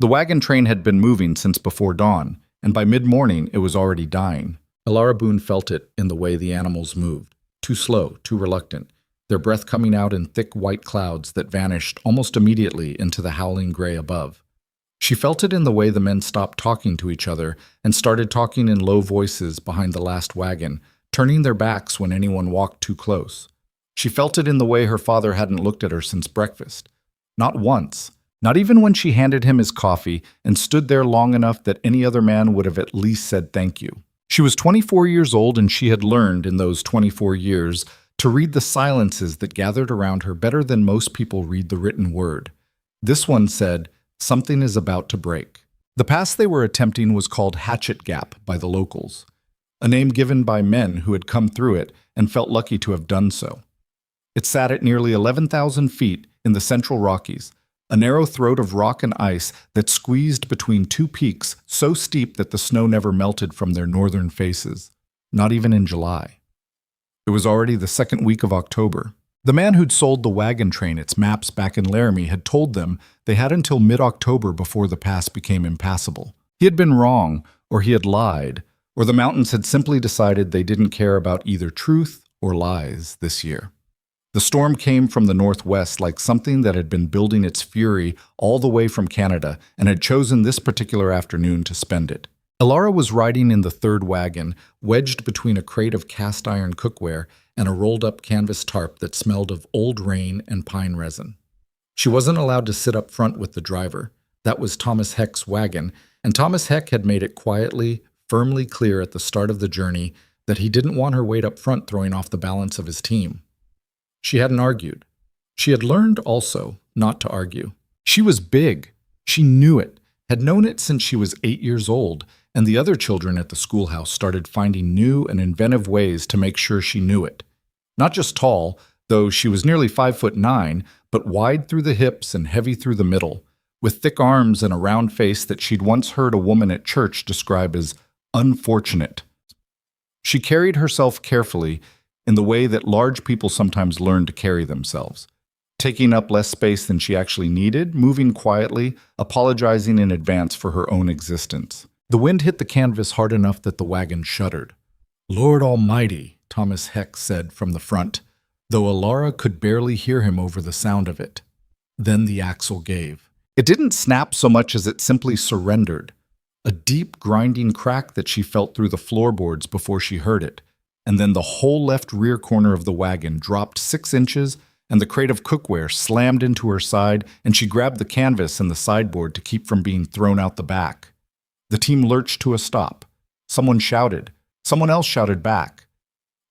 The wagon train had been moving since before dawn, and by mid-morning it was already dying. Elara Boone felt it in the way the animals moved. Too slow, too reluctant, their breath coming out in thick white clouds that vanished almost immediately into the howling gray above. She felt it in the way the men stopped talking to each other and started talking in low voices behind the last wagon, turning their backs when anyone walked too close. She felt it in the way her father hadn't looked at her since breakfast. Not once. Not even when she handed him his coffee and stood there long enough that any other man would have at least said thank you. She was 24 years old, and she had learned in those 24 years to read the silences that gathered around her better than most people read the written word. This one said, "Something is about to break." The pass they were attempting was called Hatchet Gap by the locals, a name given by men who had come through it and felt lucky to have done so. It sat at nearly 11,000 feet in the central Rockies, a narrow throat of rock and ice that squeezed between two peaks so steep that the snow never melted from their northern faces, not even in July. It was already the second week of October. The man who'd sold the wagon train its maps back in Laramie had told them they had until mid-October before the pass became impassable. He had been wrong, or he had lied, or the mountains had simply decided they didn't care about either truth or lies this year. The storm came from the northwest like something that had been building its fury all the way from Canada and had chosen this particular afternoon to spend it. Elara was riding in the third wagon, wedged between a crate of cast-iron cookware and a rolled-up canvas tarp that smelled of old rain and pine resin. She wasn't allowed to sit up front with the driver. That was Thomas Heck's wagon, and Thomas Heck had made it quietly, firmly clear at the start of the journey that he didn't want her weight up front throwing off the balance of his team. She hadn't argued. She had learned also not to argue. She was big. She knew it, had known it since she was 8 years old, and the other children at the schoolhouse started finding new and inventive ways to make sure she knew it. Not just tall, though she was nearly 5'9", but wide through the hips and heavy through the middle, with thick arms and a round face that she'd once heard a woman at church describe as unfortunate. She carried herself carefully, in the way that large people sometimes learn to carry themselves, taking up less space than she actually needed, moving quietly, apologizing in advance for her own existence. The wind hit the canvas hard enough that the wagon shuddered. "Lord Almighty," Thomas Heck said from the front, though Elara could barely hear him over the sound of it. Then the axle gave. It didn't snap so much as it simply surrendered, a deep grinding crack that she felt through the floorboards before she heard it. And then the whole left rear corner of the wagon dropped 6 inches, and the crate of cookware slammed into her side, and she grabbed the canvas and the sideboard to keep from being thrown out the back. The team lurched to a stop. Someone shouted. Someone else shouted back.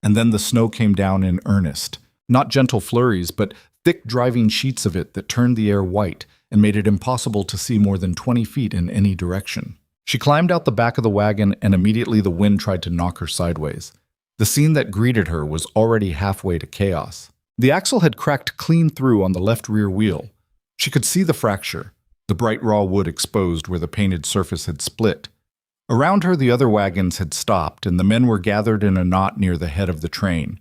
And then the snow came down in earnest. Not gentle flurries, but thick driving sheets of it that turned the air white and made it impossible to see more than 20 feet in any direction. She climbed out the back of the wagon, and immediately the wind tried to knock her sideways. The scene that greeted her was already halfway to chaos. The axle had cracked clean through on the left rear wheel. She could see the fracture, the bright raw wood exposed where the painted surface had split. Around her, the other wagons had stopped, and the men were gathered in a knot near the head of the train,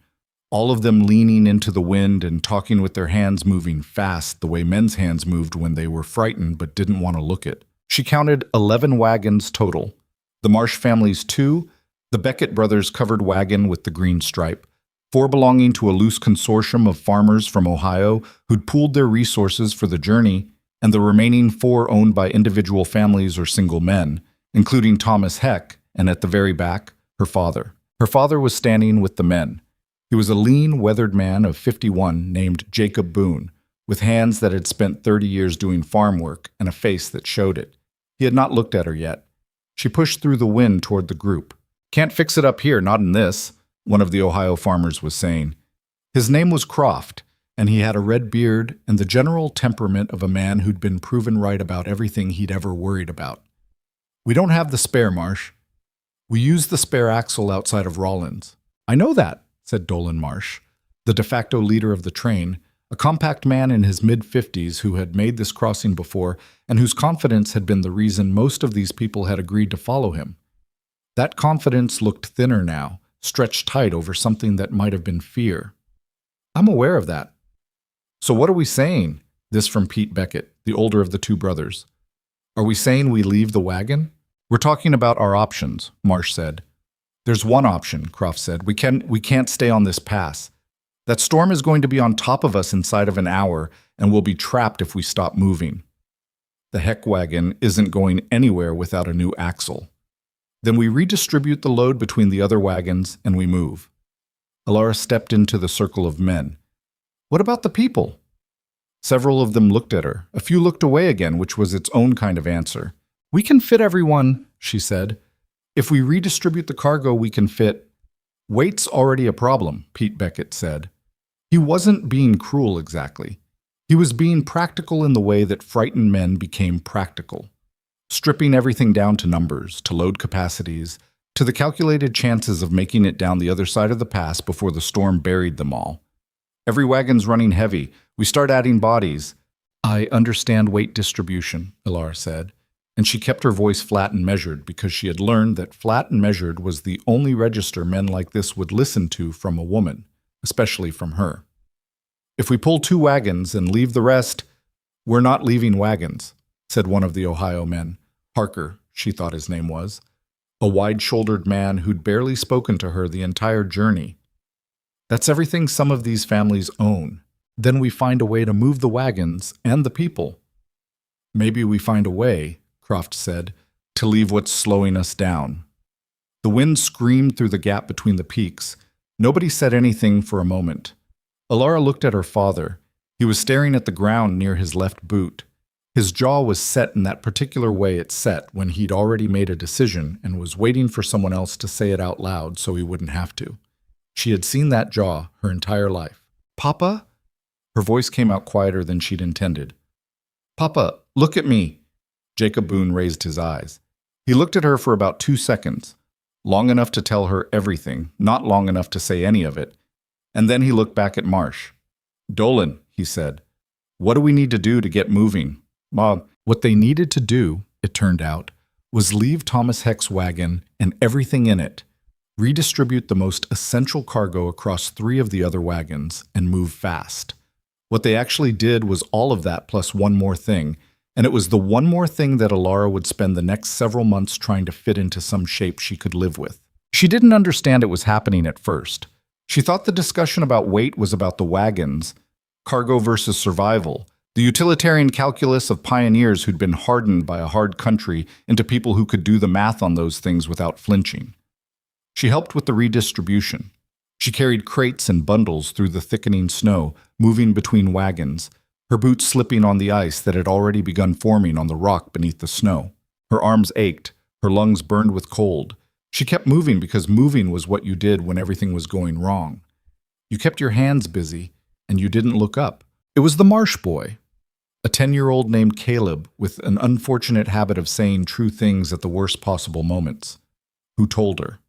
all of them leaning into the wind and talking with their hands moving fast the way men's hands moved when they were frightened but didn't want to look it. She counted 11 wagons total. The Marsh family's 2, the Beckett brothers' covered wagon with the green stripe, 4 belonging to a loose consortium of farmers from Ohio who'd pooled their resources for the journey, and the remaining 4 owned by individual families or single men, including Thomas Heck, and at the very back, her father. Her father was standing with the men. He was a lean, weathered man of 51 named Jacob Boone, with hands that had spent 30 years doing farm work and a face that showed it. He had not looked at her yet. She pushed through the wind toward the group. "Can't fix it up here, not in this," one of the Ohio farmers was saying. His name was Croft, and he had a red beard and the general temperament of a man who'd been proven right about everything he'd ever worried about. "We don't have the spare, Marsh. We used the spare axle outside of Rawlins." "I know that," said Dolan Marsh, the de facto leader of the train, a compact man in his mid-50s who had made this crossing before and whose confidence had been the reason most of these people had agreed to follow him. That confidence looked thinner now, stretched tight over something that might have been fear. "I'm aware of that." "So what are we saying?" This from Pete Beckett, the older of the 2 brothers. Are we saying we leave the wagon? We're talking about our options, Marsh said. There's one option, Croft said. We can't stay on this pass. That storm is going to be on top of us inside of an hour, and we'll be trapped if we stop moving. The heck wagon isn't going anywhere without a new axle. Then we redistribute the load between the other wagons, and we move. Alara stepped into the circle of men. What about the people? Several of them looked at her. A few looked away again, which was its own kind of answer. We can fit everyone, she said. If we redistribute the cargo, we can fit. Weight's already a problem, Pete Beckett said. He wasn't being cruel exactly. He was being practical in the way that frightened men became practical, stripping everything down to numbers, to load capacities, to the calculated chances of making it down the other side of the pass before the storm buried them all. Every wagon's running heavy. We start adding bodies. I understand weight distribution, Alara said, and she kept her voice flat and measured because she had learned that flat and measured was the only register men like this would listen to from a woman, especially from her. If we pull 2 wagons and leave the rest, we're not leaving wagons, said one of the Ohio men. Harker, she thought his name was, a wide-shouldered man who'd barely spoken to her the entire journey. That's everything some of these families own. Then we find a way to move the wagons and the people. Maybe we find a way, Croft said, to leave what's slowing us down. The wind screamed through the gap between the peaks. Nobody said anything for a moment. Alara looked at her father. He was staring at the ground near his left boot. His jaw was set in that particular way it set when he'd already made a decision and was waiting for someone else to say it out loud so he wouldn't have to. She had seen that jaw her entire life. Papa? Her voice came out quieter than she'd intended. Papa, look at me. Jacob Boone raised his eyes. He looked at her for about 2 seconds, long enough to tell her everything, not long enough to say any of it. And then he looked back at Marsh. Dolan, he said, what do we need to do to get moving? Mom, what they needed to do, it turned out, was leave Thomas Heck's wagon and everything in it, redistribute the most essential cargo across 3 of the other wagons, and move fast. What they actually did was all of that plus one more thing, and it was the one more thing that Alara would spend the next several months trying to fit into some shape she could live with. She didn't understand it was happening at first. She thought the discussion about weight was about the wagons, cargo versus survival, the utilitarian calculus of pioneers who'd been hardened by a hard country into people who could do the math on those things without flinching. She helped with the redistribution. She carried crates and bundles through the thickening snow, moving between wagons, her boots slipping on the ice that had already begun forming on the rock beneath the snow. Her arms ached, her lungs burned with cold. She kept moving because moving was what you did when everything was going wrong. You kept your hands busy, and you didn't look up. It was the Marsh boy, a 10-year-old named Caleb with an unfortunate habit of saying true things at the worst possible moments, who told her.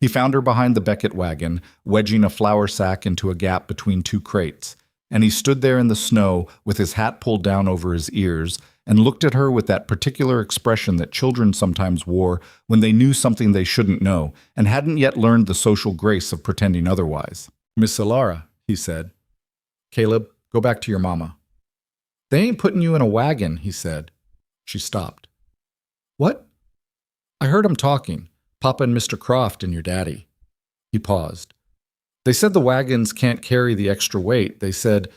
He found her behind the Beckett wagon, wedging a flour sack into a gap between 2 crates, and he stood there in the snow with his hat pulled down over his ears and looked at her with that particular expression that children sometimes wore when they knew something they shouldn't know and hadn't yet learned the social grace of pretending otherwise. Miss Alara, he said. Caleb, go back to your mama. They ain't putting you in a wagon, he said. She stopped. What? I heard him talking. Papa and Mr. Croft and your daddy. He paused. They said the wagons can't carry the extra weight. They said...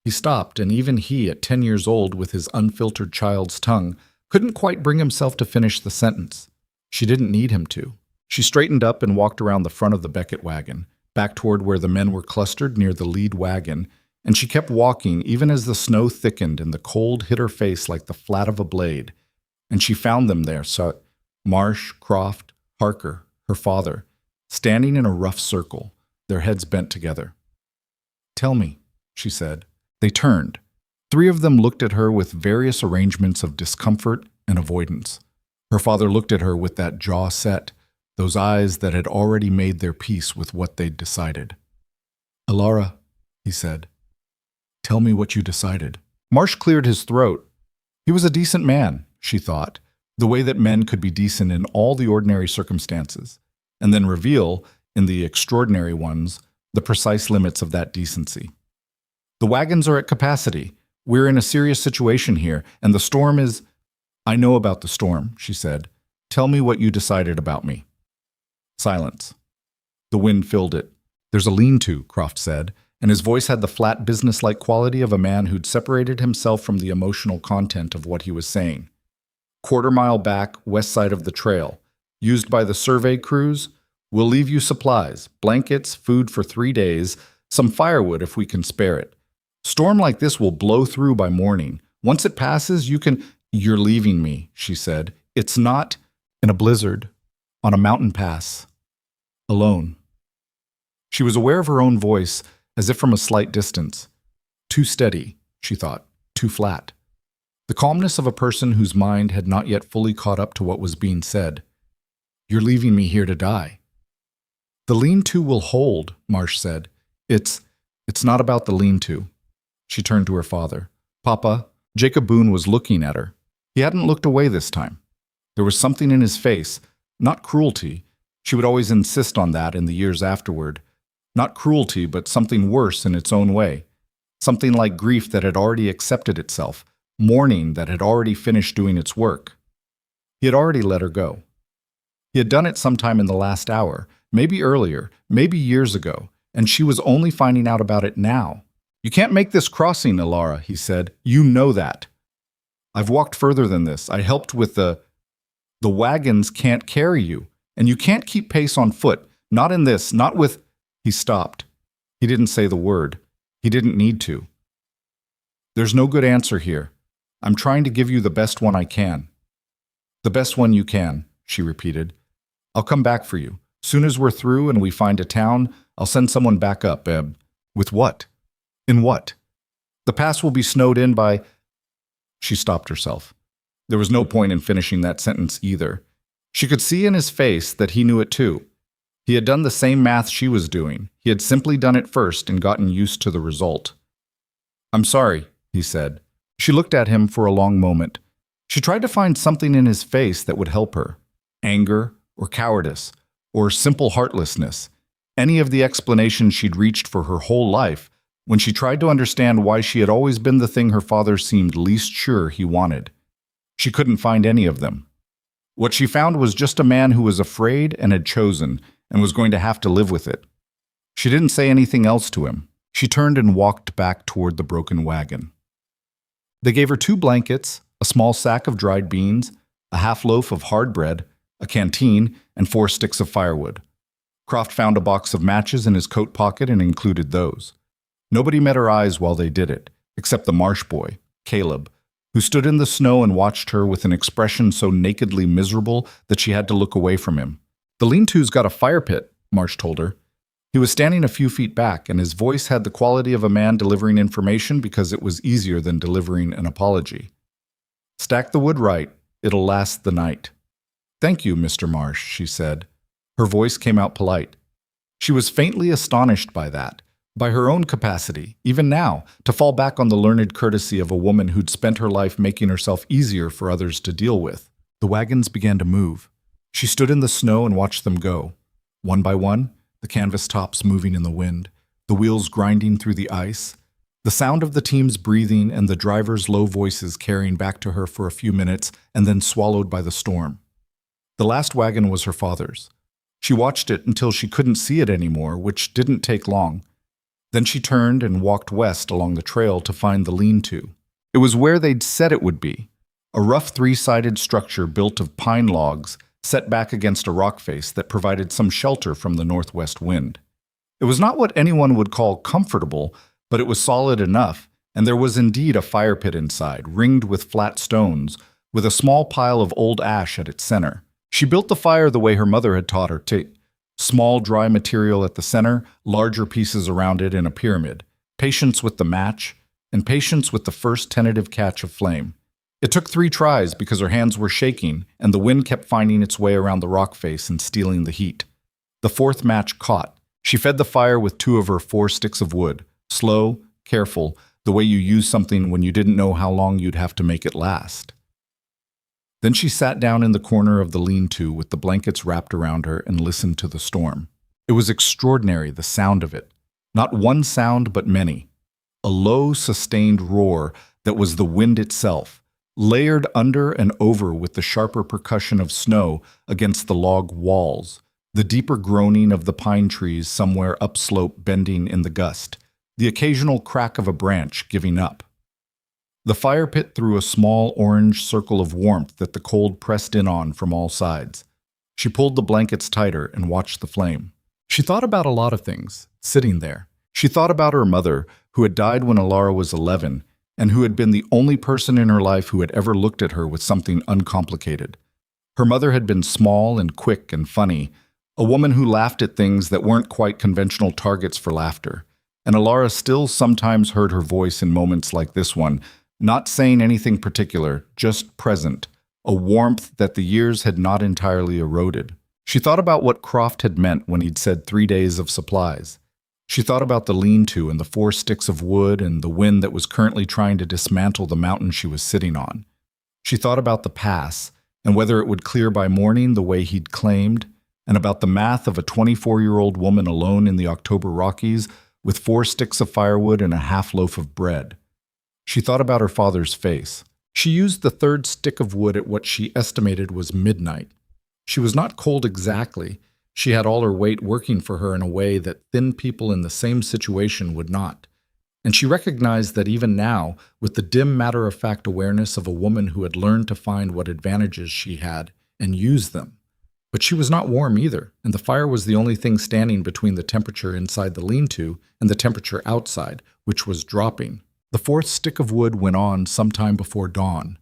He stopped, and even he, at 10 years old with his unfiltered child's tongue, couldn't quite bring himself to finish the sentence. She didn't need him to. She straightened up and walked around the front of the Beckett wagon, back toward where the men were clustered near the lead wagon, and she kept walking even as the snow thickened and the cold hit her face like the flat of a blade. And she found them there, Marsh, Croft, Harker, her father, standing in a rough circle, their heads bent together. Tell me, she said. They turned. 3 of them looked at her with various arrangements of discomfort and avoidance. Her father looked at her with that jaw set, those eyes that had already made their peace with what they'd decided. Alara, he said, tell me what you decided. Marsh cleared his throat. He was a decent man, she thought, the way that men could be decent in all the ordinary circumstances, and then reveal, in the extraordinary ones, the precise limits of that decency. The wagons are at capacity. We're in a serious situation here, and the storm is... I know about the storm, she said. Tell me what you decided about me. Silence. The wind filled it. There's a lean-to, Croft said, and his voice had the flat businesslike quality of a man who'd separated himself from the emotional content of what he was saying. Quarter-mile back, west side of the trail, used by the survey crews. We'll leave you supplies, blankets, food for 3 days, some firewood if we can spare it. Storm like this will blow through by morning. Once it passes, you can— You're leaving me, she said. It's not in a blizzard, on a mountain pass, alone. She was aware of her own voice, as if from a slight distance. Too steady, she thought, too flat. The calmness of a person whose mind had not yet fully caught up to what was being said. You're leaving me here to die. The lean-to will hold, Marsh said. It's not about the lean-to. She turned to her father. Papa, Jacob Boone was looking at her. He hadn't looked away this time. There was something in his face, not cruelty. She would always insist on that in the years afterward. Not cruelty, but something worse in its own way. Something like grief that had already accepted itself, mourning that had already finished doing its work. He had already let her go. He had done it sometime in the last hour, maybe earlier, maybe years ago, and she was only finding out about it now. You can't make this crossing, Ilara, he said. You know that. I've walked further than this. I helped with the wagons can't carry you, and you can't keep pace on foot. Not in this, not with— He stopped. He didn't say the word. He didn't need to. There's no good answer here. I'm trying to give you the best one I can. The best one you can, she repeated. I'll come back for you. Soon as we're through and we find a town, I'll send someone back up. With what? In what? The pass will be snowed in by— She stopped herself. There was no point in finishing that sentence either. She could see in his face that he knew it too. He had done the same math she was doing. He had simply done it first and gotten used to the result. I'm sorry, he said. She looked at him for a long moment. She tried to find something in his face that would help her. Anger, or cowardice, or simple heartlessness. Any of the explanations she'd reached for her whole life when she tried to understand why she had always been the thing her father seemed least sure he wanted. She couldn't find any of them. What she found was just a man who was afraid and had chosen, and was going to have to live with it. She didn't say anything else to him. She turned and walked back toward the broken wagon. They gave her 2 blankets, a small sack of dried beans, a half loaf of hard bread, a canteen, and 4 sticks of firewood. Croft found a box of matches in his coat pocket and included those. Nobody met her eyes while they did it, except the marsh boy, Caleb, who stood in the snow and watched her with an expression so nakedly miserable that she had to look away from him. The lean-to's got a fire pit, Marsh told her. He was standing a few feet back, and his voice had the quality of a man delivering information because it was easier than delivering an apology. Stack the wood right. It'll last the night. Thank you, Mr. Marsh, she said. Her voice came out polite. She was faintly astonished by that, by her own capacity, even now, to fall back on the learned courtesy of a woman who'd spent her life making herself easier for others to deal with. The wagons began to move. She stood in the snow and watched them go. One by one, the canvas tops moving in the wind, the wheels grinding through the ice, the sound of the team's breathing and the driver's low voices carrying back to her for a few minutes and then swallowed by the storm. The last wagon was her father's. She watched it until she couldn't see it anymore, which didn't take long. Then she turned and walked west along the trail to find the lean-to. It was where they'd said it would be, a rough 3-sided structure built of pine logs set back against a rock face that provided some shelter from the northwest wind. It was not what anyone would call comfortable, but it was solid enough, and there was indeed a fire pit inside, ringed with flat stones, with a small pile of old ash at its center. She built the fire the way her mother had taught her to. Small, dry material at the center, larger pieces around it in a pyramid, patience with the match, and patience with the first tentative catch of flame. It took 3 tries because her hands were shaking, and the wind kept finding its way around the rock face and stealing the heat. The 4th match caught. She fed the fire with 2 of her 4 sticks of wood, slow, careful, the way you use something when you didn't know how long you'd have to make it last. Then she sat down in the corner of the lean-to with the blankets wrapped around her and listened to the storm. It was extraordinary, the sound of it. Not one sound, but many. A low, sustained roar that was the wind itself, layered under and over with the sharper percussion of snow against the log walls, the deeper groaning of the pine trees somewhere upslope bending in the gust, the occasional crack of a branch giving up. The fire pit threw a small orange circle of warmth that the cold pressed in on from all sides. She pulled the blankets tighter and watched the flame. She thought about a lot of things, sitting there. She thought about her mother, who had died when Alara was 11, and who had been the only person in her life who had ever looked at her with something uncomplicated. Her mother had been small and quick and funny, a woman who laughed at things that weren't quite conventional targets for laughter. And Alara still sometimes heard her voice in moments like this one, not saying anything particular, just present, a warmth that the years had not entirely eroded. She thought about what Croft had meant when he'd said 3 days of supplies. She thought about the lean-to and the 4 sticks of wood and the wind that was currently trying to dismantle the mountain she was sitting on. She thought about the pass and whether it would clear by morning the way he'd claimed, and about the math of a 24-year-old woman alone in the October Rockies with 4 sticks of firewood and a half loaf of bread. She thought about her father's face. She used the 3rd stick of wood at what she estimated was midnight. She was not cold exactly. She had all her weight working for her in a way that thin people in the same situation would not. And she recognized that even now, with the dim matter-of-fact awareness of a woman who had learned to find what advantages she had and use them. But she was not warm either, and the fire was the only thing standing between the temperature inside the lean-to and the temperature outside, which was dropping. The 4th stick of wood went on sometime before dawn.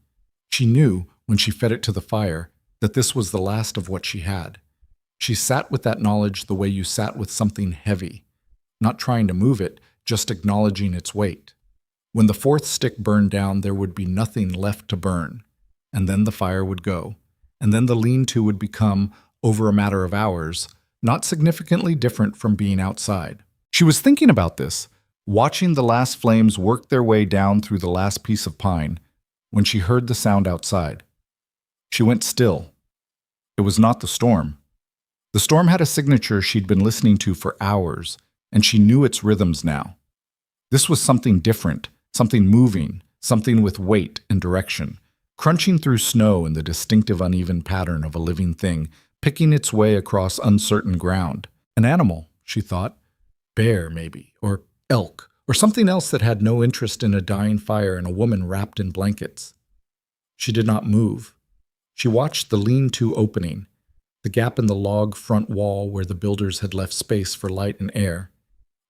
She knew, when she fed it to the fire, that this was the last of what she had. She sat with that knowledge the way you sat with something heavy, not trying to move it, just acknowledging its weight. When the 4th stick burned down, there would be nothing left to burn, and then the fire would go, and then the lean-to would become, over a matter of hours, not significantly different from being outside. She was thinking about this, watching the last flames work their way down through the last piece of pine, when she heard the sound outside. She went still. It was not the storm. The storm had a signature she'd been listening to for hours, and she knew its rhythms now. This was something different, something moving, something with weight and direction, crunching through snow in the distinctive uneven pattern of a living thing, picking its way across uncertain ground. An animal, she thought. Bear, maybe, or elk, or something else that had no interest in a dying fire and a woman wrapped in blankets. She did not move. She watched the lean-to opening, the gap in the log front wall where the builders had left space for light and air,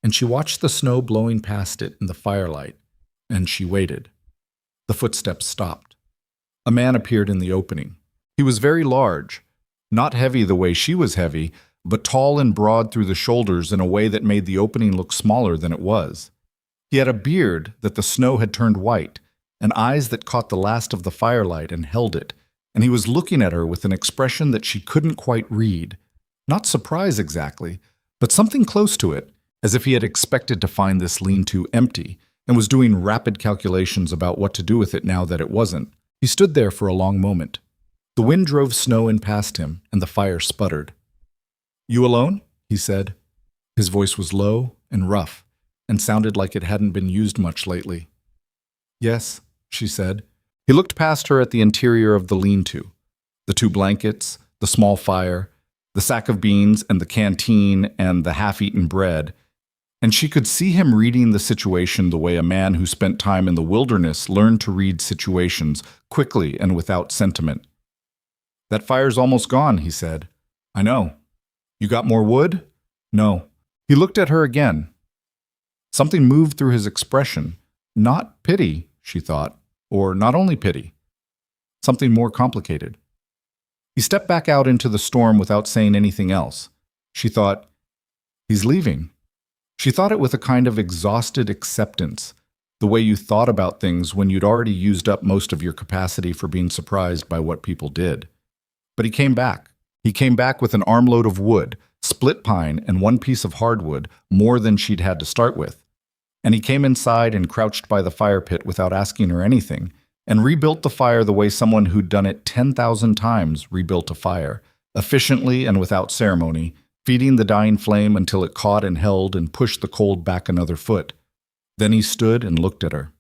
and she watched the snow blowing past it in the firelight, and she waited. The footsteps stopped. A man appeared in the opening. He was very large, not heavy the way she was heavy, but tall and broad through the shoulders in a way that made the opening look smaller than it was. He had a beard that the snow had turned white, and eyes that caught the last of the firelight and held it, and he was looking at her with an expression that she couldn't quite read. Not surprise exactly, but something close to it, as if he had expected to find this lean-to empty, and was doing rapid calculations about what to do with it now that it wasn't. He stood there for a long moment. The wind drove snow in past him, and the fire sputtered. "You alone?" he said. His voice was low and rough, and sounded like it hadn't been used much lately. "Yes," she said. He looked past her at the interior of the lean-to, the 2 blankets, the small fire, the sack of beans and the canteen and the half-eaten bread, and she could see him reading the situation the way a man who spent time in the wilderness learned to read situations quickly and without sentiment. "That fire's almost gone," he said. "I know. You got more wood?" "No." He looked at her again. Something moved through his expression. Not pity, she thought, or not only pity. Something more complicated. He stepped back out into the storm without saying anything else. She thought, he's leaving. She thought it with a kind of exhausted acceptance, the way you thought about things when you'd already used up most of your capacity for being surprised by what people did. But he came back. He came back with an armload of wood, split pine, and 1 piece of hardwood, more than she'd had to start with. And he came inside and crouched by the fire pit without asking her anything, and rebuilt the fire the way someone who'd done it 10,000 times rebuilt a fire, efficiently and without ceremony, feeding the dying flame until it caught and held and pushed the cold back another foot. Then he stood and looked at her.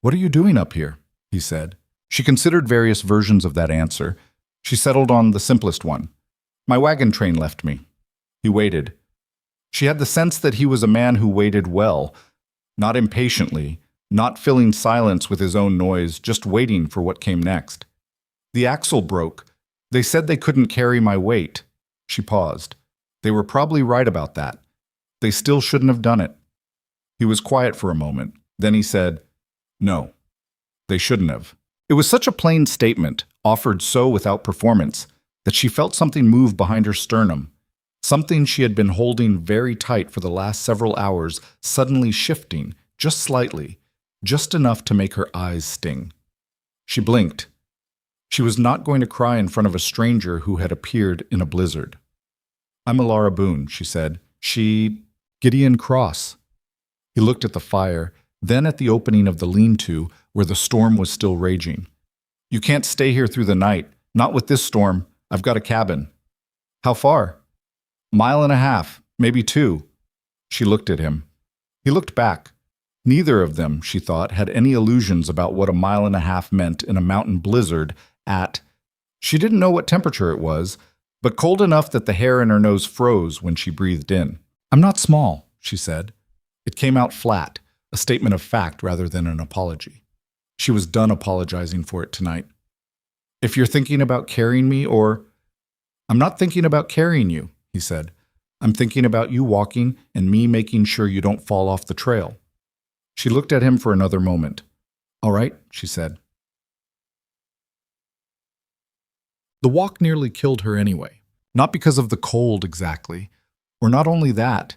"What are you doing up here?" he said. She considered various versions of that answer. She settled on the simplest one. My wagon train left me. He waited. She had the sense that he was a man who waited well, not impatiently, not filling silence with his own noise, just waiting for what came next. The axle broke. They said they couldn't carry my weight. She paused. They were probably right about that. They still shouldn't have done it. He was quiet for a moment. Then he said, "No, they shouldn't have." It was such a plain statement, offered so without performance, that she felt something move behind her sternum. Something she had been holding very tight for the last several hours suddenly shifting, just slightly, just enough to make her eyes sting. She blinked. She was not going to cry in front of a stranger who had appeared in a blizzard. "I'm Alara Boone," she said. Gideon Cross." He looked at the fire, then at the opening of the lean-to, where the storm was still raging. "You can't stay here through the night. Not with this storm. I've got a cabin." "How far?" "Mile and a half, maybe 2. She looked at him. He looked back. Neither of them, she thought, had any illusions about what a mile and a half meant in a mountain blizzard she didn't know what temperature it was, but cold enough that the hair in her nose froze when she breathed in. "I'm not small," she said. It came out flat, a statement of fact rather than an apology. She was done apologizing for it tonight. "If you're thinking about carrying me or—" "I'm not thinking about carrying you," he said. "I'm thinking about you walking and me making sure you don't fall off the trail." She looked at him for another moment. "All right," she said. The walk nearly killed her anyway. Not because of the cold exactly, or not only that.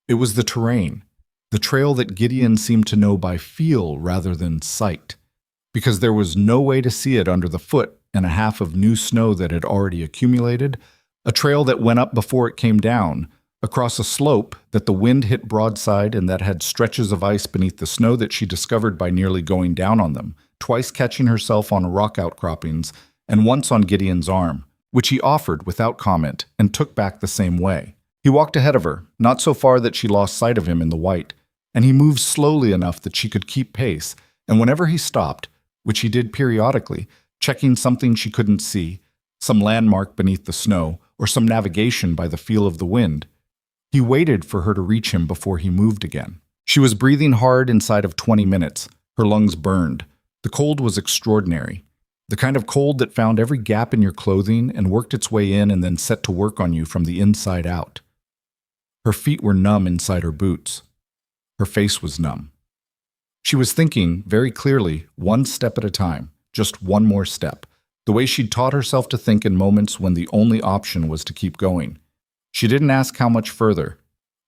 It was the terrain, the trail that Gideon seemed to know by feel rather than sight, because there was no way to see it under the foot and a half of new snow that had already accumulated, a trail that went up before it came down, across a slope that the wind hit broadside and that had stretches of ice beneath the snow that she discovered by nearly going down on them, twice catching herself on rock outcroppings, and once on Gideon's arm, which he offered without comment and took back the same way. He walked ahead of her, not so far that she lost sight of him in the white, and he moved slowly enough that she could keep pace, and whenever he stopped, which he did periodically, checking something she couldn't see, some landmark beneath the snow, or some navigation by the feel of the wind, he waited for her to reach him before he moved again. She was breathing hard inside of 20 minutes. Her lungs burned. The cold was extraordinary. The kind of cold that found every gap in your clothing and worked its way in and then set to work on you from the inside out. Her feet were numb inside her boots. Her face was numb. She was thinking, very clearly, one step at a time, just one more step, the way she'd taught herself to think in moments when the only option was to keep going. She didn't ask how much further.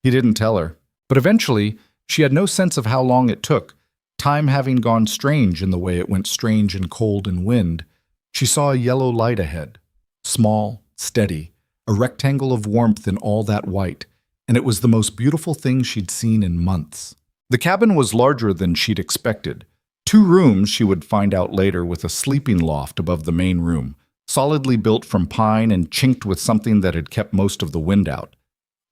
He didn't tell her. But eventually, she had no sense of how long it took, time having gone strange in the way it went strange in cold and wind. She saw a yellow light ahead, small, steady, a rectangle of warmth in all that white, and it was the most beautiful thing she'd seen in months. The cabin was larger than she'd expected. 2 rooms, she would find out later, with a sleeping loft above the main room, solidly built from pine and chinked with something that had kept most of the wind out.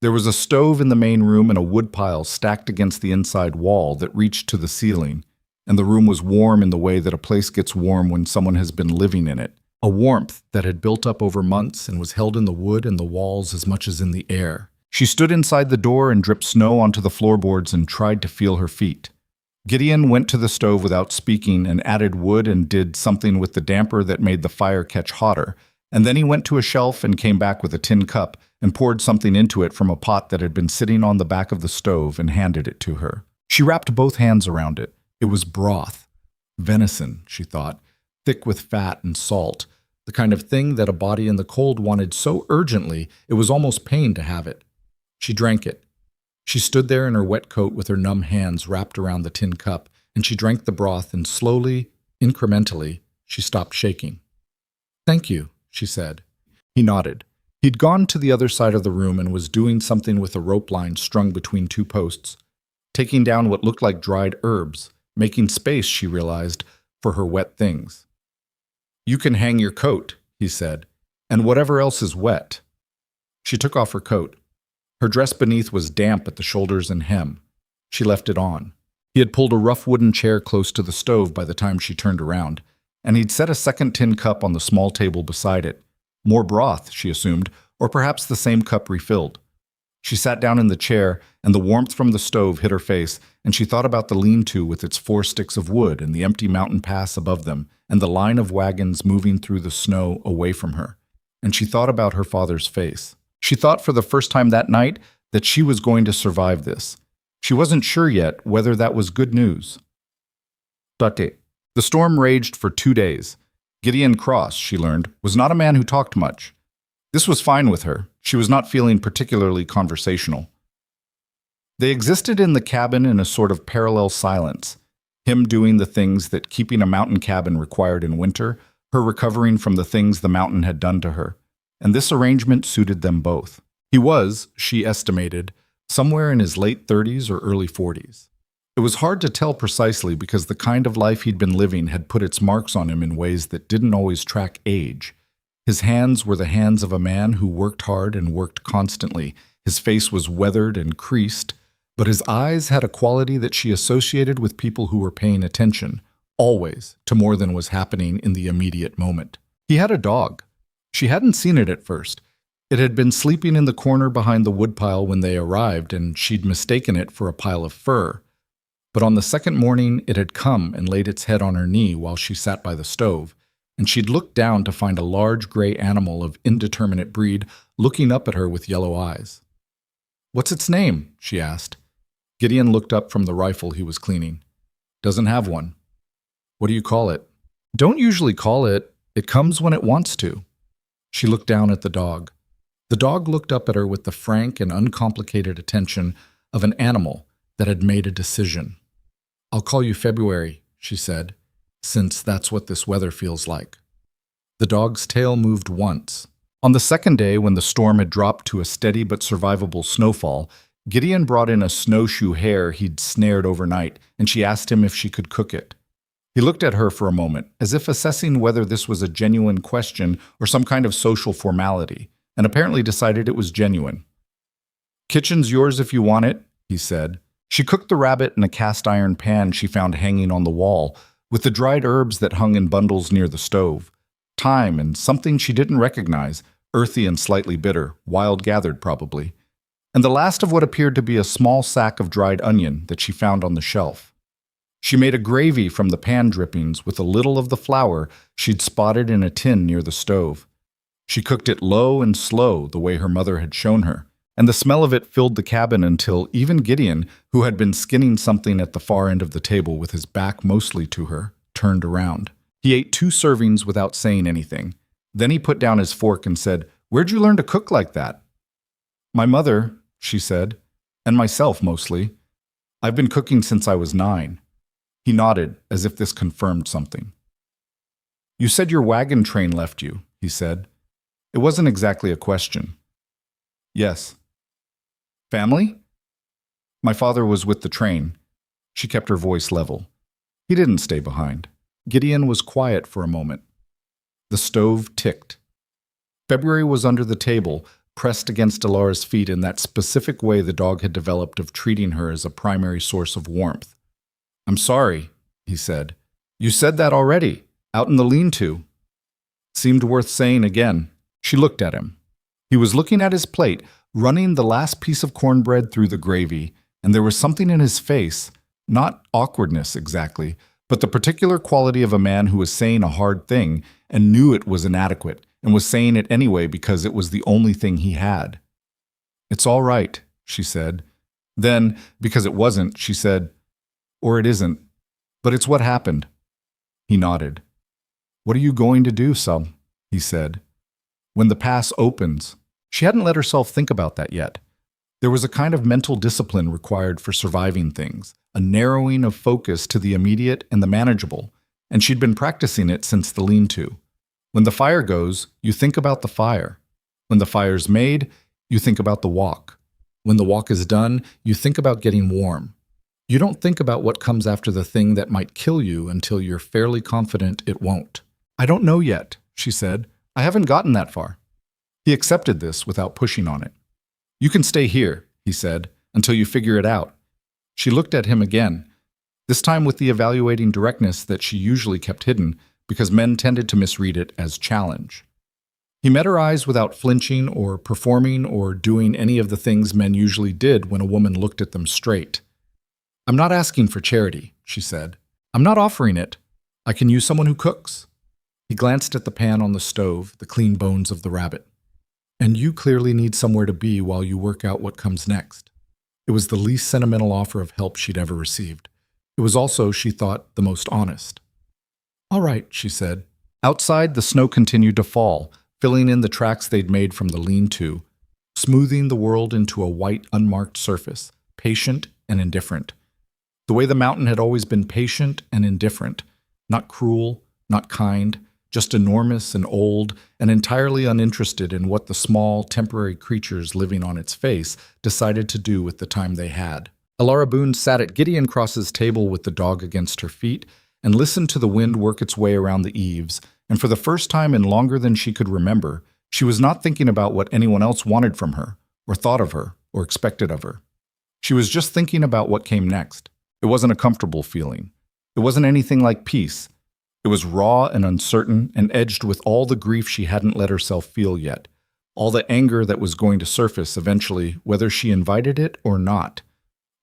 There was a stove in the main room and a woodpile stacked against the inside wall that reached to the ceiling, and the room was warm in the way that a place gets warm when someone has been living in it, a warmth that had built up over months and was held in the wood and the walls as much as in the air. She stood inside the door and dripped snow onto the floorboards and tried to feel her feet. Gideon went to the stove without speaking and added wood and did something with the damper that made the fire catch hotter, and then he went to a shelf and came back with a tin cup and poured something into it from a pot that had been sitting on the back of the stove and handed it to her. She wrapped both hands around it. It was broth. Venison, she thought, thick with fat and salt, the kind of thing that a body in the cold wanted so urgently it was almost pain to have it. She drank it. She stood there in her wet coat with her numb hands wrapped around the tin cup, and she drank the broth, and slowly, incrementally, she stopped shaking. "Thank you," she said. He nodded. He'd gone to the other side of the room and was doing something with a rope line strung between 2 posts, taking down what looked like dried herbs, making space, she realized, for her wet things. "You can hang your coat," he said, "and whatever else is wet." She took off her coat. Her dress beneath was damp at the shoulders and hem. She left it on. He had pulled a rough wooden chair close to the stove by the time she turned around, and he'd set a second tin cup on the small table beside it. More broth, she assumed, or perhaps the same cup refilled. She sat down in the chair, and the warmth from the stove hit her face, and she thought about the lean-to with its 4 sticks of wood and the empty mountain pass above them, and the line of wagons moving through the snow away from her. And she thought about her father's face. She thought for the first time that night that she was going to survive this. She wasn't sure yet whether that was good news. The storm raged for 2 days. Gideon Cross, she learned, was not a man who talked much. This was fine with her. She was not feeling particularly conversational. They existed in the cabin in a sort of parallel silence, him doing the things that keeping a mountain cabin required in winter, her recovering from the things the mountain had done to her, and this arrangement suited them both. He was, she estimated, somewhere in his late 30s or early 40s. It was hard to tell precisely because the kind of life he'd been living had put its marks on him in ways that didn't always track age. His hands were the hands of a man who worked hard and worked constantly. His face was weathered and creased, but his eyes had a quality that she associated with people who were paying attention, always, to more than was happening in the immediate moment. He had a dog. She hadn't seen it at first. It had been sleeping in the corner behind the woodpile when they arrived, and she'd mistaken it for a pile of fur. But on the second morning, it had come and laid its head on her knee while she sat by the stove, and she'd looked down to find a large gray animal of indeterminate breed looking up at her with yellow eyes. "What's its name?" she asked. Gideon looked up from the rifle he was cleaning. "Doesn't have one." "What do you call it?" "Don't usually call it. It comes when it wants to." She looked down at the dog. The dog looked up at her with the frank and uncomplicated attention of an animal that had made a decision. "I'll call you February," she said, "since that's what this weather feels like." The dog's tail moved once. On the second day, when the storm had dropped to a steady but survivable snowfall, Gideon brought in a snowshoe hare he'd snared overnight, and she asked him if she could cook it. He looked at her for a moment, as if assessing whether this was a genuine question or some kind of social formality, and apparently decided it was genuine. "Kitchen's yours if you want it," he said. She cooked the rabbit in a cast-iron pan she found hanging on the wall, with the dried herbs that hung in bundles near the stove. Thyme and something she didn't recognize, earthy and slightly bitter, wild-gathered probably. And the last of what appeared to be a small sack of dried onion that she found on the shelf. She made a gravy from the pan drippings with a little of the flour she'd spotted in a tin near the stove. She cooked it low and slow the way her mother had shown her, and the smell of it filled the cabin until even Gideon, who had been skinning something at the far end of the table with his back mostly to her, turned around. He ate 2 servings without saying anything. Then he put down his fork and said, "Where'd you learn to cook like that?" "My mother," she said, "and myself mostly. I've been cooking since I was 9. He nodded, as if this confirmed something. "You said your wagon train left you," he said. It wasn't exactly a question. "Yes." "Family?" "My father was with the train." She kept her voice level. He didn't stay behind. Gideon was quiet for a moment. The stove ticked. February was under the table, pressed against Alara's feet in that specific way the dog had developed of treating her as a primary source of warmth. "I'm sorry," he said. "You said that already, out in the lean-to." Seemed worth saying again. She looked at him. He was looking at his plate, running the last piece of cornbread through the gravy, and there was something in his face, not awkwardness exactly, but the particular quality of a man who was saying a hard thing and knew it was inadequate, and was saying it anyway because it was the only thing he had. "It's all right," she said. Then, because it wasn't, she said, "Or it isn't, but it's what happened." He nodded. "What are you going to do, Sub?" he said. "When the pass opens." She hadn't let herself think about that yet. There was a kind of mental discipline required for surviving things, a narrowing of focus to the immediate and the manageable, and she'd been practicing it since the lean-to. When the fire goes, you think about the fire. When the fire's made, you think about the walk. When the walk is done, you think about getting warm. You don't think about what comes after the thing that might kill you until you're fairly confident it won't. "I don't know yet," she said. "I haven't gotten that far." He accepted this without pushing on it. "You can stay here," he said, "until you figure it out." She looked at him again, this time with the evaluating directness that she usually kept hidden, because men tended to misread it as challenge. He met her eyes without flinching or performing or doing any of the things men usually did when a woman looked at them straight. "I'm not asking for charity," she said. "I'm not offering it. I can use someone who cooks." He glanced at the pan on the stove, the clean bones of the rabbit. "And you clearly need somewhere to be while you work out what comes next." It was the least sentimental offer of help she'd ever received. It was also, she thought, the most honest. "All right," she said. Outside, the snow continued to fall, filling in the tracks they'd made from the lean-to, smoothing the world into a white, unmarked surface, patient and indifferent. The way the mountain had always been patient and indifferent, not cruel, not kind, just enormous and old, and entirely uninterested in what the small, temporary creatures living on its face decided to do with the time they had. Alara Boone sat at Gideon Cross's table with the dog against her feet and listened to the wind work its way around the eaves, and for the first time in longer than she could remember, she was not thinking about what anyone else wanted from her, or thought of her, or expected of her. She was just thinking about what came next. It wasn't a comfortable feeling. It wasn't anything like peace. It was raw and uncertain and edged with all the grief she hadn't let herself feel yet, all the anger that was going to surface eventually, whether she invited it or not.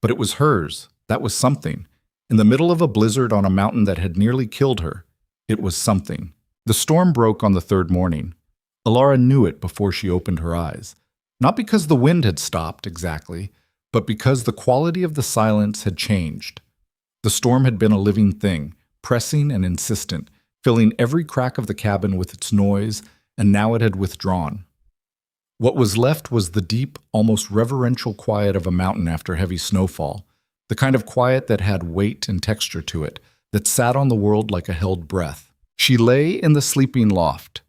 But it was hers. That was something. In the middle of a blizzard on a mountain that had nearly killed her, it was something. The storm broke on the third morning. Alara knew it before she opened her eyes. Not because the wind had stopped, exactly, but because the quality of the silence had changed. The storm had been a living thing, pressing and insistent, filling every crack of the cabin with its noise, and now it had withdrawn. What was left was the deep, almost reverential quiet of a mountain after heavy snowfall, the kind of quiet that had weight and texture to it, that sat on the world like a held breath. She lay in the sleeping loft.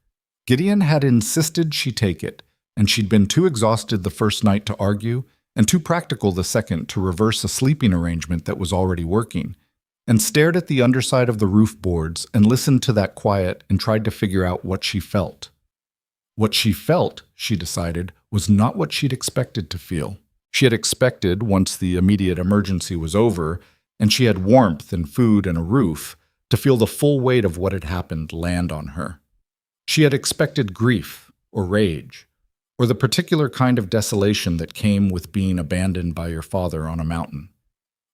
Gideon had insisted she take it, and she'd been too exhausted the first night to argue, and too practical the second to reverse a sleeping arrangement that was already working, and stared at the underside of the roof boards and listened to that quiet and tried to figure out what she felt. What she felt, she decided, was not what she'd expected to feel. She had expected, once the immediate emergency was over, and she had warmth and food and a roof, to feel the full weight of what had happened land on her. She had expected grief or rage, or the particular kind of desolation that came with being abandoned by your father on a mountain.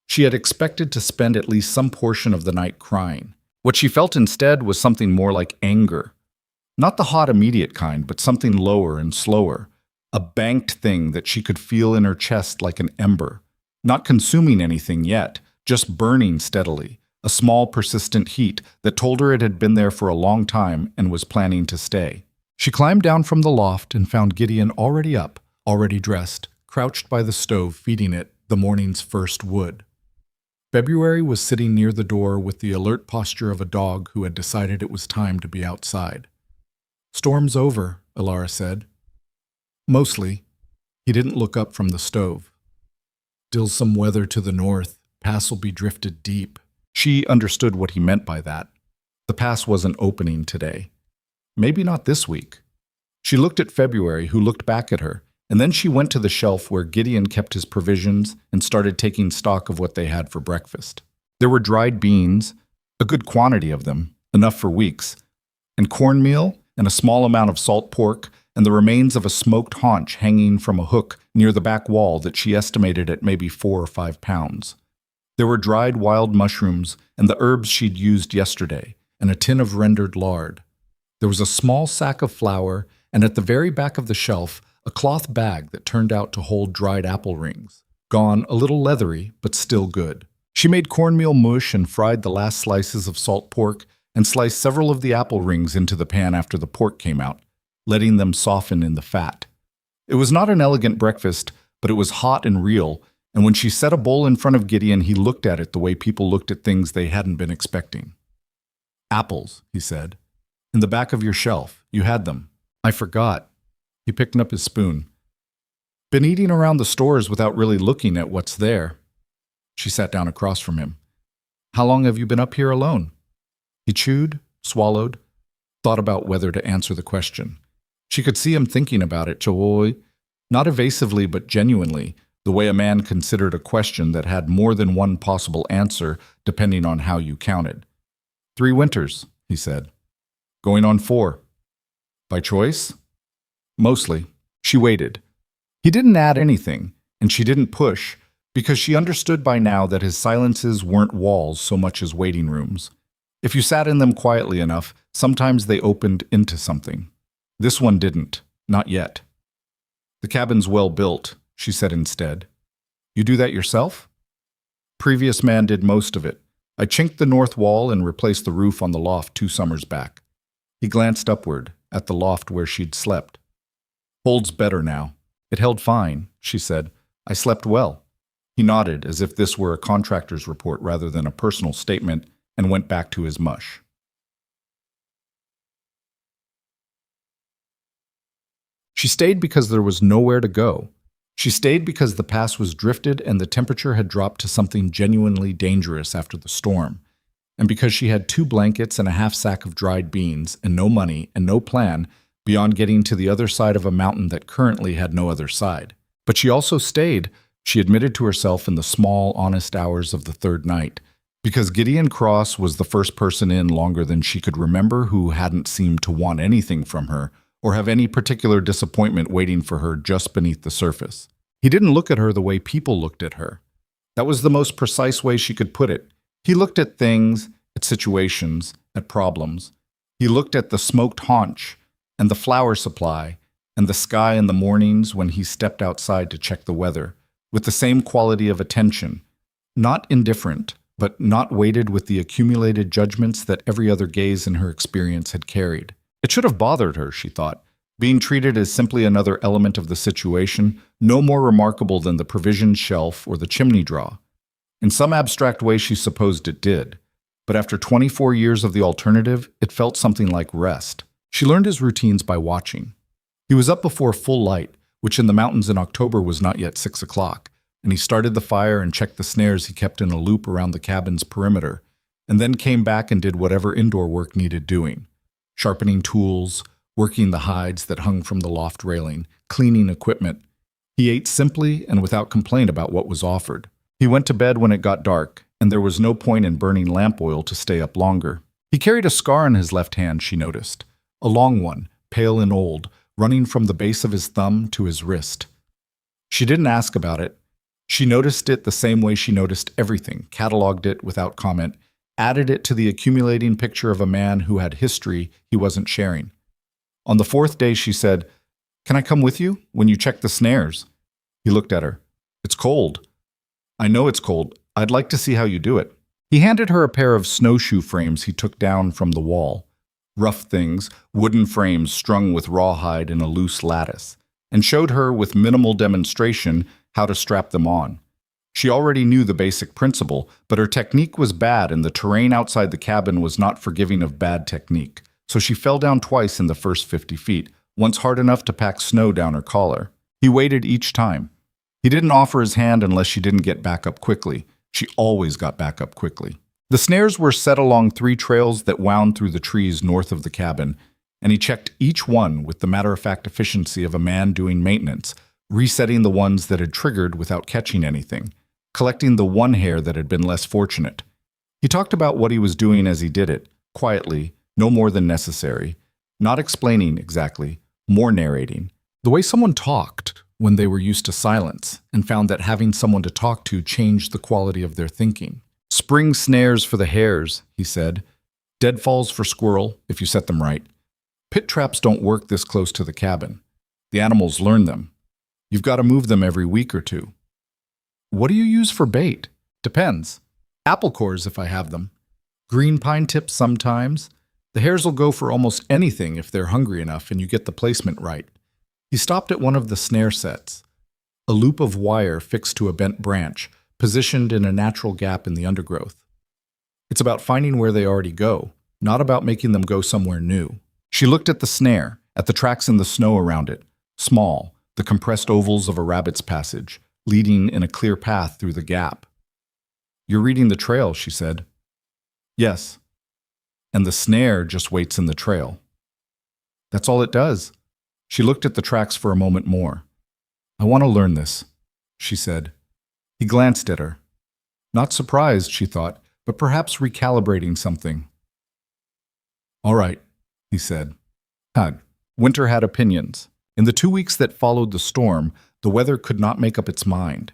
She had expected to spend at least some portion of the night crying. What she felt instead was something more like anger. Not the hot, immediate kind, but something lower and slower. A banked thing that she could feel in her chest like an ember. Not consuming anything yet, just burning steadily. A small, persistent heat that told her it had been there for a long time and was planning to stay. She climbed down from the loft and found Gideon already up, already dressed, crouched by the stove feeding it the morning's first wood. February was sitting near the door with the alert posture of a dog who had decided it was time to be outside. "Storm's over," Alara said. "Mostly." He didn't look up from the stove. "Still some weather to the north. Pass'll be drifted deep." She understood what he meant by that. The pass wasn't opening today. Maybe not this week. She looked at February, who looked back at her, and then she went to the shelf where Gideon kept his provisions and started taking stock of what they had for breakfast. There were dried beans, a good quantity of them, enough for weeks, and cornmeal, and a small amount of salt pork, and the remains of a smoked haunch hanging from a hook near the back wall that she estimated at maybe 4 or 5 pounds. There were dried wild mushrooms and the herbs she'd used yesterday, and a tin of rendered lard. There was a small sack of flour, and at the very back of the shelf, a cloth bag that turned out to hold dried apple rings. Gone, a little leathery, but still good. She made cornmeal mush and fried the last slices of salt pork, and sliced several of the apple rings into the pan after the pork came out, letting them soften in the fat. It was not an elegant breakfast, but it was hot and real, and when she set a bowl in front of Gideon, he looked at it the way people looked at things they hadn't been expecting. "Apples," he said. "In the back of your shelf. You had them." "I forgot." He picked up his spoon. "Been eating around the stores without really looking at what's there." She sat down across from him. "How long have you been up here alone?" He chewed, swallowed, thought about whether to answer the question. She could see him thinking about it, not evasively but genuinely, the way a man considered a question that had more than one possible answer depending on how you counted. 3 winters, he said. Going on 4. By choice? Mostly. She waited. He didn't add anything, and she didn't push, because she understood by now that his silences weren't walls so much as waiting rooms. If you sat in them quietly enough, sometimes they opened into something. This one didn't. Not yet. The cabin's well built, she said instead. You do that yourself? Previous man did most of it. I chinked the north wall and replaced the roof on the loft 2 summers back. He glanced upward, at the loft where she'd slept. Holds better now. It held fine, she said. I slept well. He nodded as if this were a contractor's report rather than a personal statement and went back to his mush. She stayed because there was nowhere to go. She stayed because the pass was drifted and the temperature had dropped to something genuinely dangerous after the storm, and because she had 2 blankets and a half sack of dried beans and no money and no plan beyond getting to the other side of a mountain that currently had no other side. But she also stayed, she admitted to herself in the small, honest hours of the 3rd night, because Gideon Cross was the first person in longer than she could remember who hadn't seemed to want anything from her or have any particular disappointment waiting for her just beneath the surface. He didn't look at her the way people looked at her. That was the most precise way she could put it. He looked at things, at situations, at problems. He looked at the smoked haunch and the flower supply and the sky in the mornings when he stepped outside to check the weather, with the same quality of attention, not indifferent, but not weighted with the accumulated judgments that every other gaze in her experience had carried. It should have bothered her, she thought, being treated as simply another element of the situation, no more remarkable than the provision shelf or the chimney draw. In some abstract way she supposed it did, but after 24 years of the alternative, it felt something like rest. She learned his routines by watching. He was up before full light, which in the mountains in October was not yet 6 o'clock, and he started the fire and checked the snares he kept in a loop around the cabin's perimeter, and then came back and did whatever indoor work needed doing. Sharpening tools, working the hides that hung from the loft railing, cleaning equipment. He ate simply and without complaint about what was offered. He went to bed when it got dark, and there was no point in burning lamp oil to stay up longer. He carried a scar on his left hand, she noticed. A long one, pale and old, running from the base of his thumb to his wrist. She didn't ask about it. She noticed it the same way she noticed everything, catalogued it without comment, added it to the accumulating picture of a man who had history he wasn't sharing. On the 4th day, she said, "Can I come with you when you check the snares?" He looked at her. "It's cold." "I know it's cold. I'd like to see how you do it." He handed her a pair of snowshoe frames he took down from the wall. Rough things, wooden frames strung with rawhide in a loose lattice, and showed her with minimal demonstration how to strap them on. She already knew the basic principle, but her technique was bad and the terrain outside the cabin was not forgiving of bad technique, so she fell down twice in the first 50 feet, once hard enough to pack snow down her collar. He waited each time. He didn't offer his hand unless she didn't get back up quickly. She always got back up quickly. The snares were set along 3 trails that wound through the trees north of the cabin, and he checked each one with the matter-of-fact efficiency of a man doing maintenance, resetting the ones that had triggered without catching anything, collecting the one hair that had been less fortunate. He talked about what he was doing as he did it, quietly, no more than necessary, not explaining exactly, more narrating. The way someone talked when they were used to silence and found that having someone to talk to changed the quality of their thinking. "Spring snares for the hares," he said. "Deadfalls for squirrel, if you set them right. Pit traps don't work this close to the cabin. The animals learn them. You've got to move them every week or 2. What do you use for bait? Depends. Apple cores if I have them. Green pine tips sometimes. The hares will go for almost anything if they're hungry enough and you get the placement right." He stopped at one of the snare sets, a loop of wire fixed to a bent branch, positioned in a natural gap in the undergrowth. It's about finding where they already go, not about making them go somewhere new. She looked at the snare, at the tracks in the snow around it, small, the compressed ovals of a rabbit's passage, leading in a clear path through the gap. "You're reading the trail," she said. "Yes. And the snare just waits in the trail." "That's all it does." She looked at the tracks for a moment more. "I want to learn this," she said. He glanced at her. Not surprised, she thought, but perhaps recalibrating something. All right, he said. Hug. Winter had opinions. In the 2 weeks that followed the storm, the weather could not make up its mind.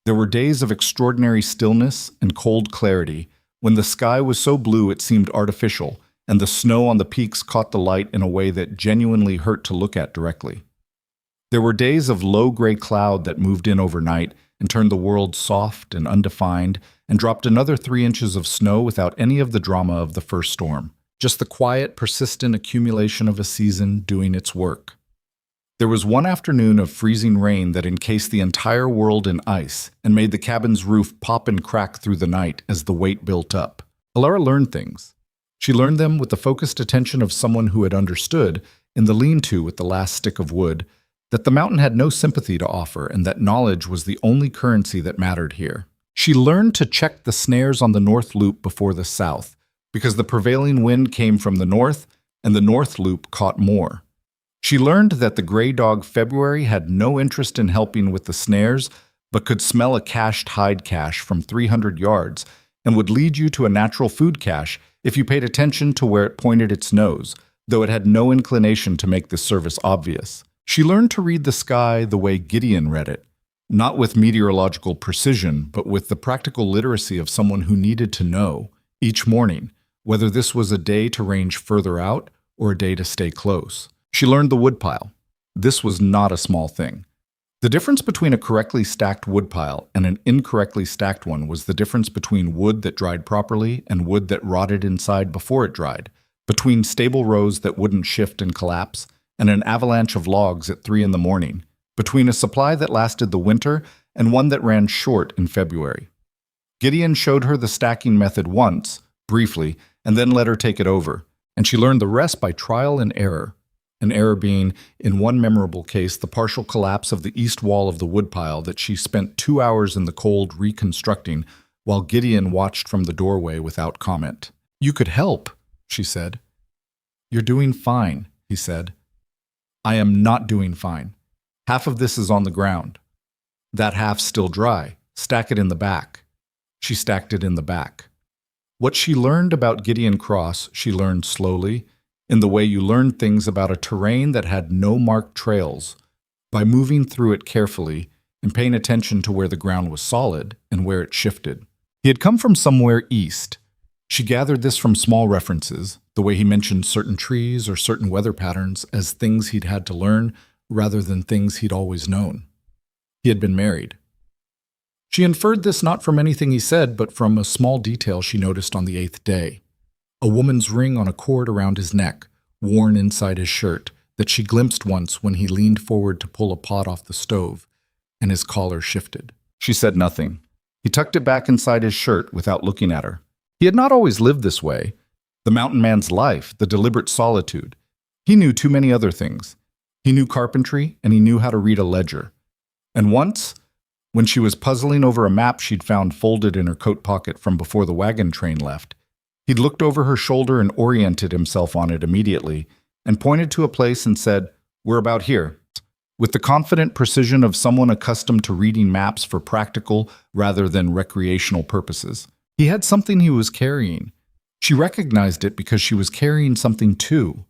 There were days of extraordinary stillness and cold clarity, when the sky was so blue it seemed artificial, and the snow on the peaks caught the light in a way that genuinely hurt to look at directly. There were days of low gray cloud that moved in overnight and turned the world soft and undefined, and dropped another 3 inches of snow without any of the drama of the first storm. Just the quiet, persistent accumulation of a season doing its work. There was one afternoon of freezing rain that encased the entire world in ice and made the cabin's roof pop and crack through the night as the weight built up. Alara learned things. She learned them with the focused attention of someone who had understood, in the lean-to with the last stick of wood, that the mountain had no sympathy to offer and that knowledge was the only currency that mattered here. She learned to check the snares on the north loop before the south, because the prevailing wind came from the north and the north loop caught more. She learned that the gray dog February had no interest in helping with the snares, but could smell a cached hide cache from 300 yards and would lead you to a natural food cache if you paid attention to where it pointed its nose, though it had no inclination to make this service obvious. She learned to read the sky the way Gideon read it, not with meteorological precision, but with the practical literacy of someone who needed to know, each morning, whether this was a day to range further out or a day to stay close. She learned the woodpile. This was not a small thing. The difference between a correctly stacked woodpile and an incorrectly stacked one was the difference between wood that dried properly and wood that rotted inside before it dried, between stable rows that wouldn't shift and collapse, and an avalanche of logs at 3 in the morning, between a supply that lasted the winter and one that ran short in February. Gideon showed her the stacking method once, briefly, and then let her take it over, and she learned the rest by trial and error. An error being, in one memorable case, the partial collapse of the east wall of the woodpile that she spent 2 hours in the cold reconstructing while Gideon watched from the doorway without comment. "You could help," she said. "You're doing fine," he said. "I am not doing fine. Half of this is on the ground. That half's still dry. Stack it in the back." She stacked it in the back. What she learned about Gideon Cross, she learned slowly, in the way you learn things about a terrain that had no marked trails, by moving through it carefully and paying attention to where the ground was solid and where it shifted. He had come from somewhere east. She gathered this from small references, the way he mentioned certain trees or certain weather patterns as things he'd had to learn rather than things he'd always known. He had been married. She inferred this not from anything he said, but from a small detail she noticed on the 8th day. A woman's ring on a cord around his neck, worn inside his shirt, that she glimpsed once when he leaned forward to pull a pot off the stove, and his collar shifted. She said nothing. He tucked it back inside his shirt without looking at her. He had not always lived this way. The mountain man's life, the deliberate solitude. He knew too many other things. He knew carpentry, and he knew how to read a ledger. And once, when she was puzzling over a map she'd found folded in her coat pocket from before the wagon train left, he'd looked over her shoulder and oriented himself on it immediately, and pointed to a place and said, "We're about here," with the confident precision of someone accustomed to reading maps for practical rather than recreational purposes. He had something he was carrying. She recognized it because she was carrying something too.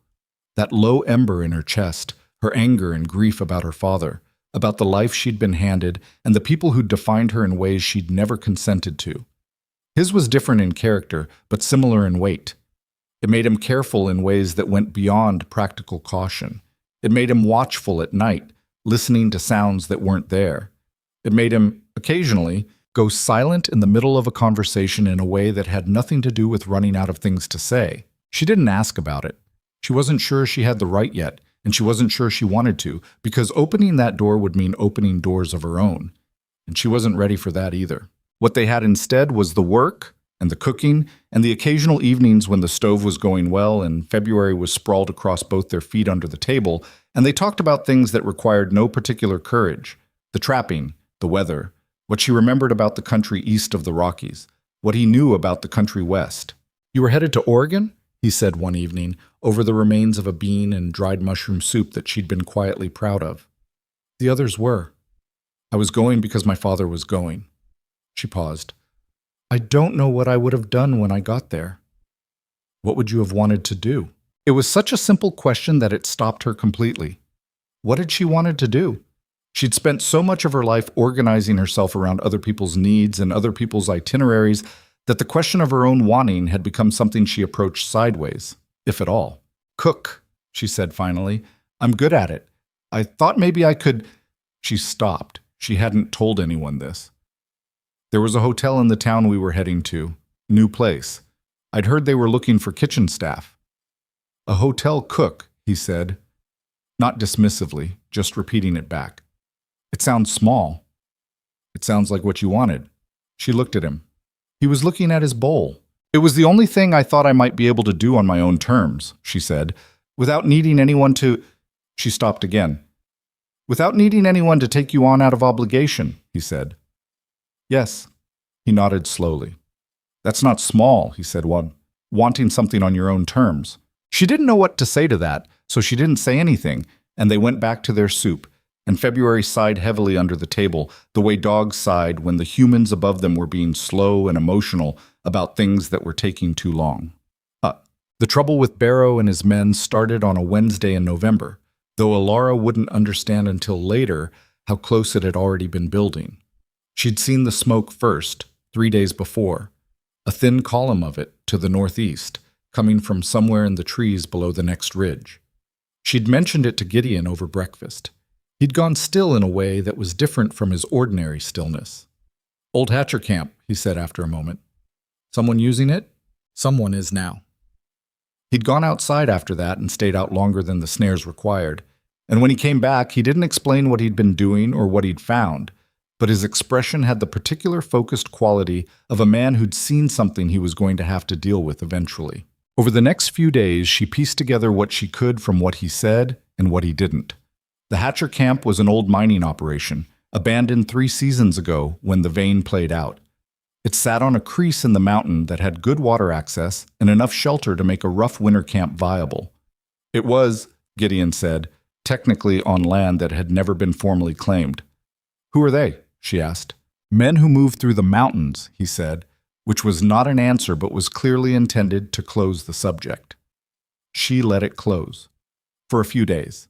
That low ember in her chest, her anger and grief about her father, about the life she'd been handed, and the people who'd defined her in ways she'd never consented to. His was different in character, but similar in weight. It made him careful in ways that went beyond practical caution. It made him watchful at night, listening to sounds that weren't there. It made him, occasionally, go silent in the middle of a conversation in a way that had nothing to do with running out of things to say. She didn't ask about it. She wasn't sure she had the right yet, and she wasn't sure she wanted to, because opening that door would mean opening doors of her own. And she wasn't ready for that either. What they had instead was the work and the cooking and the occasional evenings when the stove was going well and February was sprawled across both their feet under the table, and they talked about things that required no particular courage: the trapping, the weather, what she remembered about the country east of the Rockies, what he knew about the country west. "You were headed to Oregon?" he said one evening, over the remains of a bean and dried mushroom soup that she'd been quietly proud of. "The others were. I was going because my father was going." She paused. "I don't know what I would have done when I got there." What would you have wanted to do? It was such a simple question that it stopped her completely. What had she wanted to do? She'd spent so much of her life organizing herself around other people's needs and other people's itineraries that the question of her own wanting had become something she approached sideways, if at all. Cook, she said finally. I'm good at it. I thought maybe I could. She stopped. She hadn't told anyone this. There was a hotel in the town we were heading to. New place. I'd heard they were looking for kitchen staff. A hotel cook, he said. Not dismissively, just repeating it back. It sounds small. It sounds like what you wanted. She looked at him. He was looking at his bowl. It was the only thing I thought I might be able to do on my own terms, she said, without needing anyone to. She stopped again. Without needing anyone to take you on out of obligation, he said. Yes. He nodded slowly. That's not small, he said, wanting something on your own terms. She didn't know what to say to that, so she didn't say anything, and they went back to their soup, and February sighed heavily under the table, the way dogs sighed when the humans above them were being slow and emotional about things that were taking too long. The trouble with Barrow and his men started on a Wednesday in November, though Alara wouldn't understand until later how close it had already been building. She'd seen the smoke first, 3 days before, a thin column of it to the northeast, coming from somewhere in the trees below the next ridge. She'd mentioned it to Gideon over breakfast. He'd gone still in a way that was different from his ordinary stillness. Old Hatcher camp, he said after a moment. Someone using it? Someone is now. He'd gone outside after that and stayed out longer than the snares required, and when he came back, he didn't explain what he'd been doing or what he'd found, but his expression had the particular focused quality of a man who'd seen something he was going to have to deal with eventually. Over the next few days, she pieced together what she could from what he said and what he didn't. The Hatcher camp was an old mining operation, abandoned 3 seasons ago when the vein played out. It sat on a crease in the mountain that had good water access and enough shelter to make a rough winter camp viable. It was, Gideon said, technically on land that had never been formally claimed. Who are they? She asked. Men who move through the mountains, he said, which was not an answer but was clearly intended to close the subject. She let it close. For a few days.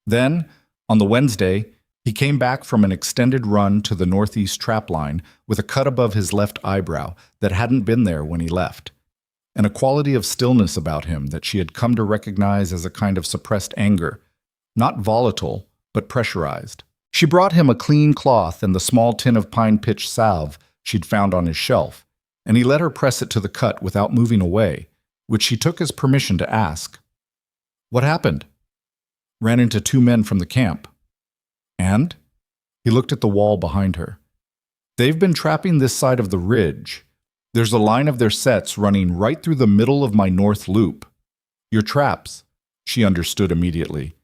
Then, on the Wednesday, he came back from an extended run to the northeast trap line with a cut above his left eyebrow that hadn't been there when he left, and a quality of stillness about him that she had come to recognize as a kind of suppressed anger, not volatile, but pressurized. She brought him a clean cloth and the small tin of pine pitch salve she'd found on his shelf, and he let her press it to the cut without moving away, which she took as permission to ask. What happened? Ran into 2 men from the camp. And? He looked at the wall behind her. They've been trapping this side of the ridge. There's a line of their sets running right through the middle of my north loop. Your traps, she understood immediately.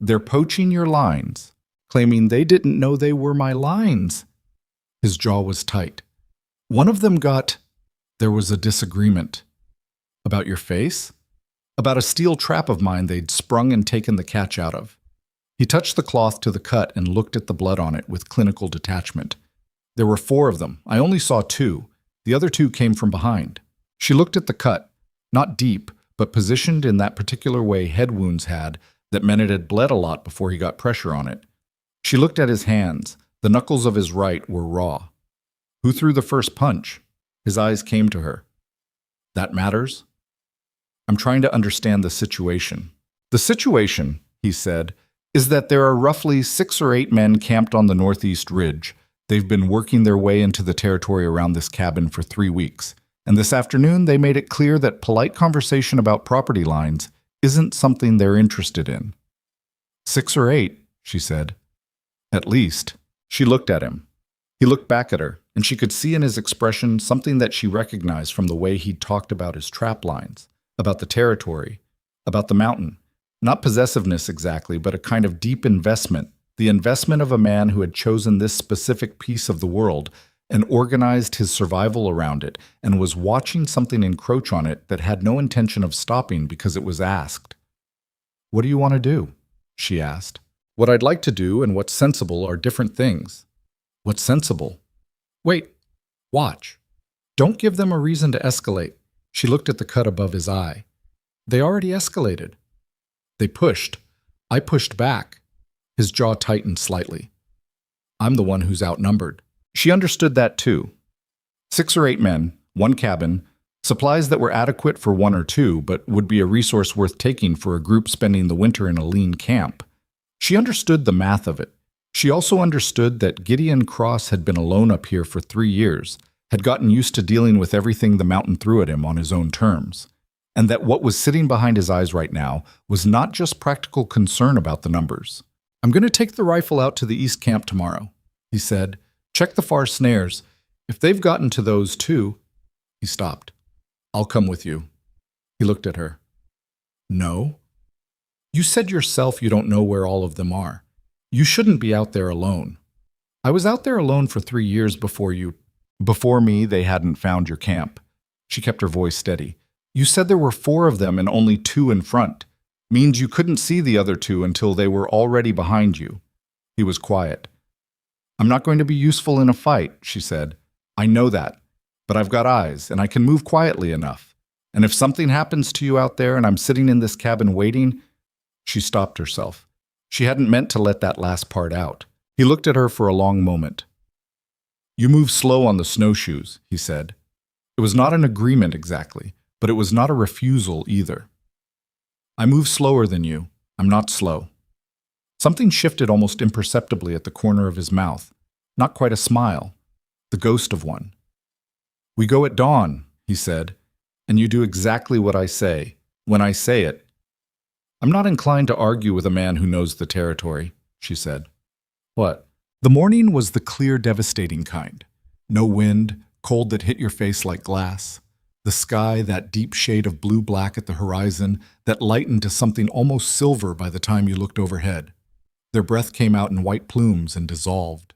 They're poaching your lines, claiming they didn't know they were my lines. His jaw was tight. One of them got. There was a disagreement. About your face? About a steel trap of mine they'd sprung and taken the catch out of. He touched the cloth to the cut and looked at the blood on it with clinical detachment. There were 4 of them. I only saw 2. The other 2 came from behind. She looked at the cut, not deep, but positioned in that particular way head wounds had that meant it had bled a lot before he got pressure on it. She looked at his hands. The knuckles of his right were raw. Who threw the first punch? His eyes came to her. That matters? I'm trying to understand the situation. The situation, he said, is that there are roughly 6 or 8 men camped on the northeast ridge. They've been working their way into the territory around this cabin for 3 weeks, and this afternoon they made it clear that polite conversation about property lines isn't something they're interested in. 6 or 8, she said. At least. She looked at him. He looked back at her, and she could see in his expression something that she recognized from the way he'd talked about his trap lines, about the territory, about the mountain. Not possessiveness exactly, but a kind of deep investment, the investment of a man who had chosen this specific piece of the world and organized his survival around it and was watching something encroach on it that had no intention of stopping because it was asked. What do you want to do? She asked. What I'd like to do and what's sensible are different things. What's sensible? Wait. Watch. Don't give them a reason to escalate. She looked at the cut above his eye. They already escalated. They pushed. I pushed back. His jaw tightened slightly. I'm the one who's outnumbered. She understood that too. 6 or 8 men, 1 cabin, supplies that were adequate for 1 or 2, but would be a resource worth taking for a group spending the winter in a lean camp. She understood the math of it. She also understood that Gideon Cross had been alone up here for 3 years, had gotten used to dealing with everything the mountain threw at him on his own terms, and that what was sitting behind his eyes right now was not just practical concern about the numbers. I'm going to take the rifle out to the east camp tomorrow, he said. Check the far snares. If they've gotten to those too. He stopped. I'll come with you. He looked at her. No. You said yourself you don't know where all of them are. You shouldn't be out there alone. I was out there alone for 3 years before you. Before me, they hadn't found your camp. She kept her voice steady. You said there were 4 of them and only 2 in front. Means you couldn't see the other 2 until they were already behind you. He was quiet. I'm not going to be useful in a fight, she said. I know that. But I've got eyes, and I can move quietly enough. And if something happens to you out there and I'm sitting in this cabin waiting. She stopped herself. She hadn't meant to let that last part out. He looked at her for a long moment. You move slow on the snowshoes, he said. It was not an agreement exactly, but it was not a refusal either. I move slower than you. I'm not slow. Something shifted almost imperceptibly at the corner of his mouth. Not quite a smile. The ghost of one. We go at dawn, he said, and you do exactly what I say, when I say it. I'm not inclined to argue with a man who knows the territory, she said. What? The morning was the clear, devastating kind. No wind, cold that hit your face like glass. The sky, that deep shade of blue-black at the horizon that lightened to something almost silver by the time you looked overhead. Their breath came out in white plumes and dissolved.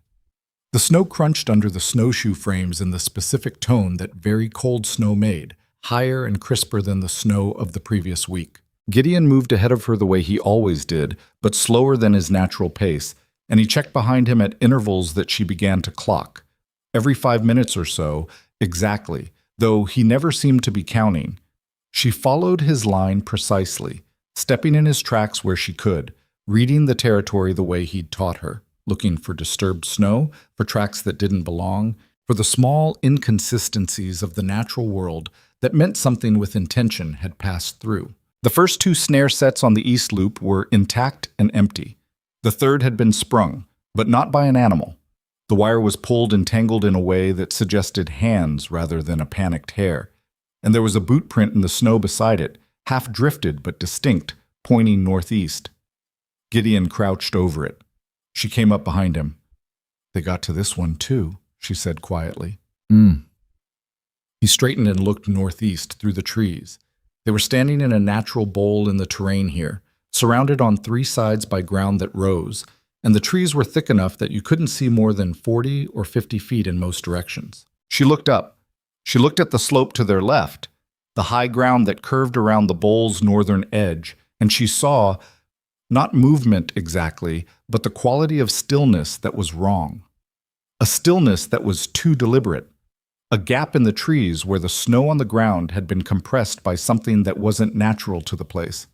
The snow crunched under the snowshoe frames in the specific tone that very cold snow made, higher and crisper than the snow of the previous week. Gideon moved ahead of her the way he always did, but slower than his natural pace, and he checked behind him at intervals that she began to clock. Every 5 minutes or so, exactly, though he never seemed to be counting. She followed his line precisely, stepping in his tracks where she could, reading the territory the way he'd taught her, looking for disturbed snow, for tracks that didn't belong, for the small inconsistencies of the natural world that meant something with intention had passed through. The first 2 snare sets on the east loop were intact and empty. The third had been sprung, but not by an animal. The wire was pulled and tangled in a way that suggested hands rather than a panicked hare, and there was a boot print in the snow beside it, half drifted but distinct, pointing northeast. Gideon crouched over it. She came up behind him. They got to this one too, she said quietly. He straightened and looked northeast through the trees. They were standing in a natural bowl in the terrain here, surrounded on 3 sides by ground that rose, and the trees were thick enough that you couldn't see more than 40 or 50 feet in most directions. She looked up. She looked at the slope to their left, the high ground that curved around the bowl's northern edge, and she saw, not movement exactly, but the quality of stillness that was wrong. A stillness that was too deliberate. A gap in the trees where the snow on the ground had been compressed by something that wasn't natural to the place.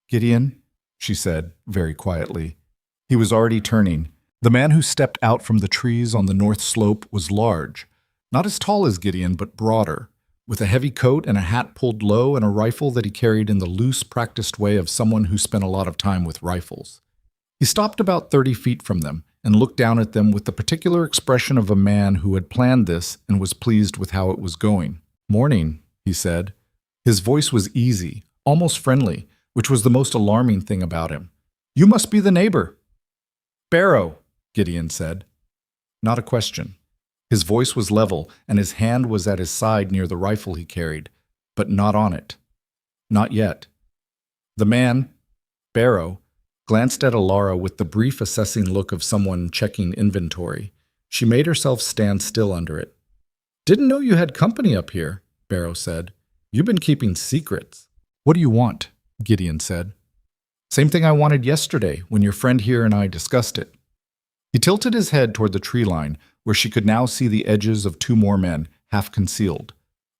Gideon, she said, very quietly. He was already turning. The man who stepped out from the trees on the north slope was large, not as tall as Gideon, but broader, with a heavy coat and a hat pulled low and a rifle that he carried in the loose, practiced way of someone who spent a lot of time with rifles. He stopped about 30 feet from them and looked down at them with the particular expression of a man who had planned this and was pleased with how it was going. Morning, he said. His voice was easy, almost friendly, which was the most alarming thing about him. You must be the neighbor. Barrow, Gideon said. Not a question. His voice was level, and his hand was at his side near the rifle he carried, but not on it. Not yet. The man, Barrow, glanced at Alara with the brief assessing look of someone checking inventory. She made herself stand still under it. Didn't know you had company up here, Barrow said. You've been keeping secrets. What do you want? Gideon said. Same thing I wanted yesterday when your friend here and I discussed it. He tilted his head toward the tree line, where she could now see the edges of 2 more men, half concealed.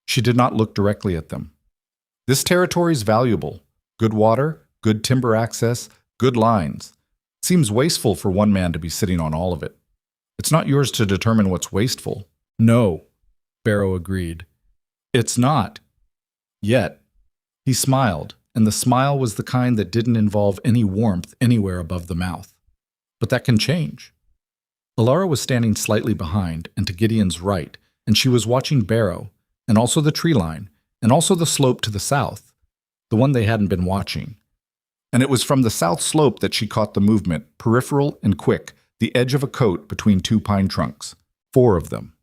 She did not look directly at them. This territory's valuable. Good water, good timber access, good lines. Seems wasteful for one man to be sitting on all of it. It's not yours to determine what's wasteful. No, Barrow agreed. It's not. Yet. He smiled, and the smile was the kind that didn't involve any warmth anywhere above the mouth. But that can change. Alara was standing slightly behind and to Gideon's right, and she was watching Barrow, and also the tree line, and also the slope to the south, the one they hadn't been watching. And it was from the south slope that she caught the movement, peripheral and quick, the edge of a coat between two pine trunks. 4 of them.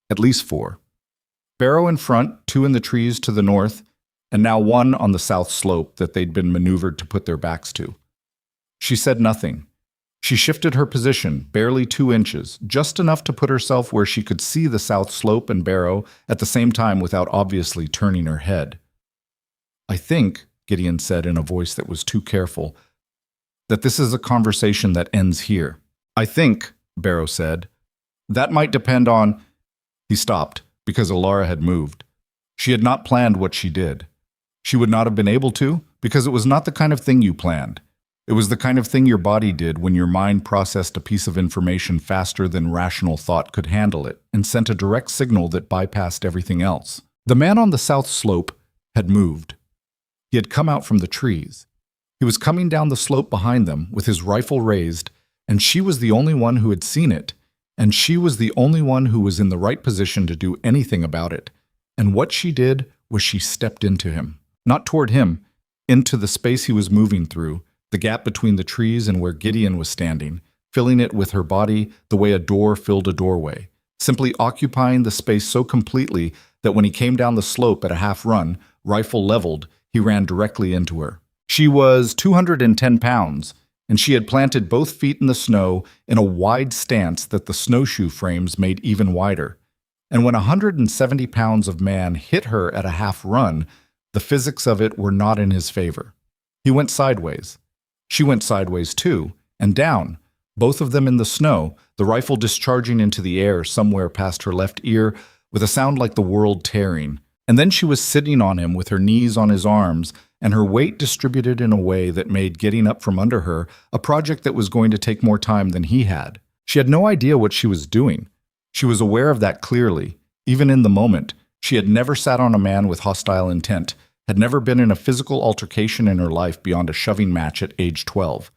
At least 4. Barrow in front, 2 in the trees to the north, and now 1 on the south slope that they'd been maneuvered to put their backs to. She said nothing. She shifted her position, barely 2 inches, just enough to put herself where she could see the south slope and Barrow at the same time without obviously turning her head. I think, Gideon said in a voice that was too careful, that this is a conversation that ends here. I think, Barrow said, that might depend on... He stopped, because Alara had moved. She had not planned what she did. She would not have been able to, because it was not the kind of thing you planned. It was the kind of thing your body did when your mind processed a piece of information faster than rational thought could handle it and sent a direct signal that bypassed everything else. The man on the south slope had moved. He had come out from the trees. He was coming down the slope behind them with his rifle raised, and she was the only one who had seen it, and she was the only one who was in the right position to do anything about it. And what she did was she stepped into him. Not toward him, into the space he was moving through, the gap between the trees and where Gideon was standing, filling it with her body the way a door filled a doorway, simply occupying the space so completely that when he came down the slope at a half run, rifle leveled, he ran directly into her. She was 210 pounds, and she had planted both feet in the snow in a wide stance that the snowshoe frames made even wider. And when 170 pounds of man hit her at a half run, the physics of it were not in his favor. He went sideways. She went sideways too, and down, both of them in the snow, the rifle discharging into the air somewhere past her left ear with a sound like the world tearing. And then she was sitting on him with her knees on his arms and her weight distributed in a way that made getting up from under her a project that was going to take more time than he had. She had no idea what she was doing. She was aware of that clearly, even in the moment. She had never sat on a man with hostile intent, had never been in a physical altercation in her life beyond a shoving match at age 12.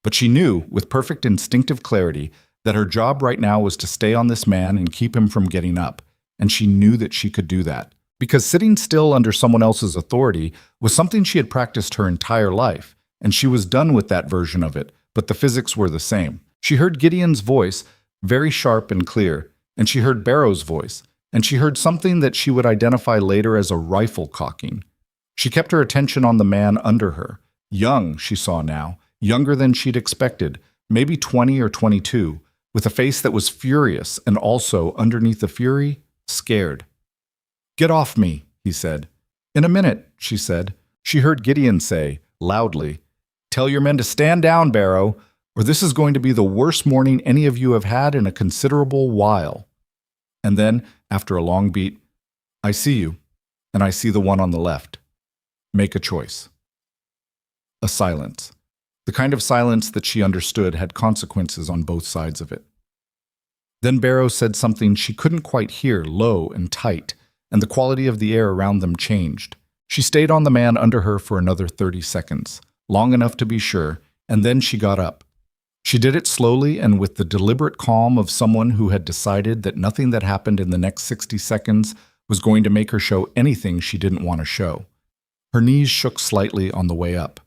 But she knew, with perfect instinctive clarity, that her job right now was to stay on this man and keep him from getting up, and she knew that she could do that. Because sitting still under someone else's authority was something she had practiced her entire life, and she was done with that version of it, but the physics were the same. She heard Gideon's voice, very sharp and clear, and she heard Barrow's voice, and she heard something that she would identify later as a rifle cocking. She kept her attention on the man under her. Young, she saw now, younger than she'd expected, maybe 20 or 22, with a face that was furious and also, underneath the fury, scared. "Get off me," he said. "In a minute," she said. She heard Gideon say, loudly, "Tell your men to stand down, Barrow, or this is going to be the worst morning any of you have had in a considerable while." And then, after a long beat, "I see you, and I see the one on the left. Make a choice." A silence. The kind of silence that she understood had consequences on both sides of it. Then Barrow said something she couldn't quite hear, low and tight, and the quality of the air around them changed. She stayed on the man under her for another 30 seconds, long enough to be sure, and then she got up. She did it slowly and with the deliberate calm of someone who had decided that nothing that happened in the next 60 seconds was going to make her show anything she didn't want to show. Her knees shook slightly on the way up.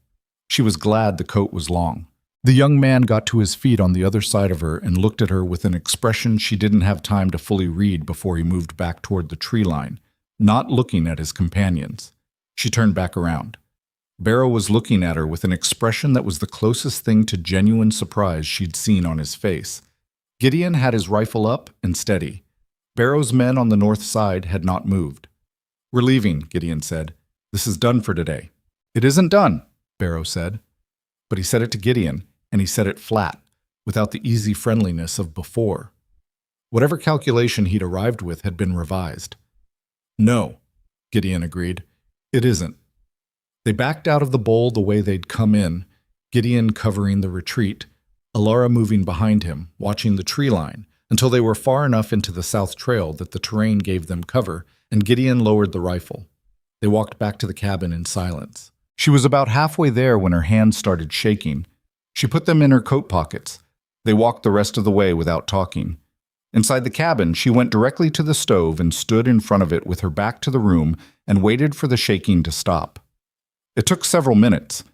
She was glad the coat was long. The young man got to his feet on the other side of her and looked at her with an expression she didn't have time to fully read before he moved back toward the tree line, not looking at his companions. She turned back around. Barrow was looking at her with an expression that was the closest thing to genuine surprise she'd seen on his face. Gideon had his rifle up and steady. Barrow's men on the north side had not moved. "We're leaving," Gideon said. "This is done for today." "It isn't done," Barrow said. But he said it to Gideon, and he said it flat, without the easy friendliness of before. Whatever calculation he'd arrived with had been revised. "No," Gideon agreed. It isn't. They backed out of the bowl the way they'd come in, Gideon covering the retreat, Alara moving behind him, watching the tree line, until they were far enough into the south trail that the terrain gave them cover, and Gideon lowered the rifle. They walked back to the cabin in silence. She was about halfway there when her hands started shaking. She put them in her coat pockets. They walked the rest of the way without talking. Inside the cabin, she went directly to the stove and stood in front of it with her back to the room and waited for the shaking to stop. It took several minutes.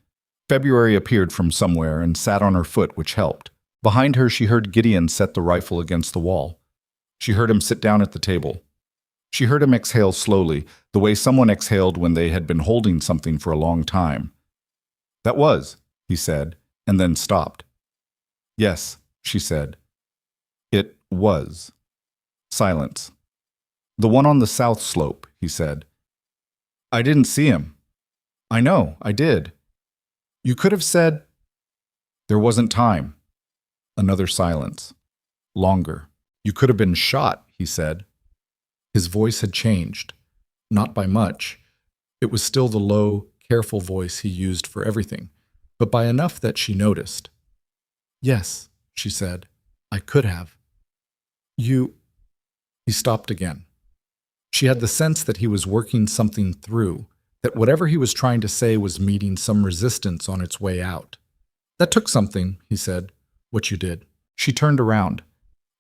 February appeared from somewhere and sat on her foot, which helped. Behind her, she heard Gideon set the rifle against the wall. She heard him sit down at the table. She heard him exhale slowly, the way someone exhaled when they had been holding something for a long time. "That was," he said, and then stopped. "Yes," she said. "It was." Silence. "The one on the south slope," he said. "I didn't see him." "I know, I did." "You could have said—" "There wasn't time." Another silence. Longer. "You could have been shot," he said. His voice had changed. Not by much. It was still the low, careful voice he used for everything, but by enough that she noticed. "Yes," she said. "I could have." "You—" He stopped again. She had the sense that he was working something through, that whatever he was trying to say was meeting some resistance on its way out. "That took something," he said. "What you did." She turned around.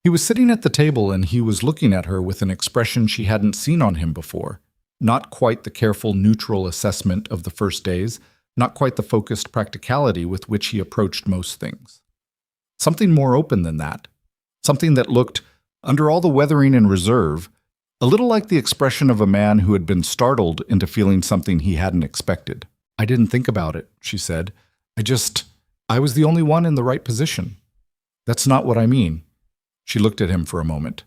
He was sitting at the table and he was looking at her with an expression she hadn't seen on him before. Not quite the careful, neutral assessment of the first days, not quite the focused practicality with which he approached most things. Something more open than that. Something that looked, under all the weathering and reserve, a little like the expression of a man who had been startled into feeling something he hadn't expected. "I didn't think about it," she said. I was the only one in the right position." "That's not what I mean." She looked at him for a moment.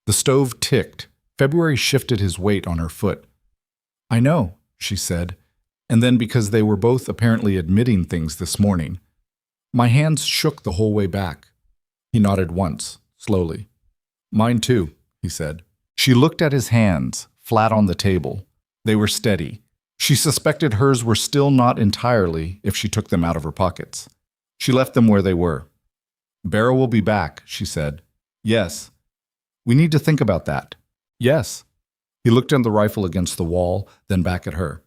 The stove ticked. February shifted his weight on her foot. "I know," she said, and then because they were both apparently admitting things this morning, "My hands shook the whole way back." He nodded once, slowly. "Mine too," he said. She looked at his hands, flat on the table. They were steady. She suspected hers were still not entirely if she took them out of her pockets. She left them where they were. "Beryl will be back," she said. "Yes." "We need to think about that." "Yes." He looked at the rifle against the wall, then back at her.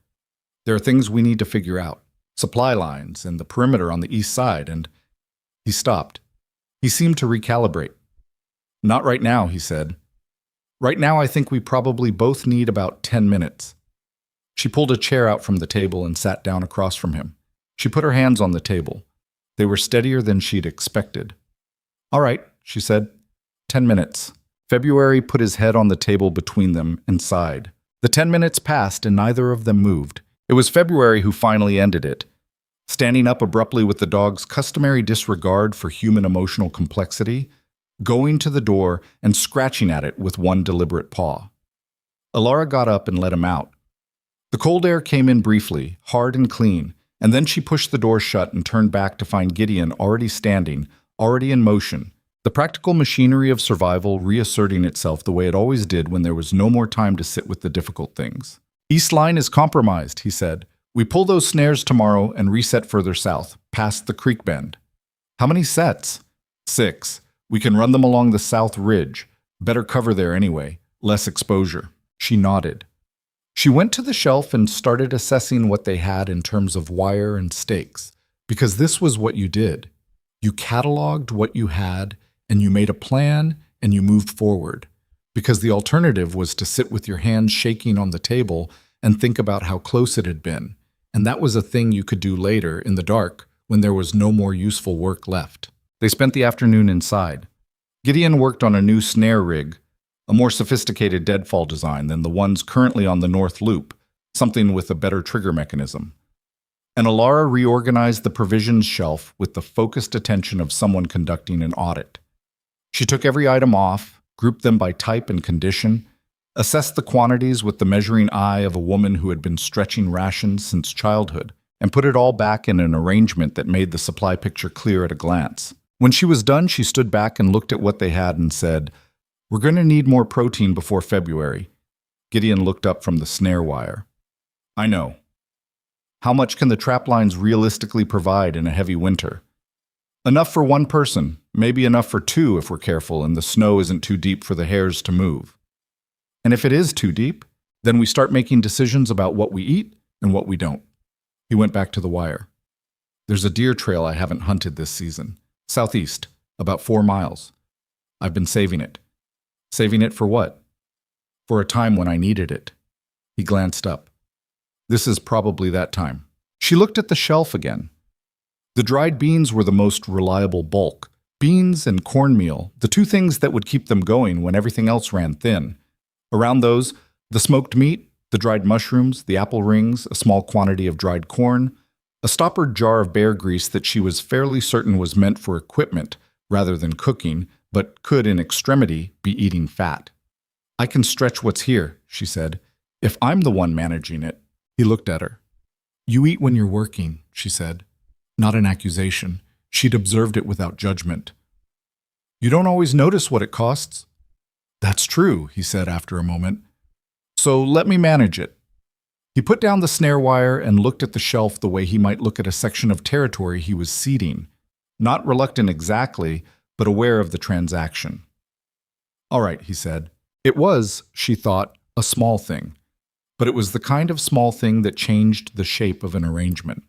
"There are things we need to figure out. Supply lines and the perimeter on the east side and—" He stopped. He seemed to recalibrate. "Not right now," he said. "Right now I think we probably both need about 10 minutes. She pulled a chair out from the table and sat down across from him. She put her hands on the table. They were steadier than she'd expected. "All right," she said. 10 minutes. February put his head on the table between them and sighed. The 10 minutes passed and neither of them moved. It was February who finally ended it, standing up abruptly with the dog's customary disregard for human emotional complexity, going to the door and scratching at it with one deliberate paw. Alara got up and let him out. The cold air came in briefly, hard and clean, and then she pushed the door shut and turned back to find Gideon already standing, already in motion, the practical machinery of survival reasserting itself the way it always did when there was no more time to sit with the difficult things. "East line is compromised," he said. "We pull those snares tomorrow and reset further south, past the creek bend." "How many sets?" 6. "We can run them along the south ridge. Better cover there anyway. Less exposure." She nodded. She went to the shelf and started assessing what they had in terms of wire and stakes, because this was what you did. You cataloged what you had, and you made a plan, and you moved forward, because the alternative was to sit with your hands shaking on the table and think about how close it had been, and that was a thing you could do later, in the dark, when there was no more useful work left. They spent the afternoon inside. Gideon worked on a new snare rig, a more sophisticated deadfall design than the ones currently on the North Loop, something with a better trigger mechanism. And Alara reorganized the provisions shelf with the focused attention of someone conducting an audit. She took every item off, grouped them by type and condition, assessed the quantities with the measuring eye of a woman who had been stretching rations since childhood, and put it all back in an arrangement that made the supply picture clear at a glance. When she was done, she stood back and looked at what they had and said, "We're going to need more protein before February. Gideon looked up from the snare wire. I know. How much can the trap lines realistically provide in a heavy winter? Enough for one person, maybe enough for two if we're careful and the snow isn't too deep for the hares to move. And if it is too deep, then we start making decisions about what we eat and what we don't. He went back to the wire. There's a deer trail I haven't hunted this season. Southeast, about 4 miles. I've been saving it. Saving it for what? For a time when I needed it. He glanced up. This is probably that time. She looked at the shelf again. The dried beans were the most reliable bulk. Beans and cornmeal, the two things that would keep them going when everything else ran thin. Around those, the smoked meat, the dried mushrooms, the apple rings, a small quantity of dried corn, a stoppered jar of bear grease that she was fairly certain was meant for equipment rather than cooking, but could in extremity be eating fat. I can stretch what's here, she said, if I'm the one managing it. He looked at her. You eat when you're working, she said. Not an accusation. She'd observed it without judgment. You don't always notice what it costs. That's true, he said after a moment. So let me manage it. He put down the snare wire and looked at the shelf the way he might look at a section of territory he was ceding, not reluctant exactly, but aware of the transaction. All right, he said. It was, she thought, a small thing, but it was the kind of small thing that changed the shape of an arrangement.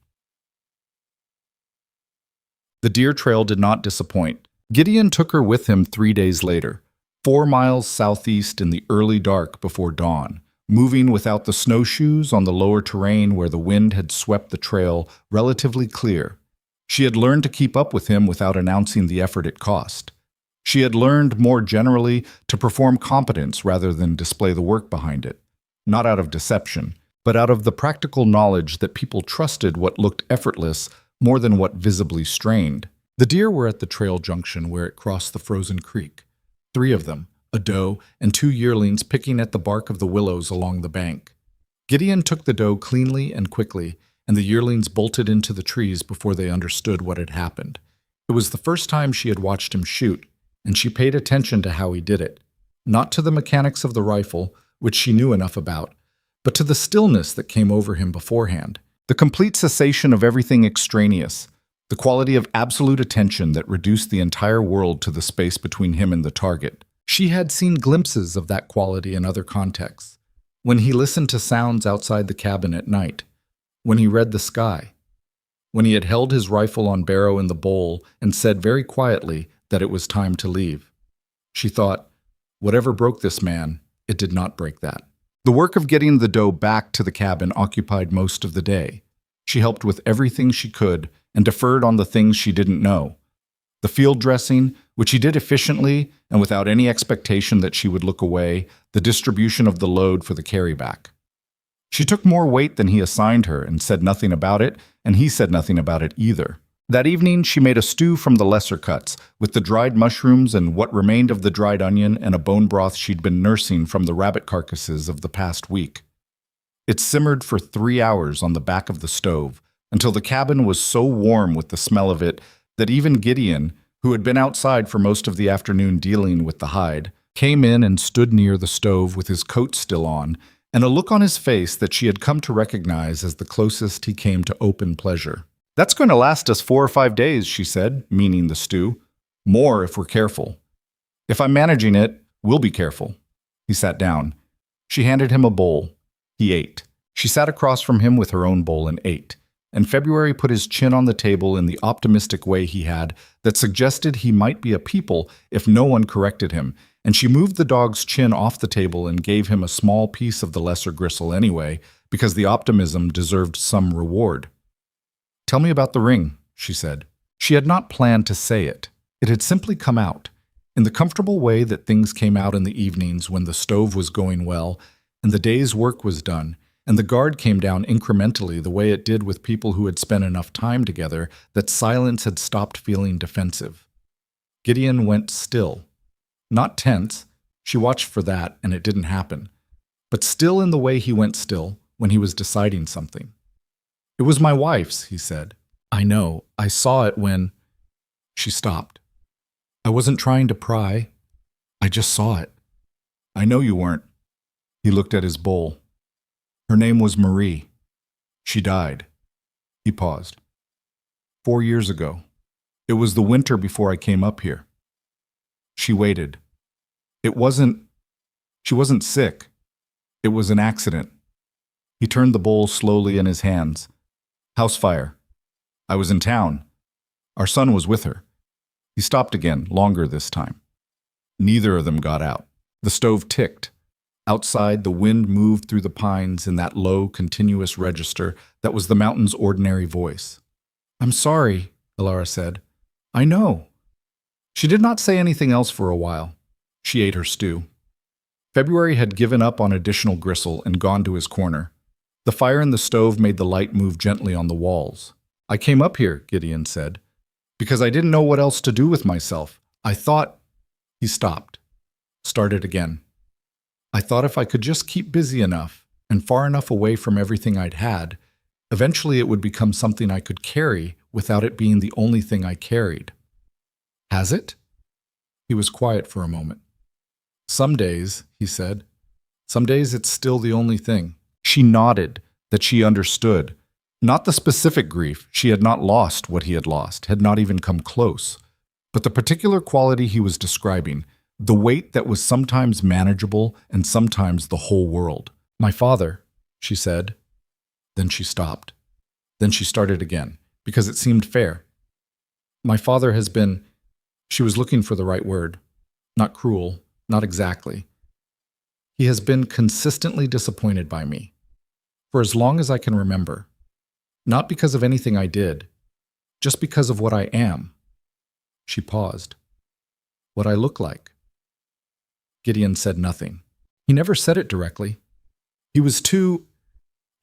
The deer trail did not disappoint. Gideon took her with him 3 days later, 4 miles southeast in the early dark before dawn, moving without the snowshoes on the lower terrain where the wind had swept the trail relatively clear. She had learned to keep up with him without announcing the effort it cost. She had learned, more generally, to perform competence rather than display the work behind it, not out of deception, but out of the practical knowledge that people trusted what looked effortless more than what visibly strained. The deer were at the trail junction where it crossed the frozen creek. 3 of them, a doe and 2 yearlings picking at the bark of the willows along the bank. Gideon took the doe cleanly and quickly, and the yearlings bolted into the trees before they understood what had happened. It was the first time she had watched him shoot, and she paid attention to how he did it, not to the mechanics of the rifle, which she knew enough about, but to the stillness that came over him beforehand, the complete cessation of everything extraneous, the quality of absolute attention that reduced the entire world to the space between him and the target. She had seen glimpses of that quality in other contexts, when he listened to sounds outside the cabin at night, when he read the sky, when he had held his rifle on barrow in the bowl and said very quietly that it was time to leave. She thought, whatever broke this man, it did not break that. The work of getting the doe back to the cabin occupied most of the day. She helped with everything she could and deferred on the things she didn't know. The field dressing, which he did efficiently and without any expectation that she would look away, the distribution of the load for the carryback. She took more weight than he assigned her and said nothing about it, and he said nothing about it either. That evening, she made a stew from the lesser cuts, with the dried mushrooms and what remained of the dried onion and a bone broth she'd been nursing from the rabbit carcasses of the past week. It simmered for 3 hours on the back of the stove, until the cabin was so warm with the smell of it that even Gideon, who had been outside for most of the afternoon dealing with the hide, came in and stood near the stove with his coat still on, and a look on his face that she had come to recognize as the closest he came to open pleasure. That's going to last us 4 or 5 days, she said, meaning the stew. More if we're careful. If I'm managing it, we'll be careful. He sat down. She handed him a bowl. He ate. She sat across from him with her own bowl and ate. And February put his chin on the table in the optimistic way he had that suggested he might be a people if no one corrected him, and she moved the dog's chin off the table and gave him a small piece of the lesser gristle anyway, because the optimism deserved some reward. Tell me about the ring, she said. She had not planned to say it. It had simply come out, in the comfortable way that things came out in the evenings when the stove was going well, and the day's work was done, and the guard came down incrementally the way it did with people who had spent enough time together that silence had stopped feeling defensive. Gideon went still. Not tense, she watched for that and it didn't happen, but still in the way he went still when he was deciding something. It was my wife's, he said. I know, I saw it when... She stopped. I wasn't trying to pry. I just saw it. I know you weren't. He looked at his bowl. Her name was Marie. She died. He paused. 4 years ago. It was the winter before I came up here. She waited. She wasn't sick. It was an accident. He turned the bowl slowly in his hands. House fire. I was in town. Our son was with her. He stopped again, longer this time. Neither of them got out. The stove ticked. Outside, the wind moved through the pines in that low, continuous register that was the mountain's ordinary voice. I'm sorry, Alara said. I know. She did not say anything else for a while. She ate her stew. February had given up on additional gristle and gone to his corner. The fire in the stove made the light move gently on the walls. I came up here, Gideon said, because I didn't know what else to do with myself. I thought... He stopped. Started again. I thought if I could just keep busy enough and far enough away from everything I'd had, eventually it would become something I could carry without it being the only thing I carried. Has it? He was quiet for a moment. Some days, he said. Some days it's still the only thing. She nodded, that she understood. Not the specific grief, she had not lost what he had lost, had not even come close. But the particular quality he was describing, the weight that was sometimes manageable and sometimes the whole world. My father, she said. Then she stopped. Then she started again, because it seemed fair. My father has been... She was looking for the right word. Not cruel, not exactly. He has been consistently disappointed by me. For as long as I can remember. Not because of anything I did, just because of what I am. She paused. What I look like. Gideon said nothing. He never said it directly. He was too...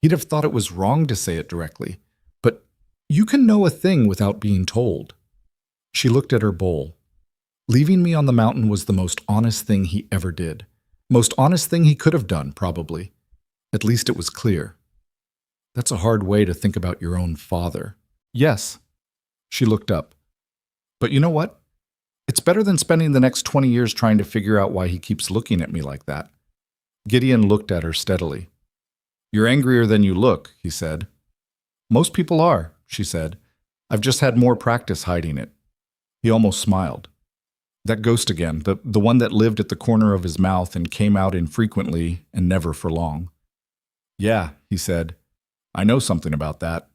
He'd have thought it was wrong to say it directly. But you can know a thing without being told. She looked at her bowl. Leaving me on the mountain was the most honest thing he ever did. Most honest thing he could have done, probably. At least it was clear. That's a hard way to think about your own father. Yes. She looked up. But you know what? It's better than spending the next 20 years trying to figure out why he keeps looking at me like that. Gideon looked at her steadily. You're angrier than you look, he said. Most people are, she said. I've just had more practice hiding it. He almost smiled. That ghost again, the one that lived at the corner of his mouth and came out infrequently and never for long. Yeah, he said. I know something about that.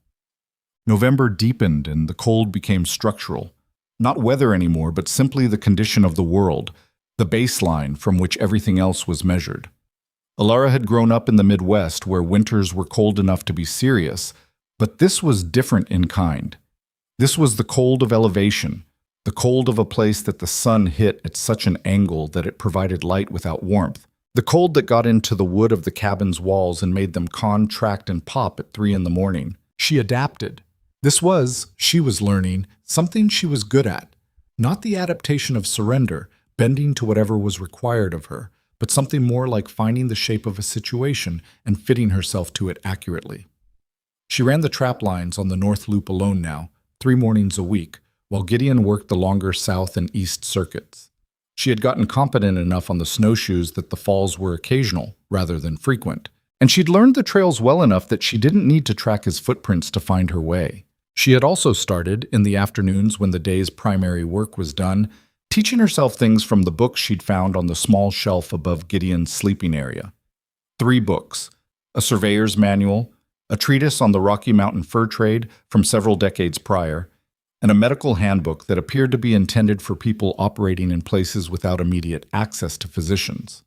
November deepened and the cold became structural. Not weather anymore, but simply the condition of the world, the baseline from which everything else was measured. Alara had grown up in the Midwest where winters were cold enough to be serious, but this was different in kind. This was the cold of elevation, the cold of a place that the sun hit at such an angle that it provided light without warmth, the cold that got into the wood of the cabin's walls and made them contract and pop at 3 a.m. She adapted. This was, she was learning, something she was good at. Not the adaptation of surrender, bending to whatever was required of her, but something more like finding the shape of a situation and fitting herself to it accurately. She ran the trap lines on the North Loop alone now, 3 mornings a week, while Gideon worked the longer South and East circuits. She had gotten competent enough on the snowshoes that the falls were occasional, rather than frequent, and she'd learned the trails well enough that she didn't need to track his footprints to find her way. She had also started, in the afternoons when the day's primary work was done, teaching herself things from the books she'd found on the small shelf above Gideon's sleeping area. 3 books, a surveyor's manual, a treatise on the Rocky Mountain fur trade from several decades prior, and a medical handbook that appeared to be intended for people operating in places without immediate access to physicians.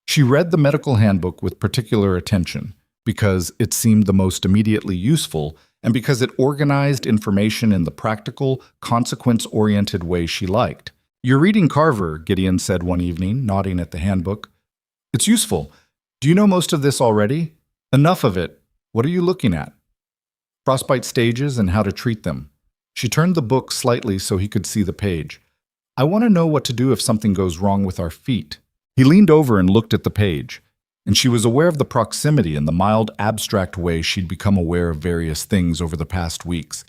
She read the medical handbook with particular attention because it seemed the most immediately useful and because it organized information in the practical, consequence-oriented way she liked. You're reading Carver, Gideon said one evening, nodding at the handbook. It's useful. Do you know most of this already? Enough of it. What are you looking at? Frostbite stages and how to treat them. She turned the book slightly so he could see the page. I want to know what to do if something goes wrong with our feet. He leaned over and looked at the page, and she was aware of the proximity in the mild, abstract way she'd become aware of various things over the past weeks.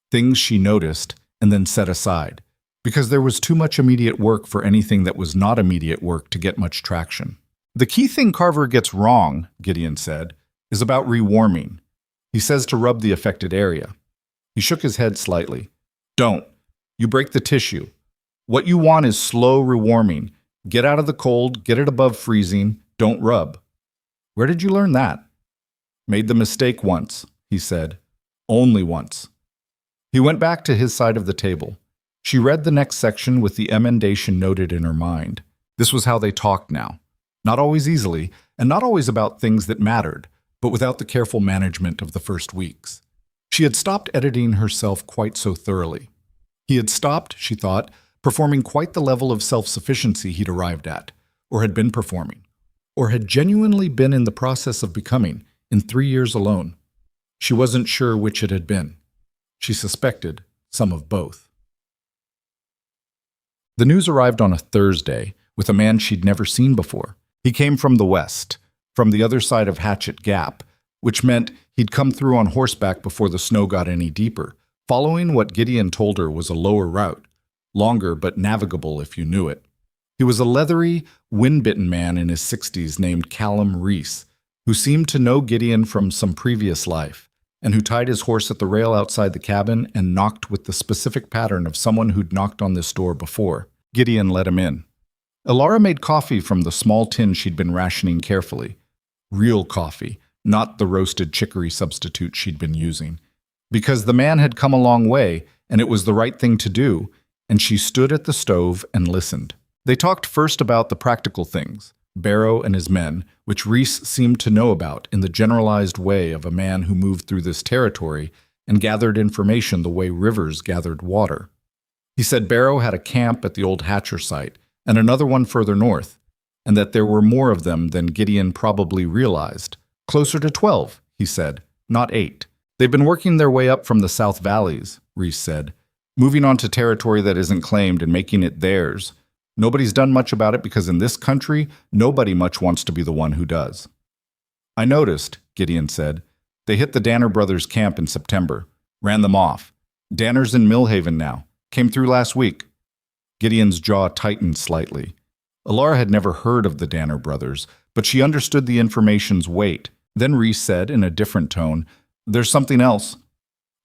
Things she noticed and then set aside, because there was too much immediate work for anything that was not immediate work to get much traction. The key thing Carver gets wrong, Gideon said, is about rewarming. He says to rub the affected area. He shook his head slightly. Don't. You break the tissue. What you want is slow rewarming. Get out of the cold, get it above freezing, don't rub. Where did you learn that? Made the mistake once, he said. Only once. He went back to his side of the table. She read the next section with the emendation noted in her mind. This was how they talked now. Not always easily, and not always about things that mattered, but without the careful management of the first weeks. She had stopped editing herself quite so thoroughly. He had stopped, she thought, performing quite the level of self-sufficiency he'd arrived at, or had been performing, or had genuinely been in the process of becoming in 3 years alone. She wasn't sure which it had been. She suspected some of both. The news arrived on a Thursday with a man she'd never seen before. He came from the west, from the other side of Hatchet Gap, which meant he'd come through on horseback before the snow got any deeper, following what Gideon told her was a lower route, longer but navigable if you knew it. He was a leathery, wind-bitten man in his 60s named Callum Reese, who seemed to know Gideon from some previous life, and who tied his horse at the rail outside the cabin and knocked with the specific pattern of someone who'd knocked on this door before. Gideon let him in. Elara made coffee from the small tin she'd been rationing carefully. Real coffee, not the roasted chicory substitute she'd been using. Because the man had come a long way, and it was the right thing to do, and she stood at the stove and listened. They talked first about the practical things, Barrow and his men, which Reese seemed to know about in the generalized way of a man who moved through this territory and gathered information the way rivers gathered water. He said Barrow had a camp at the old Hatcher site, and another one further north, and that there were more of them than Gideon probably realized. Closer to 12, he said, not 8. They've been working their way up from the South Valleys, Reese said, moving on to territory that isn't claimed and making it theirs. Nobody's done much about it because in this country, nobody much wants to be the one who does. I noticed, Gideon said. They hit the Danner brothers' camp in September, ran them off. Danner's in Millhaven now, came through last week. Gideon's jaw tightened slightly. Elara had never heard of the Danner brothers, but she understood the information's weight. Then Reese said in a different tone, "There's something else."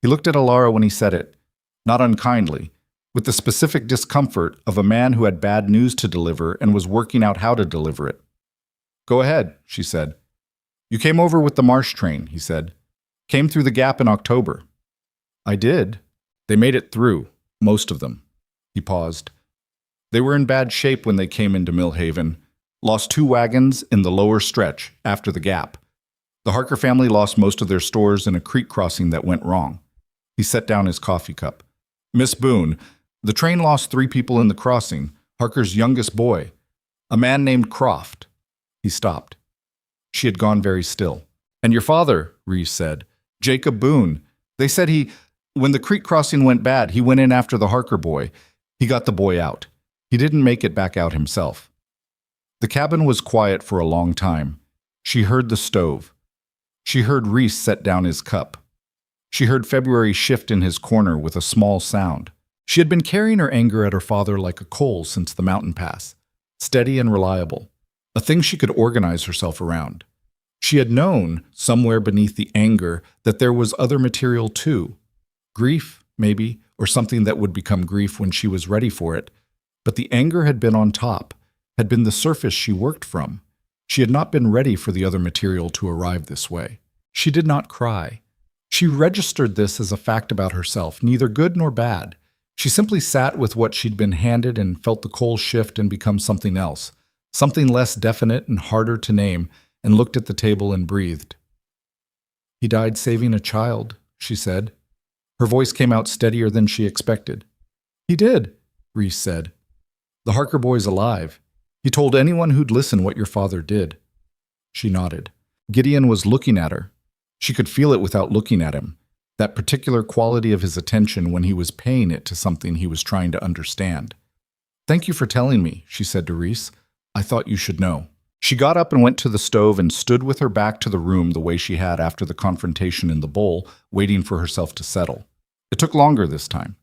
He looked at Elara when he said it, not unkindly, with the specific discomfort of a man who had bad news to deliver and was working out how to deliver it. "Go ahead," she said. "You came over with the marsh train," he said. "Came through the gap in October." "I did." "They made it through, most of them." He paused. "They were in bad shape when they came into Millhaven. Lost 2 wagons in the lower stretch after the gap. The Harker family lost most of their stores in a creek crossing that went wrong." He set down his coffee cup. "Miss Boone, the train lost 3 people in the crossing, Harker's youngest boy, a man named Croft." He stopped. She had gone very still. "And your father," Reese said. "Jacob Boone. They said when the creek crossing went bad, he went in after the Harker boy. He got the boy out. He didn't make it back out himself." The cabin was quiet for a long time. She heard the stove. She heard Reese set down his cup. She heard February shift in his corner with a small sound. She had been carrying her anger at her father like a coal since the mountain pass, steady and reliable, a thing she could organize herself around. She had known, somewhere beneath the anger, that there was other material too. Grief, maybe, or something that would become grief when she was ready for it. But the anger had been on top, had been the surface she worked from. She had not been ready for the other material to arrive this way. She did not cry. She registered this as a fact about herself, neither good nor bad. She simply sat with what she'd been handed and felt the coal shift and become something else, something less definite and harder to name, and looked at the table and breathed. "He died saving a child," she said. Her voice came out steadier than she expected. "He did," Reese said. "The Harker boy's alive. He told anyone who'd listen what your father did." She nodded. Gideon was looking at her. She could feel it without looking at him, that particular quality of his attention when he was paying it to something he was trying to understand. "Thank you for telling me," she said to Reese. "I thought you should know." She got up and went to the stove and stood with her back to the room the way she had after the confrontation in the bowl, waiting for herself to settle. It took longer this time.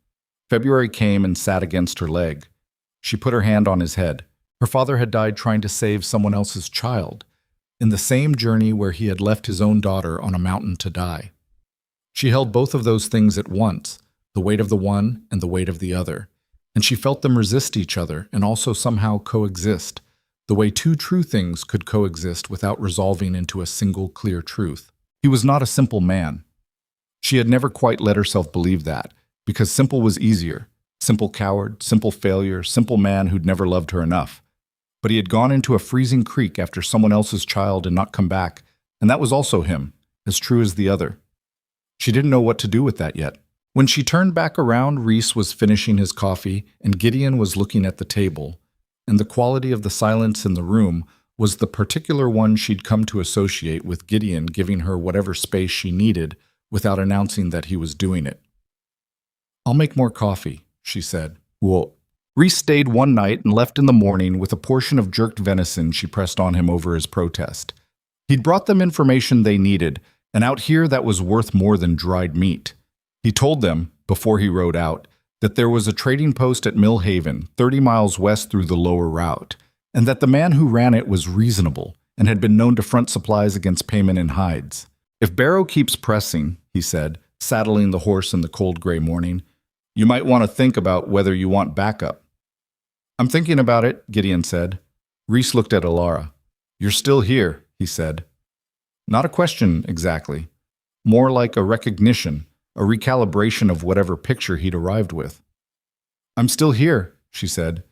February came and sat against her leg. She put her hand on his head. Her father had died trying to save someone else's child, in the same journey where he had left his own daughter on a mountain to die. She held both of those things at once, the weight of the one and the weight of the other, and she felt them resist each other and also somehow coexist, the way two true things could coexist without resolving into a single clear truth. He was not a simple man. She had never quite let herself believe that, because simple was easier. Simple coward, simple failure, simple man who'd never loved her enough. But he had gone into a freezing creek after someone else's child and not come back, and that was also him, as true as the other. She didn't know what to do with that yet. When she turned back around, Reese was finishing his coffee, and Gideon was looking at the table, and the quality of the silence in the room was the particular one she'd come to associate with Gideon giving her whatever space she needed without announcing that he was doing it. "I'll make more coffee," she said. "Well," Reese stayed one night and left in the morning with a portion of jerked venison she pressed on him over his protest. He'd brought them information they needed, and out here that was worth more than dried meat. He told them, before he rode out, that there was a trading post at Mill Haven, 30 miles west through the lower route, and that the man who ran it was reasonable and had been known to front supplies against payment in hides. "If Barrow keeps pressing," he said, saddling the horse in the cold gray morning, "you might want to think about whether you want backup." "I'm thinking about it," Gideon said. Reese looked at Alara. "You're still here," he said. Not a question, exactly. More like a recognition, a recalibration of whatever picture he'd arrived with. "I'm still here," she said.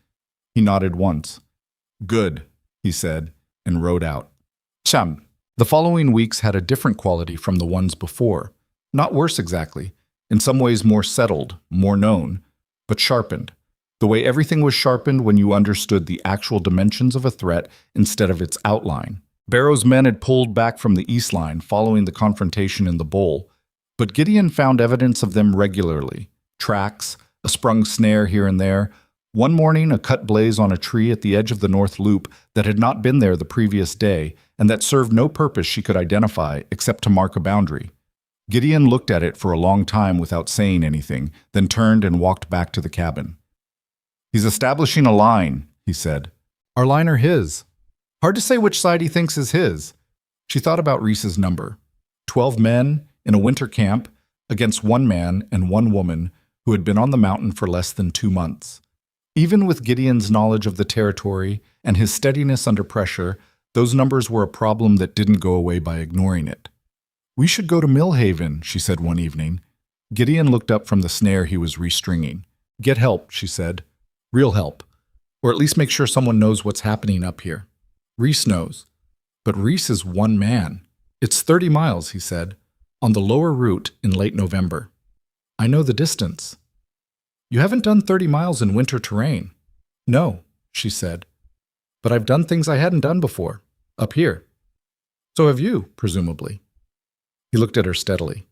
He nodded once. "Good," he said, and rode out. Cham. The following weeks had a different quality from the ones before. Not worse exactly. In some ways more settled, more known, but sharpened. The way everything was sharpened when you understood the actual dimensions of a threat instead of its outline. Barrow's men had pulled back from the east line following the confrontation in the bowl, but Gideon found evidence of them regularly. Tracks, a sprung snare here and there. One morning, a cut blaze on a tree at the edge of the north loop that had not been there the previous day and that served no purpose she could identify except to mark a boundary. Gideon looked at it for a long time without saying anything, then turned and walked back to the cabin. "He's establishing a line," he said. "Our line or his? Hard to say which side he thinks is his." She thought about Reese's number. 12 men in a winter camp against one man and one woman who had been on the mountain for less than 2 months. Even with Gideon's knowledge of the territory and his steadiness under pressure, those numbers were a problem that didn't go away by ignoring it. "We should go to Mill Haven," she said one evening. Gideon looked up from the snare he was restringing. "Get help," she said. "Real help. Or at least make sure someone knows what's happening up here. Reese knows. But Reese is one man. It's 30 miles, he said, on the lower route in late November. I know the distance." "You haven't done 30 miles in winter terrain." "No," she said. "But I've done things I hadn't done before, up here." "So have you, presumably." He looked at her steadily.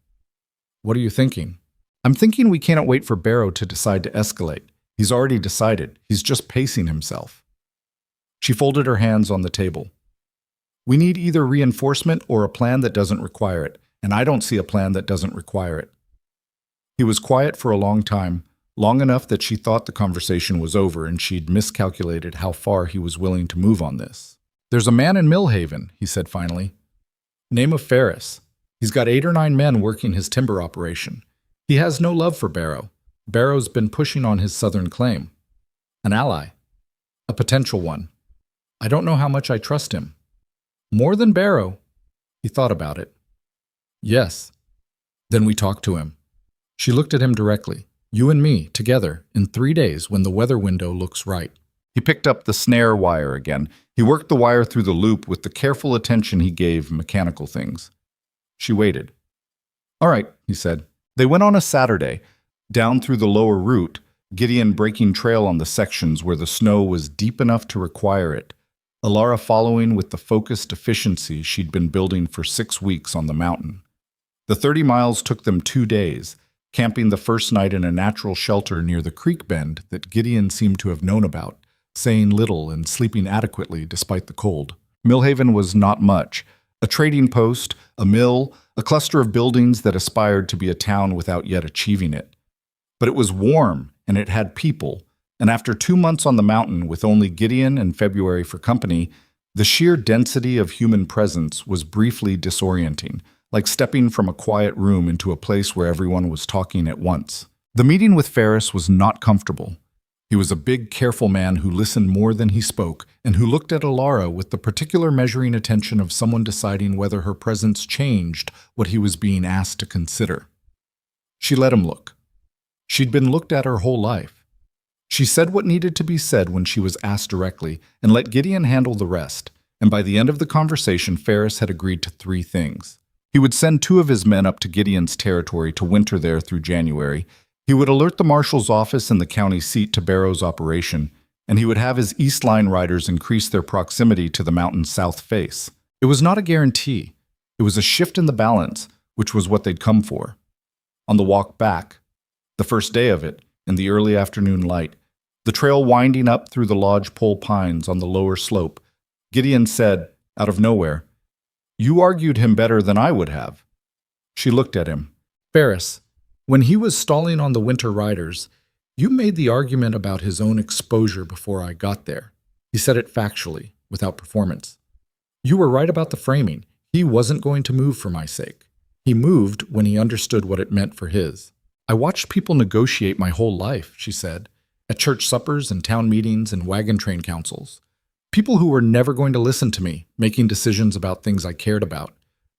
"What are you thinking?" "I'm thinking we can't wait for Barrow to decide to escalate. He's already decided. He's just pacing himself." She folded her hands on the table. "We need either reinforcement or a plan that doesn't require it, and I don't see a plan that doesn't require it." He was quiet for a long time, long enough that she thought the conversation was over and she'd miscalculated how far he was willing to move on this. "There's a man in Mill Haven," he said finally. "Name of Ferris. He's got 8 or 9 men working his timber operation. He has no love for Barrow. Barrow's been pushing on his southern claim. An ally. A potential one. I don't know how much I trust him." "More than Barrow." He thought about it. "Yes." "Then we talk to him." She looked at him directly. "You and me, together, in 3 days when the weather window looks right." He picked up the snare wire again. He worked the wire through the loop with the careful attention he gave mechanical things. She waited. "All right," he said. They went on a Saturday, down through the lower route, Gideon breaking trail on the sections where the snow was deep enough to require it, Alara following with the focused efficiency she'd been building for 6 weeks on the mountain. The 30 miles took them 2 days, camping the first night in a natural shelter near the creek bend that Gideon seemed to have known about, saying little and sleeping adequately despite the cold. Millhaven was not much. A trading post, a mill, a cluster of buildings that aspired to be a town without yet achieving it. But it was warm, and it had people, And after 2 months on the mountain with only Gideon and February for company, the sheer density of human presence was briefly disorienting, like stepping from a quiet room into a place where everyone was talking at once. The meeting with Ferris was not comfortable. He was a big, careful man who listened more than he spoke, and who looked at Alara with the particular measuring attention of someone deciding whether her presence changed what he was being asked to consider. She let him look. She'd been looked at her whole life. She said what needed to be said when she was asked directly, and let Gideon handle the rest, and by the end of the conversation, Ferris had agreed to 3 things. He would send 2 of his men up to Gideon's territory to winter there through January. He would alert the marshal's office and the county seat to Barrow's operation, and he would have his East Line riders increase their proximity to the mountain's south face. It was not a guarantee. It was a shift in the balance, which was what they'd come for. On the walk back, the first day of it, in the early afternoon light, the trail winding up through the lodgepole pines on the lower slope, Gideon said, out of nowhere, "You argued him better than I would have." She looked at him. "Ferris, when he was stalling on the winter riders, you made the argument about his own exposure before I got there." He said it factually, without performance. "You were right about the framing. He wasn't going to move for my sake. He moved when he understood what it meant for his." "I watched people negotiate my whole life," she said, "at church suppers and town meetings and wagon train councils. People who were never going to listen to me, making decisions about things I cared about.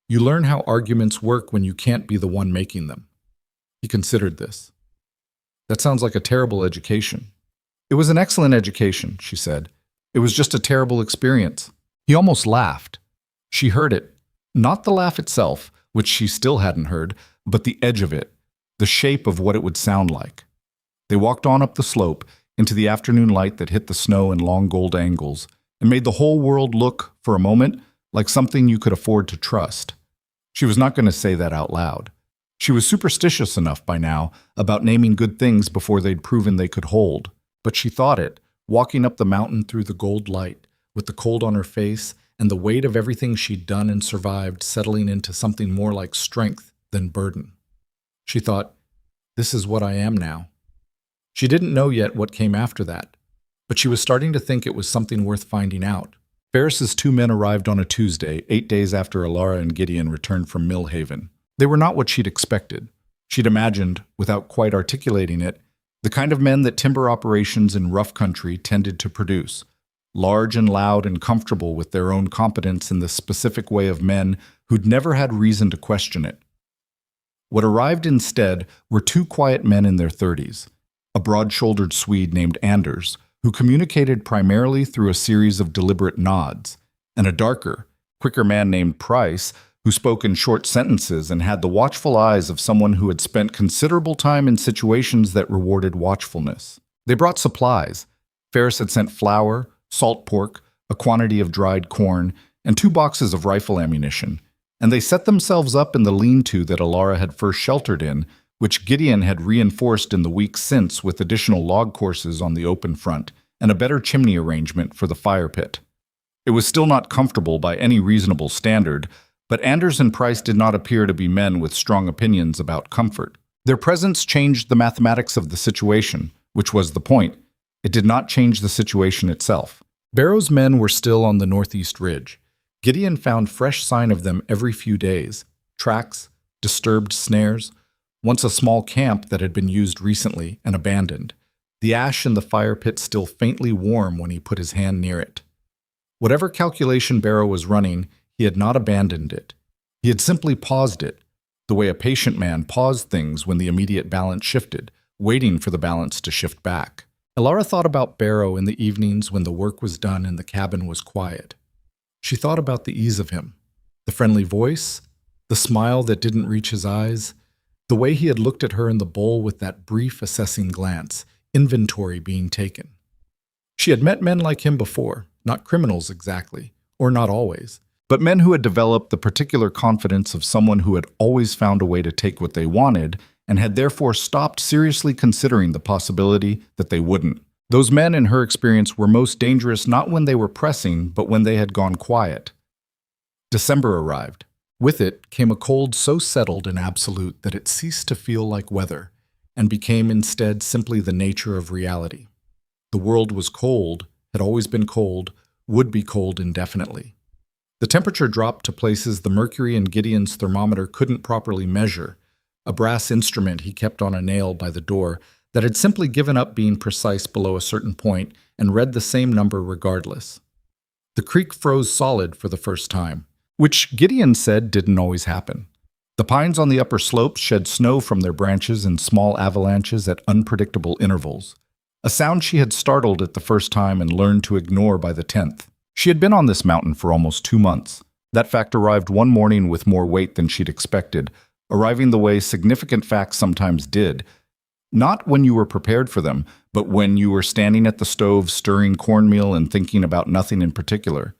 You learn how arguments work when you can't be the one making them." He considered this. "That sounds like a terrible education." "It was an excellent education," she said. "It was just a terrible experience." He almost laughed. She heard it. Not the laugh itself, which she still hadn't heard, but the edge of it, the shape of what it would sound like. They walked on up the slope, into the afternoon light that hit the snow in long gold angles, and made the whole world look, for a moment, like something you could afford to trust. She was not going to say that out loud. She was superstitious enough by now about naming good things before they'd proven they could hold. But she thought it, walking up the mountain through the gold light, with the cold on her face and the weight of everything she'd done and survived settling into something more like strength than burden. She thought, "This is what I am now." She didn't know yet what came after that, but she was starting to think it was something worth finding out. Ferris's 2 men arrived on a Tuesday, 8 days after Alara and Gideon returned from Millhaven. They were not what she'd expected. She'd imagined, without quite articulating it, the kind of men that timber operations in rough country tended to produce, large and loud and comfortable with their own competence in the specific way of men who'd never had reason to question it. What arrived instead were 2 quiet men in their 30s, a broad-shouldered Swede named Anders, who communicated primarily through a series of deliberate nods, and a darker, quicker man named Price, who spoke in short sentences and had the watchful eyes of someone who had spent considerable time in situations that rewarded watchfulness. They brought supplies. Ferris had sent flour, salt pork, a quantity of dried corn, and 2 boxes of rifle ammunition, and they set themselves up in the lean-to that Alara had first sheltered in, which Gideon had reinforced in the weeks since with additional log courses on the open front and a better chimney arrangement for the fire pit. It was still not comfortable by any reasonable standard, but Anders and Price did not appear to be men with strong opinions about comfort. Their presence changed the mathematics of the situation, which was the point. It did not change the situation itself. Barrow's men were still on the northeast ridge. Gideon found fresh sign of them every few days. Tracks, disturbed snares, once a small camp that had been used recently and abandoned. The ash in the fire pit still faintly warm when he put his hand near it. Whatever calculation Barrow was running, he had not abandoned it. He had simply paused it, the way a patient man paused things when the immediate balance shifted, waiting for the balance to shift back. Alara thought about Barrow in the evenings when the work was done and the cabin was quiet. She thought about the ease of him, the friendly voice, the smile that didn't reach his eyes, the way he had looked at her in the bowl with that brief assessing glance, inventory being taken. She had met men like him before, not criminals exactly, or not always, but men who had developed the particular confidence of someone who had always found a way to take what they wanted and had therefore stopped seriously considering the possibility that they wouldn't. Those men, in her experience, were most dangerous not when they were pressing, but when they had gone quiet. December arrived. With it came a cold so settled and absolute that it ceased to feel like weather and became instead simply the nature of reality. The world was cold, had always been cold, would be cold indefinitely. The temperature dropped to places the mercury in Gideon's thermometer couldn't properly measure, a brass instrument he kept on a nail by the door that had simply given up being precise below a certain point and read the same number regardless. The creek froze solid for the first time, which Gideon said didn't always happen. The pines on the upper slopes shed snow from their branches in small avalanches at unpredictable intervals, a sound she had startled at the first time and learned to ignore by the 10th. She had been on this mountain for almost 2 months. That fact arrived one morning with more weight than she'd expected, arriving the way significant facts sometimes did. Not when you were prepared for them, but when you were standing at the stove stirring cornmeal and thinking about nothing in particular.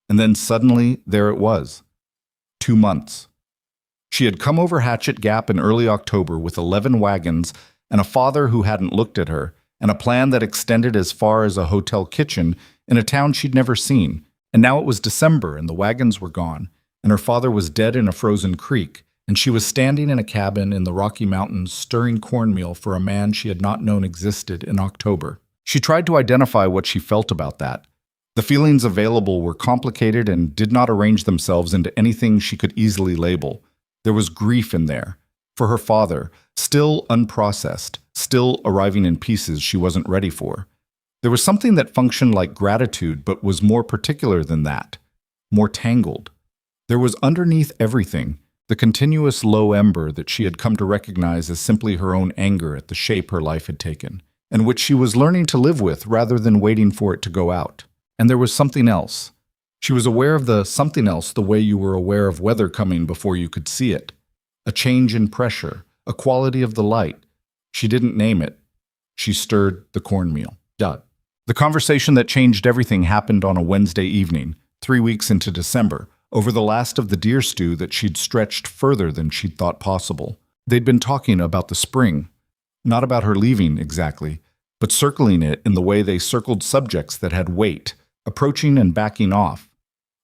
And then suddenly, there it was. 2 months. She had come over Hatchet Gap in early October with 11 wagons and a father who hadn't looked at her, and a plan that extended as far as a hotel kitchen in a town she'd never seen. And now it was December and the wagons were gone, and her father was dead in a frozen creek, and she was standing in a cabin in the Rocky Mountains stirring cornmeal for a man she had not known existed in October. She tried to identify what she felt about that. The feelings available were complicated and did not arrange themselves into anything she could easily label. There was grief in there. For her father, still unprocessed, still arriving in pieces she wasn't ready for. There was something that functioned like gratitude but was more particular than that, more tangled. There was underneath everything the continuous low ember that she had come to recognize as simply her own anger at the shape her life had taken, and which she was learning to live with rather than waiting for it to go out. And there was something else. She was aware of the something else the way you were aware of weather coming before you could see it. A change in pressure, a quality of the light. She didn't name it. She stirred the cornmeal. The conversation that changed everything happened on a Wednesday evening, 3 weeks into December, over the last of the deer stew that she'd stretched further than she'd thought possible. They'd been talking about the spring. Not about her leaving, exactly, but circling it in the way they circled subjects that had weight, approaching and backing off.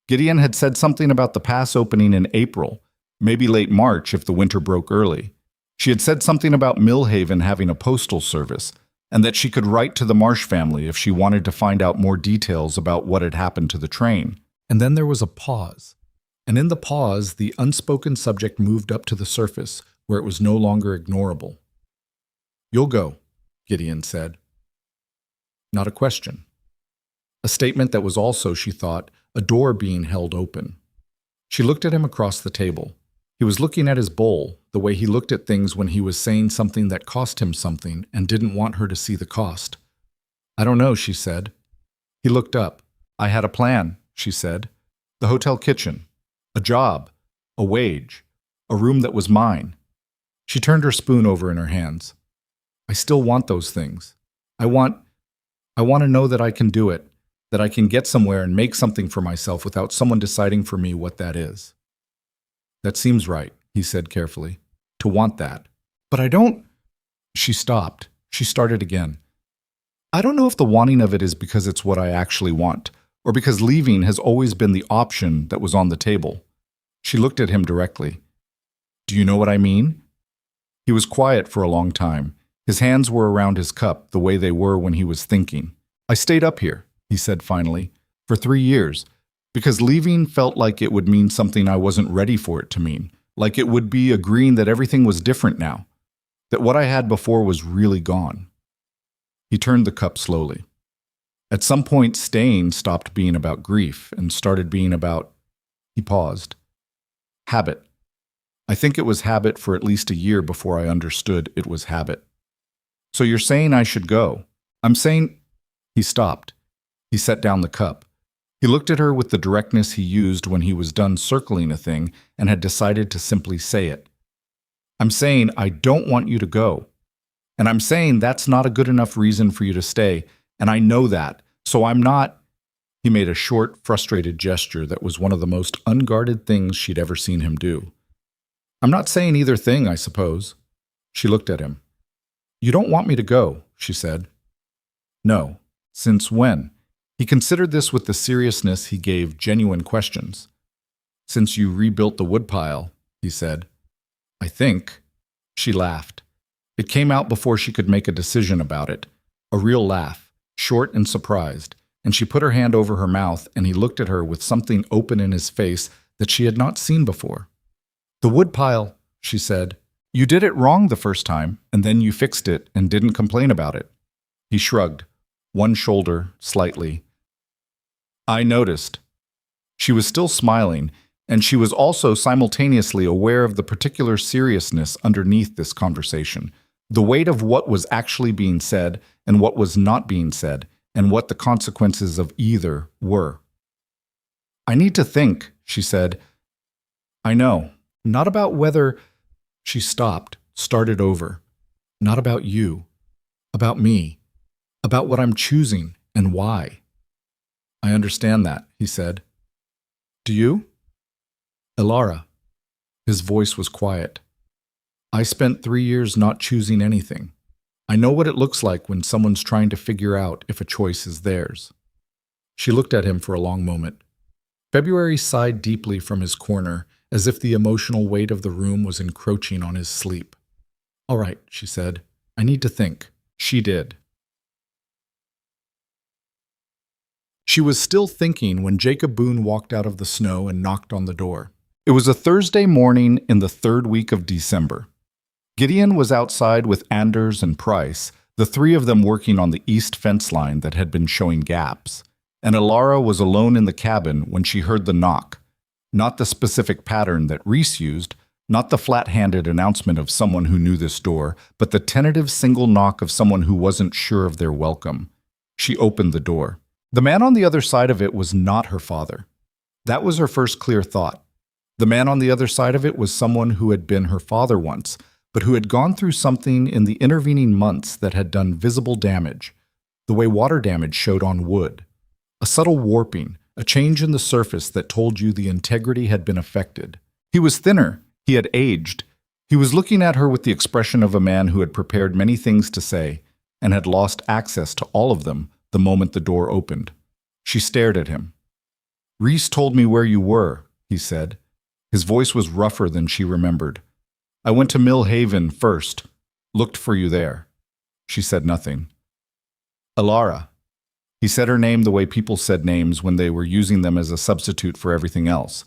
Gideon had said something about the pass opening in April, maybe late March if the winter broke early. She had said something about Millhaven having a postal service, and that she could write to the Marsh family if she wanted to find out more details about what had happened to the train. And then there was a pause. And in the pause, the unspoken subject moved up to the surface, where it was no longer ignorable. "You'll go," Gideon said. Not a question. A statement that was also, she thought, a door being held open. She looked at him across the table. He was looking at his bowl, the way he looked at things when he was saying something that cost him something and didn't want her to see the cost. "I don't know," she said. He looked up. "I had a plan," she said. "The hotel kitchen. A job. A wage. A room that was mine." She turned her spoon over in her hands. "I still want those things. I want to know that I can do it, that I can get somewhere and make something for myself without someone deciding for me what that is." "That seems right," he said carefully, "to want that. But I don't—" She stopped. She started again. "I don't know if the wanting of it is because it's what I actually want, or because leaving has always been the option that was on the table." She looked at him directly. "Do you know what I mean?" He was quiet for a long time. His hands were around his cup the way they were when he was thinking. "I stayed up here," he said finally, "for 3 years. Because leaving felt like it would mean something I wasn't ready for it to mean, like it would be agreeing that everything was different now, that what I had before was really gone." He turned the cup slowly. At some point, staying stopped being about grief and started being about— He paused. "Habit. I think it was habit for at least a year before I understood it was habit." "So you're saying I should go?" "I'm saying—" He stopped. He set down the cup. He looked at her with the directness he used when he was done circling a thing and had decided to simply say it. "I'm saying I don't want you to go. And I'm saying that's not a good enough reason for you to stay, and I know that, so I'm not—" He made a short, frustrated gesture that was one of the most unguarded things she'd ever seen him do. "I'm not saying either thing, I suppose." She looked at him. "You don't want me to go," she said. "No. Since when?" He considered this with the seriousness he gave genuine questions. "Since you rebuilt the woodpile," he said. "I think." She laughed. It came out before she could make a decision about it. A real laugh. short and surprised, and she put her hand over her mouth, and he looked at her with something open in his face that she had not seen before. "The woodpile," she said. "You did it wrong the first time, and then you fixed it and didn't complain about it." He shrugged, one shoulder slightly. "I noticed." She was still smiling, and she was also simultaneously aware of the particular seriousness underneath this conversation, the weight of what was actually being said and what was not being said, and what the consequences of either were. "I need to think," she said. "I know. Not about whether—" She stopped, started over. "Not about you. About me. About what I'm choosing and why." "I understand that," he said. "Do you?" "Elara." His voice was quiet. "I spent 3 years not choosing anything. I know what it looks like when someone's trying to figure out if a choice is theirs." She looked at him for a long moment. February sighed deeply from his corner, as if the emotional weight of the room was encroaching on his sleep. "All right," she said. "I need to think." She did. She was still thinking when Jacob Boone walked out of the snow and knocked on the door. It was a Thursday morning in the 3rd week of December. Gideon was outside with Anders and Price, the 3 of them working on the east fence line that had been showing gaps, and Elara was alone in the cabin when she heard the knock. Not the specific pattern that Reese used, not the flat-handed announcement of someone who knew this door, but the tentative single knock of someone who wasn't sure of their welcome. She opened the door. The man on the other side of it was not her father. That was her first clear thought. The man on the other side of it was someone who had been her father once, but who had gone through something in the intervening months that had done visible damage, the way water damage showed on wood. A subtle warping, a change in the surface that told you the integrity had been affected. He was thinner, he had aged. He was looking at her with the expression of a man who had prepared many things to say, and had lost access to all of them the moment the door opened. She stared at him. "Reese told me where you were," he said. His voice was rougher than she remembered. "I went to Mill Haven first. Looked for you there." She said nothing. "Elara." He said her name the way people said names when they were using them as a substitute for everything else.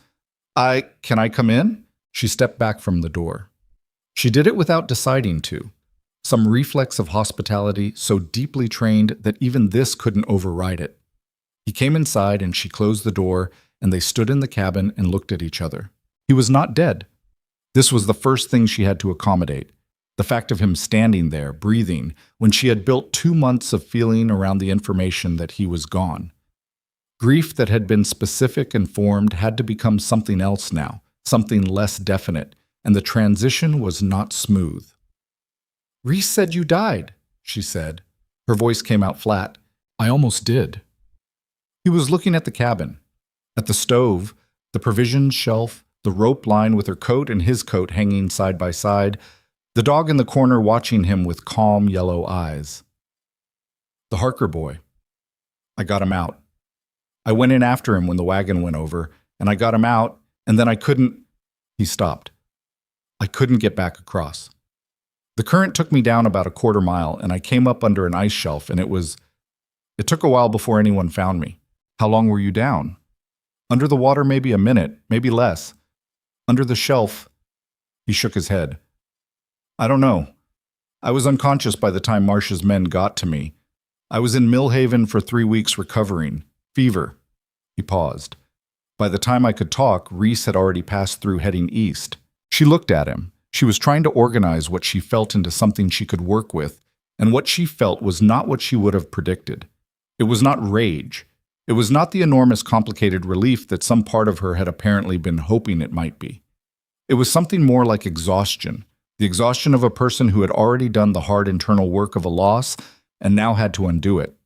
Can I come in?" She stepped back from the door. She did it without deciding to. Some reflex of hospitality so deeply trained that even this couldn't override it. He came inside and she closed the door, and they stood in the cabin and looked at each other. He was not dead. This was the first thing she had to accommodate. The fact of him standing there, breathing, when she had built 2 months of feeling around the information that he was gone. Grief that had been specific and formed had to become something else now, something less definite, and the transition was not smooth. "Reese said you died," she said. Her voice came out flat. "I almost did." He was looking at the cabin, at the stove, the provisions shelf, the rope line with her coat and his coat hanging side by side, the dog in the corner watching him with calm yellow eyes. "The Harker boy. I got him out. I went in after him when the wagon went over, and I got him out, and then I couldn't—" He stopped. "I couldn't get back across. The current took me down about a 1/4 mile, and I came up under an ice shelf, and it took a while before anyone found me." "How long were you down?" "Under the water maybe a minute, maybe less. Under the shelf—" He shook his head. "I don't know. I was unconscious by the time Marsh's men got to me. I was in Mill Haven for 3 weeks recovering. Fever." He paused. By the time I could talk, Reese had already passed through heading east. She looked at him. She was trying to organize what she felt into something she could work with, and what she felt was not what she would have predicted. It was not rage. It was not the enormous complicated relief that some part of her had apparently been hoping it might be. It was something more like exhaustion, the exhaustion of a person who had already done the hard internal work of a loss and now had to undo it.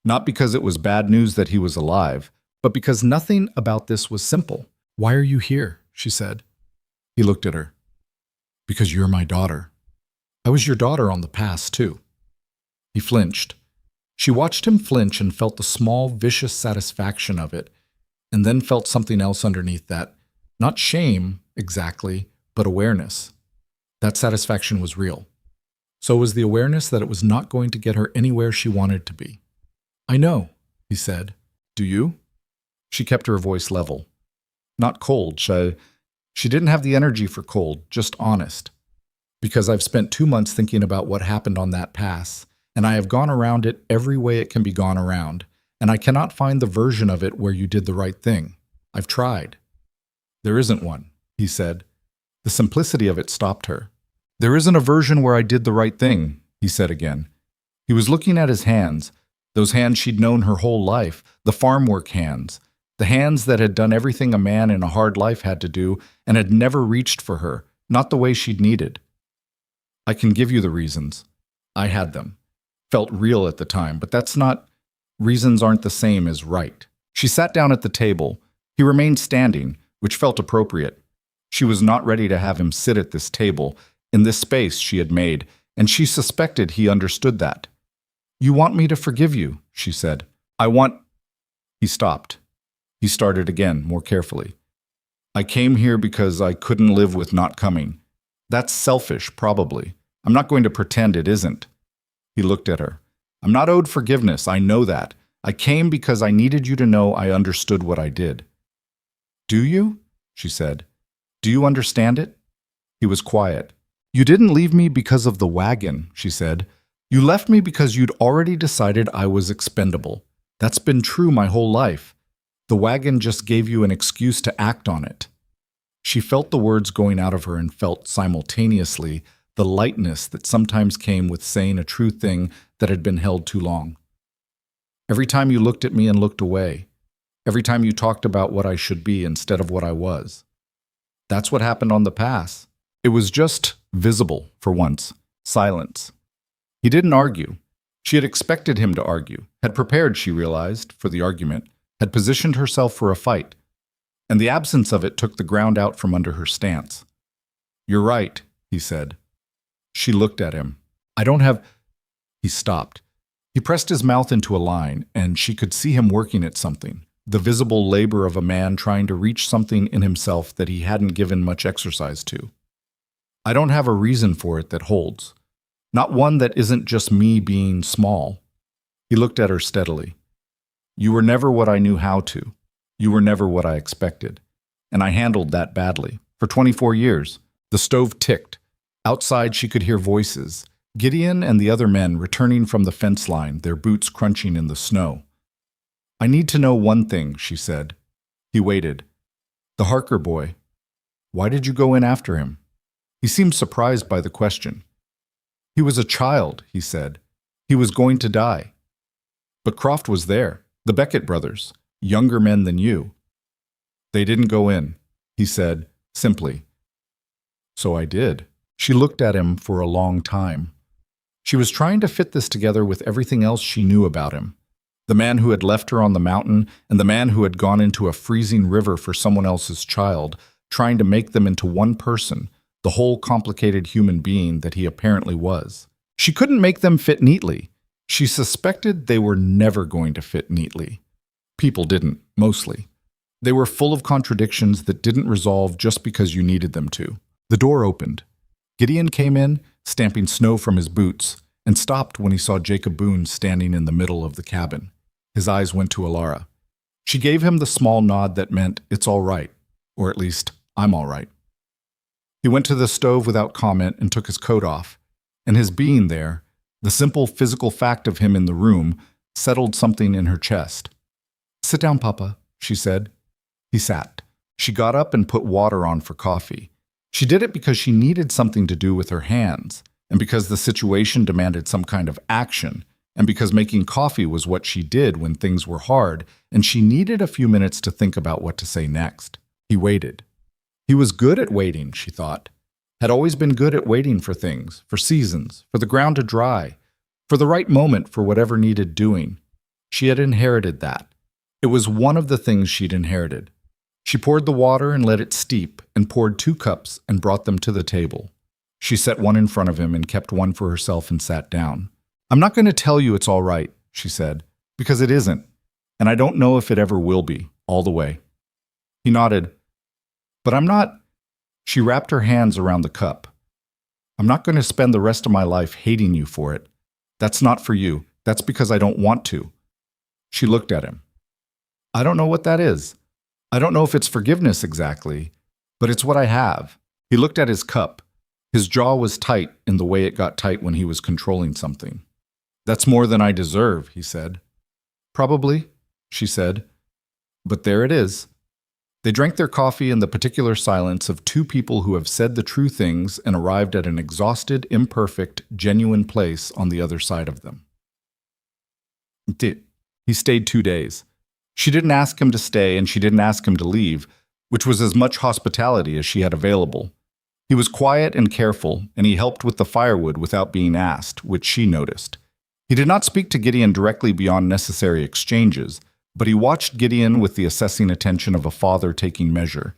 Not because it was bad news that he was alive, but because nothing about this was simple. "Why are you here?" she said. He looked at her. "Because you're my daughter. I was your daughter on the past, too." He flinched. She watched him flinch and felt the small, vicious satisfaction of it, and then felt something else underneath that. Not shame, exactly, but awareness. That satisfaction was real. So was the awareness that it was not going to get her anywhere she wanted to be. I know, he said. Do you? She kept her voice level. Not cold. She didn't have the energy for cold, just honest. Because I've spent 2 months thinking about what happened on that pass, and I have gone around it every way it can be gone around, and I cannot find the version of it where you did the right thing. I've tried. There isn't one, he said. The simplicity of it stopped her. There isn't a version where I did the right thing, he said again. He was looking at his hands, those hands she'd known her whole life, the farm work hands, the hands that had done everything a man in a hard life had to do and had never reached for her, not the way she'd needed. I can give you the reasons. I had them. Felt real at the time, but reasons aren't the same as right. She sat down at the table. He remained standing, which felt appropriate. She was not ready to have him sit at this table, in this space she had made, and she suspected he understood that. You want me to forgive you, she said. He stopped. He started again, more carefully. I came here because I couldn't live with not coming. That's selfish, probably. I'm not going to pretend it isn't. He looked at her. I'm not owed forgiveness, I know that. I came because I needed you to know I understood what I did. Do you? She said. Do you understand it? He was quiet. You didn't leave me because of the wagon, she said. You left me because you'd already decided I was expendable. That's been true my whole life. The wagon just gave you an excuse to act on it. She felt the words going out of her and felt simultaneously the lightness that sometimes came with saying a true thing that had been held too long. Every time you looked at me and looked away, every time you talked about what I should be instead of what I was. That's what happened on the pass. It was just visible, for once, silence. He didn't argue. She had expected him to argue, had prepared, she realized, for the argument, had positioned herself for a fight, and the absence of it took the ground out from under her stance. You're right, he said. She looked at him. I don't have... He stopped. He pressed his mouth into a line, and she could see him working at something, the visible labor of a man trying to reach something in himself that he hadn't given much exercise to. I don't have a reason for it that holds. Not one that isn't just me being small. He looked at her steadily. You were never what I knew how to. You were never what I expected. And I handled that badly. For 24 years, the stove ticked. Outside she could hear voices. Gideon and the other men returning from the fence line, their boots crunching in the snow. I need to know one thing, she said. He waited. The Harker boy. Why did you go in after him? He seemed surprised by the question. He was a child, he said. He was going to die. But Croft was there, the Beckett brothers, younger men than you. They didn't go in, he said, simply. So I did. She looked at him for a long time. She was trying to fit this together with everything else she knew about him. The man who had left her on the mountain and the man who had gone into a freezing river for someone else's child, trying to make them into one person, the whole complicated human being that he apparently was. She couldn't make them fit neatly. She suspected they were never going to fit neatly. People didn't, mostly. They were full of contradictions that didn't resolve just because you needed them to. The door opened. Gideon came in, stamping snow from his boots, and stopped when he saw Jacob Boone standing in the middle of the cabin. His eyes went to Alara. She gave him the small nod that meant, it's all right, or at least, I'm all right. He went to the stove without comment and took his coat off, and his being there, the simple physical fact of him in the room, settled something in her chest. Sit down, Papa, she said. He sat. She got up and put water on for coffee. She did it because she needed something to do with her hands, and because the situation demanded some kind of action, and because making coffee was what she did when things were hard, and she needed a few minutes to think about what to say next. He waited. He was good at waiting, she thought. Had always been good at waiting for things, for seasons, for the ground to dry, for the right moment for whatever needed doing. She had inherited that. It was one of the things she'd inherited. She poured the water and let it steep, and poured 2 cups and brought them to the table. She set one in front of him and kept one for herself and sat down. I'm not going to tell you it's all right, she said, because it isn't, and I don't know if it ever will be, all the way. He nodded. But I'm not... She wrapped her hands around the cup. I'm not going to spend the rest of my life hating you for it. That's not for you. That's because I don't want to. She looked at him. I don't know what that is. I don't know if it's forgiveness exactly, but it's what I have. He looked at his cup. His jaw was tight in the way it got tight when he was controlling something. That's more than I deserve, he said. Probably, she said. But there it is. They drank their coffee in the particular silence of two people who have said the true things and arrived at an exhausted, imperfect, genuine place on the other side of them. He stayed 2 days. She didn't ask him to stay and she didn't ask him to leave, which was as much hospitality as she had available. He was quiet and careful, and he helped with the firewood without being asked, which she noticed. He did not speak to Gideon directly beyond necessary exchanges, but he watched Gideon with the assessing attention of a father taking measure.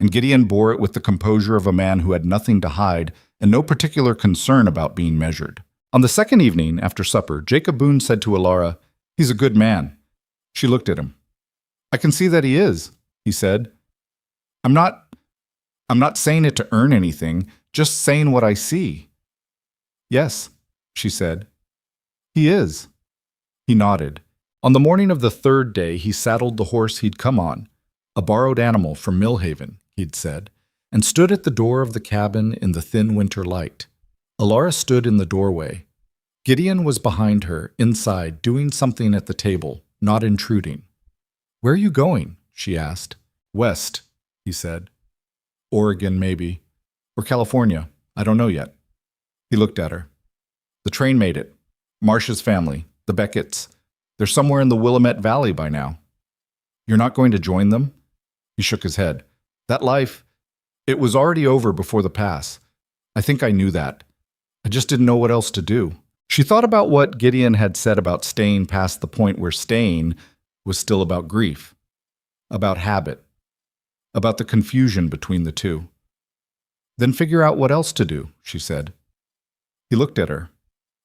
And Gideon bore it with the composure of a man who had nothing to hide and no particular concern about being measured. On the second evening, after supper, Jacob Boone said to Alara, "He's a good man." She looked at him. "I can see that he is," he said. I'm not saying it to earn anything, just saying what I see." "Yes," she said. "He is." He nodded. On the morning of the third day, he saddled the horse he'd come on, a borrowed animal from Millhaven, he'd said, and stood at the door of the cabin in the thin winter light. Alara stood in the doorway. Gideon was behind her, inside, doing something at the table, not intruding. "Where are you going?" she asked. "West," he said. "Oregon, maybe. Or California. I don't know yet." He looked at her. "The train made it. Marcia's family, the Becketts. They're somewhere in the Willamette Valley by now." "You're not going to join them?" He shook his head. "That life, it was already over before the pass. I think I knew that. I just didn't know what else to do." She thought about what Gideon had said about staying past the point where staying was still about grief, about habit, about the confusion between the two. "Then figure out what else to do," she said. He looked at her,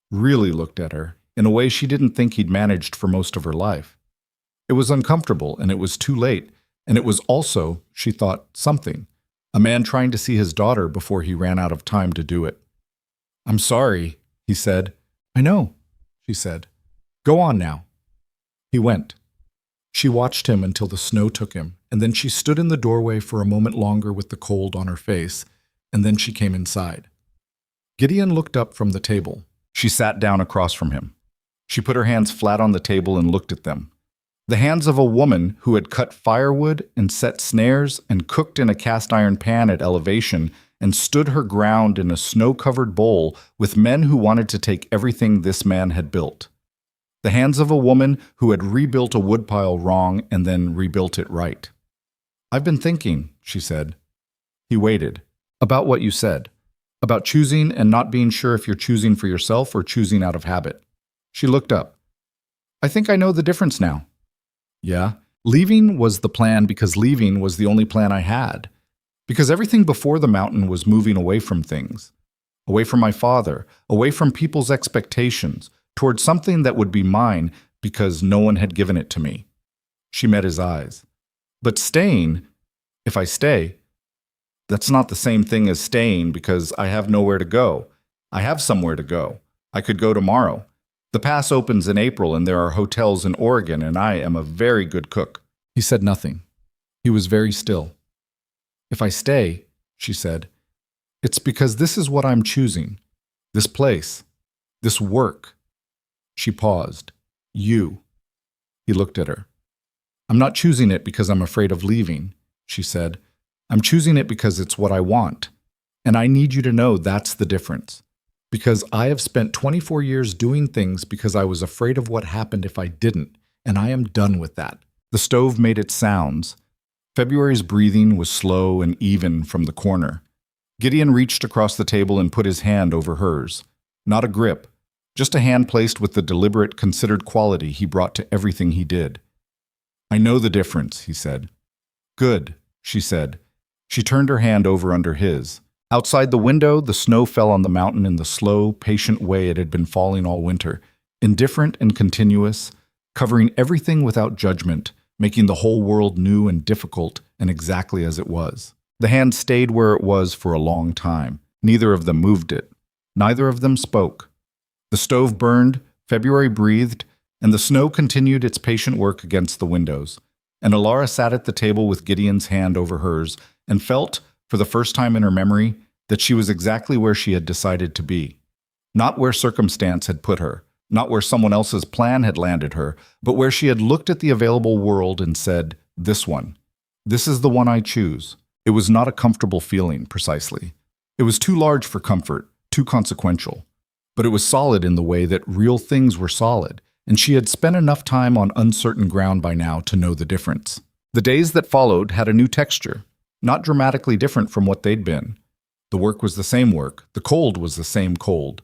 really looked at her, in a way she didn't think he'd managed for most of her life. It was uncomfortable, and it was too late, and it was also, she thought, something. A man trying to see his daughter before he ran out of time to do it. "I'm sorry," he said. "I know," she said. "Go on now." He went. She watched him until the snow took him, and then she stood in the doorway for a moment longer with the cold on her face, and then she came inside. Gideon looked up from the table. She sat down across from him. She put her hands flat on the table and looked at them. The hands of a woman who had cut firewood and set snares and cooked in a cast-iron pan at elevation and stood her ground in a snow-covered bowl with men who wanted to take everything this man had built. The hands of a woman who had rebuilt a woodpile wrong and then rebuilt it right. "I've been thinking," she said. He waited. "About what you said. About choosing and not being sure if you're choosing for yourself or choosing out of habit." She looked up. "I think I know the difference now." "Yeah? Leaving was the plan because leaving was the only plan I had. Because everything before the mountain was moving away from things. Away from my father, away from people's expectations, towards something that would be mine because no one had given it to me." She met his eyes. "But staying, if I stay, that's not the same thing as staying because I have nowhere to go. I have somewhere to go. I could go tomorrow. The pass opens in April and there are hotels in Oregon and I am a very good cook." He said nothing. He was very still. "If I stay," she said, "it's because this is what I'm choosing. This place. This work." She paused. "You." He looked at her. "I'm not choosing it because I'm afraid of leaving," she said. "I'm choosing it because it's what I want. And I need you to know that's the difference. Because I have spent 24 years doing things because I was afraid of what happened if I didn't, and I am done with that." The stove made its sounds. February's breathing was slow and even from the corner. Gideon reached across the table and put his hand over hers. Not a grip, just a hand placed with the deliberate, considered quality he brought to everything he did. "I know the difference," he said. "Good," she said. She turned her hand over under his. Outside the window, the snow fell on the mountain in the slow, patient way it had been falling all winter, indifferent and continuous, covering everything without judgment, making the whole world new and difficult and exactly as it was. The hand stayed where it was for a long time. Neither of them moved it. Neither of them spoke. The stove burned, February breathed, and the snow continued its patient work against the windows. And Alara sat at the table with Gideon's hand over hers and felt, for the first time in her memory, that she was exactly where she had decided to be. Not where circumstance had put her, not where someone else's plan had landed her, but where she had looked at the available world and said, "This one. This is the one I choose." It was not a comfortable feeling, precisely. It was too large for comfort, too consequential. But it was solid in the way that real things were solid, and she had spent enough time on uncertain ground by now to know the difference. The days that followed had a new texture, not dramatically different from what they'd been. The work was the same work, the cold was the same cold.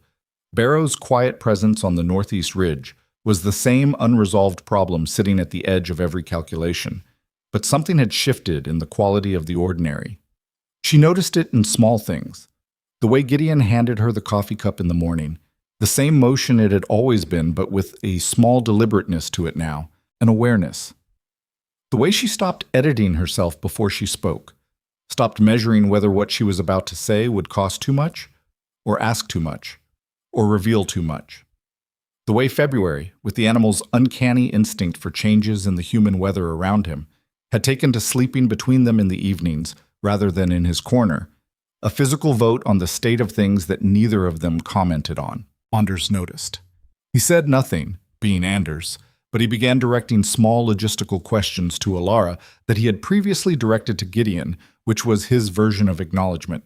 Barrow's quiet presence on the northeast ridge was the same unresolved problem sitting at the edge of every calculation, but something had shifted in the quality of the ordinary. She noticed it in small things. The way Gideon handed her the coffee cup in the morning, the same motion it had always been, but with a small deliberateness to it now, an awareness. The way she stopped editing herself before she spoke, stopped measuring whether what she was about to say would cost too much, or ask too much, or reveal too much. The way February, with the animal's uncanny instinct for changes in the human weather around him, had taken to sleeping between them in the evenings rather than in his corner, a physical vote on the state of things that neither of them commented on. Anders noticed. He said nothing, being Anders, but he began directing small logistical questions to Alara that he had previously directed to Gideon, which was his version of acknowledgement.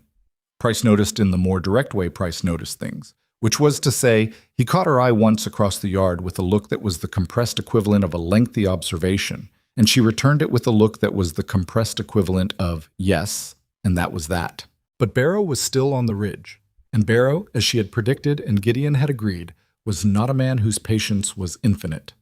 Price noticed in the more direct way Price noticed things, which was to say, he caught her eye once across the yard with a look that was the compressed equivalent of a lengthy observation, and she returned it with a look that was the compressed equivalent of yes, and that was that. But Barrow was still on the ridge, and Barrow, as she had predicted and Gideon had agreed, was not a man whose patience was infinite.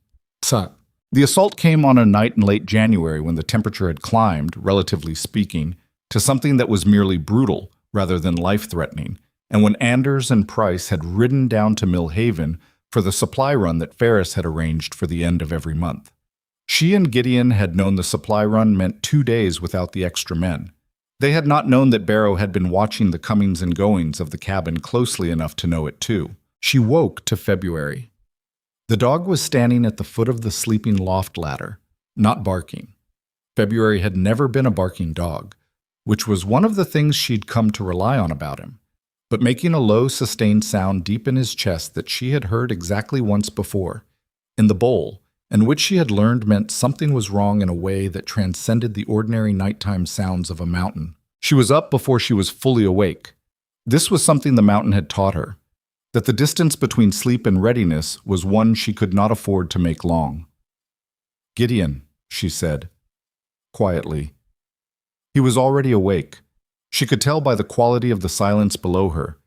The assault came on a night in late January when the temperature had climbed, relatively speaking, to something that was merely brutal rather than life-threatening, and when Anders and Price had ridden down to Mill Haven for the supply run that Ferris had arranged for the end of every month. She and Gideon had known the supply run meant 2 days without the extra men. They had not known that Barrow had been watching the comings and goings of the cabin closely enough to know it too. She woke to February. The dog was standing at the foot of the sleeping loft ladder, not barking. February had never been a barking dog, which was one of the things she'd come to rely on about him, but making a low, sustained sound deep in his chest that she had heard exactly once before, in the bowl, and which she had learned meant something was wrong in a way that transcended the ordinary nighttime sounds of a mountain. She was up before she was fully awake. This was something the mountain had taught her, that the distance between sleep and readiness was one she could not afford to make long. "Gideon," she said, quietly. He was already awake. She could tell by the quality of the silence below her.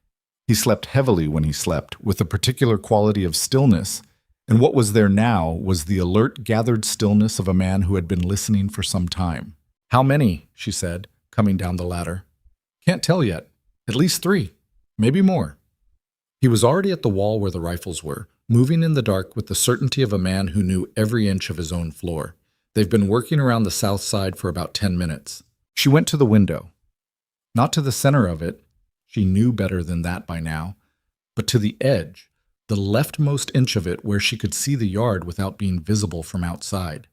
He slept heavily when he slept, with a particular quality of stillness, and what was there now was the alert, gathered stillness of a man who had been listening for some time. "How many?" she said, coming down the ladder. "Can't tell yet. At least 3. Maybe more." He was already at the wall where the rifles were, moving in the dark with the certainty of a man who knew every inch of his own floor. They've been working around the south side for about 10 minutes. She went to the window. Not to the center of it, she knew better than that by now, but to the edge, the leftmost inch of it where she could see the yard without being visible from outside.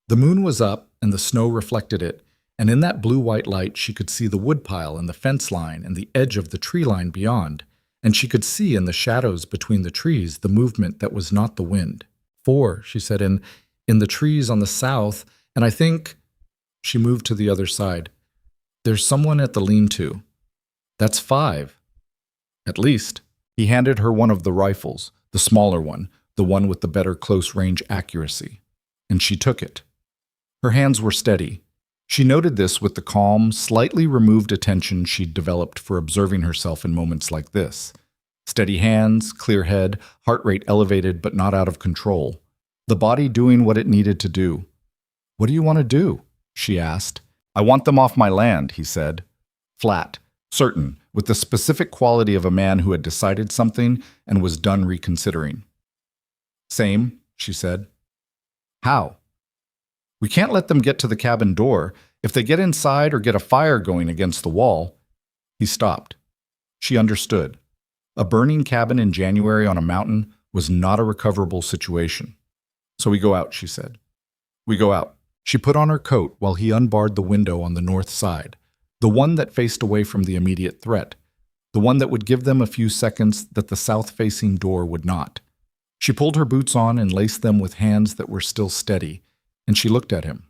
The moon was up and the snow reflected it, and in that blue-white light she could see the woodpile and the fence line and the edge of the tree line beyond, and she could see in the shadows between the trees the movement that was not the wind. 4, she said, in the trees on the south, and I think... She moved to the other side. "There's someone at the lean-to." "That's 5. At least." He handed her one of the rifles, the smaller one, the one with the better close-range accuracy, and she took it. Her hands were steady. She noted this with the calm, slightly removed attention she'd developed for observing herself in moments like this. Steady hands, clear head, heart rate elevated but not out of control. The body doing what it needed to do. "What do you want to do?" she asked. "I want them off my land," he said. Flat, certain, with the specific quality of a man who had decided something and was done reconsidering. "Same," she said. "How?" "We can't let them get to the cabin door. If they get inside or get a fire going against the wall..." He stopped. She understood. A burning cabin in January on a mountain was not a recoverable situation. So we go out, she said. We go out. She put on her coat while he unbarred the window on the north side, the one that faced away from the immediate threat, the one that would give them a few seconds that the south-facing door would not. She pulled her boots on and laced them with hands that were still steady, and she looked at him.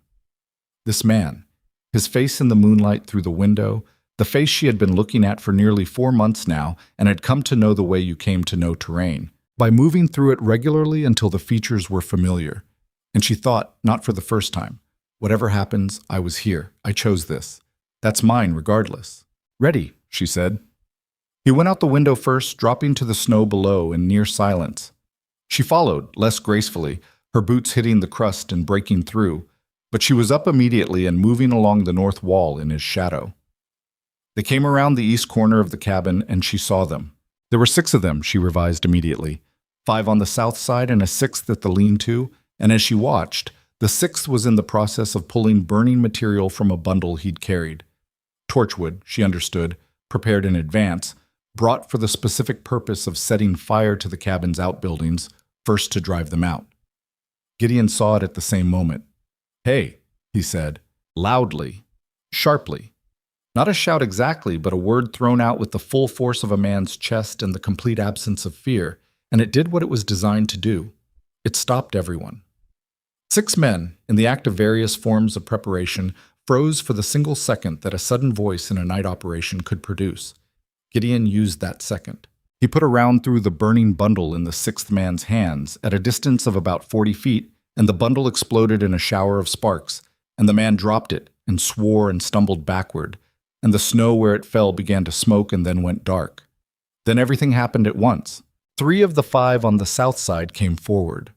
This man, his face in the moonlight through the window, the face she had been looking at for nearly 4 months now and had come to know the way you came to know terrain, by moving through it regularly until the features were familiar. And she thought, not for the first time, whatever happens, I was here. I chose this. That's mine regardless. Ready, she said. He went out the window first, dropping to the snow below in near silence. She followed, less gracefully, her boots hitting the crust and breaking through, but she was up immediately and moving along the north wall in his shadow. They came around the east corner of the cabin, and she saw them. There were 6 of them, she revised immediately, 5 on the south side and a 6th at the lean-to, and as she watched, the 6th was in the process of pulling burning material from a bundle he'd carried. Torchwood, she understood, prepared in advance, brought for the specific purpose of setting fire to the cabin's outbuildings, first to drive them out. Gideon saw it at the same moment. "Hey," he said, loudly, sharply. Not a shout exactly, but a word thrown out with the full force of a man's chest and the complete absence of fear, and it did what it was designed to do. It stopped everyone. 6 men, in the act of various forms of preparation, froze for the single second that a sudden voice in a night operation could produce. Gideon used that second. He put a round through the burning bundle in the 6th man's hands at a distance of about 40 feet, and the bundle exploded in a shower of sparks, and the man dropped it and swore and stumbled backward, and the snow where it fell began to smoke and then went dark. Then everything happened at once. 3 of the 5 on the south side came forward.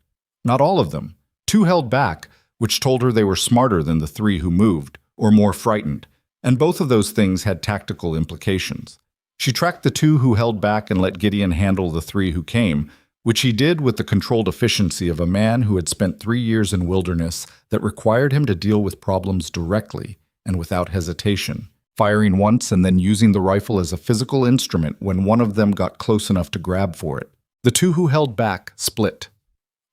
Not all of them. 2 held back, which told her they were smarter than the 3 who moved, or more frightened, and both of those things had tactical implications. She tracked the 2 who held back and let Gideon handle the 3 who came, which he did with the controlled efficiency of a man who had spent 3 years in wilderness that required him to deal with problems directly and without hesitation, firing once and then using the rifle as a physical instrument when one of them got close enough to grab for it. The 2 who held back split.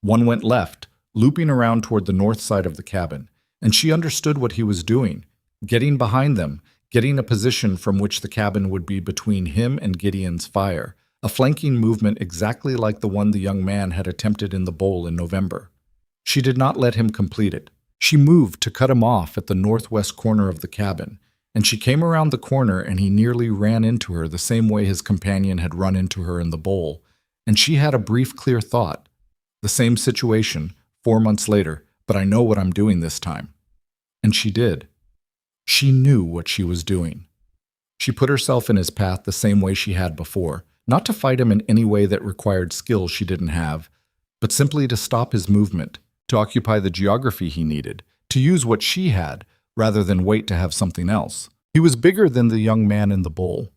One went left, looping around toward the north side of the cabin, and she understood what he was doing, getting behind them, getting a position from which the cabin would be between him and Gideon's fire, a flanking movement exactly like the one the young man had attempted in the bowl in November. She did not let him complete it. She moved to cut him off at the northwest corner of the cabin, and she came around the corner and he nearly ran into her the same way his companion had run into her in the bowl, and she had a brief, clear thought. The same situation, 4 months later, but I know what I'm doing this time. And she did. She knew what she was doing. She put herself in his path the same way she had before, not to fight him in any way that required skill she didn't have, but simply to stop his movement, to occupy the geography he needed, to use what she had, rather than wait to have something else. He was bigger than the young man in the bowl.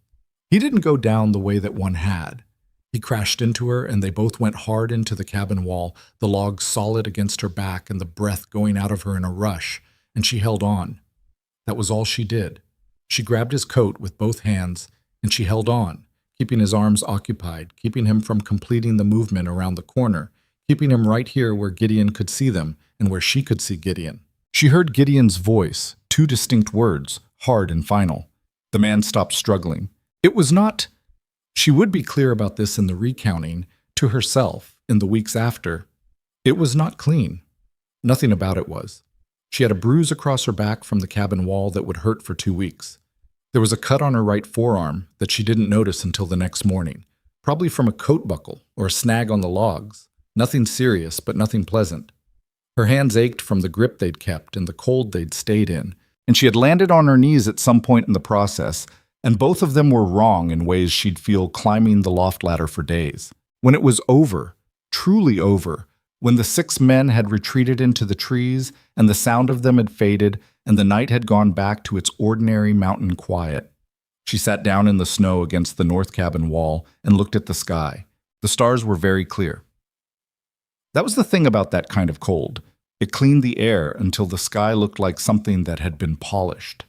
He didn't go down the way that one had. He crashed into her, and they both went hard into the cabin wall, the logs solid against her back and the breath going out of her in a rush, and she held on. That was all she did. She grabbed his coat with both hands, and she held on, keeping his arms occupied, keeping him from completing the movement around the corner, keeping him right here where Gideon could see them and where she could see Gideon. She heard Gideon's voice, 2 distinct words, hard and final. The man stopped struggling. It was not... She would be clear about this in the recounting, to herself, in the weeks after. It was not clean. Nothing about it was. She had a bruise across her back from the cabin wall that would hurt for 2 weeks. There was a cut on her right forearm that she didn't notice until the next morning, probably from a coat buckle or a snag on the logs. Nothing serious, but nothing pleasant. Her hands ached from the grip they'd kept and the cold they'd stayed in, and she had landed on her knees at some point in the process, and both of them were wrong in ways she'd feel climbing the loft ladder for days. When it was over, truly over, when the 6 men had retreated into the trees and the sound of them had faded and the night had gone back to its ordinary mountain quiet, she sat down in the snow against the north cabin wall and looked at the sky. The stars were very clear. That was the thing about that kind of cold. It cleaned the air until the sky looked like something that had been polished.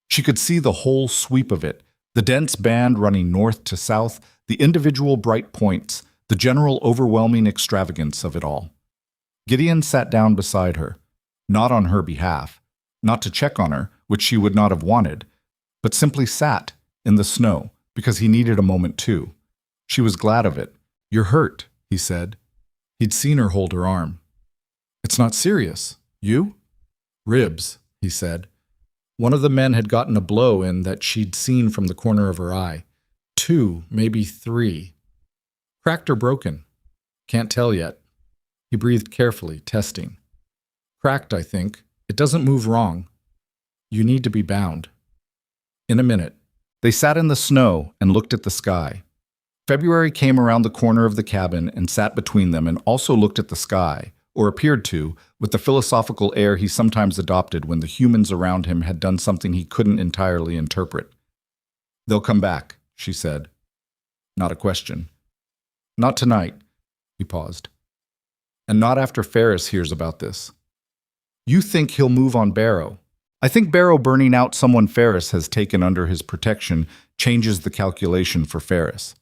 She could see the whole sweep of it, the dense band running north to south, the individual bright points, the general overwhelming extravagance of it all. Gideon sat down beside her, not on her behalf, not to check on her, which she would not have wanted, but simply sat in the snow because he needed a moment too. She was glad of it. "You're hurt," he said. He'd seen her hold her arm. "It's not serious. You?" "Ribs," he said. One of the men had gotten a blow in that she'd seen from the corner of her eye. 2, maybe 3. "Cracked or broken?" "Can't tell yet." He breathed carefully, testing. "Cracked, I think. It doesn't move wrong. You need to be bound." In a minute, they sat in the snow and looked at the sky. February came around the corner of the cabin and sat between them and also looked at the sky, or appeared to, with the philosophical air he sometimes adopted when the humans around him had done something he couldn't entirely interpret. "They'll come back," she said. Not a question. "Not tonight." He paused. "And not after Ferris hears about this." "You think he'll move on Barrow?" "I think Barrow burning out someone Ferris has taken under his protection changes the calculation for Ferris."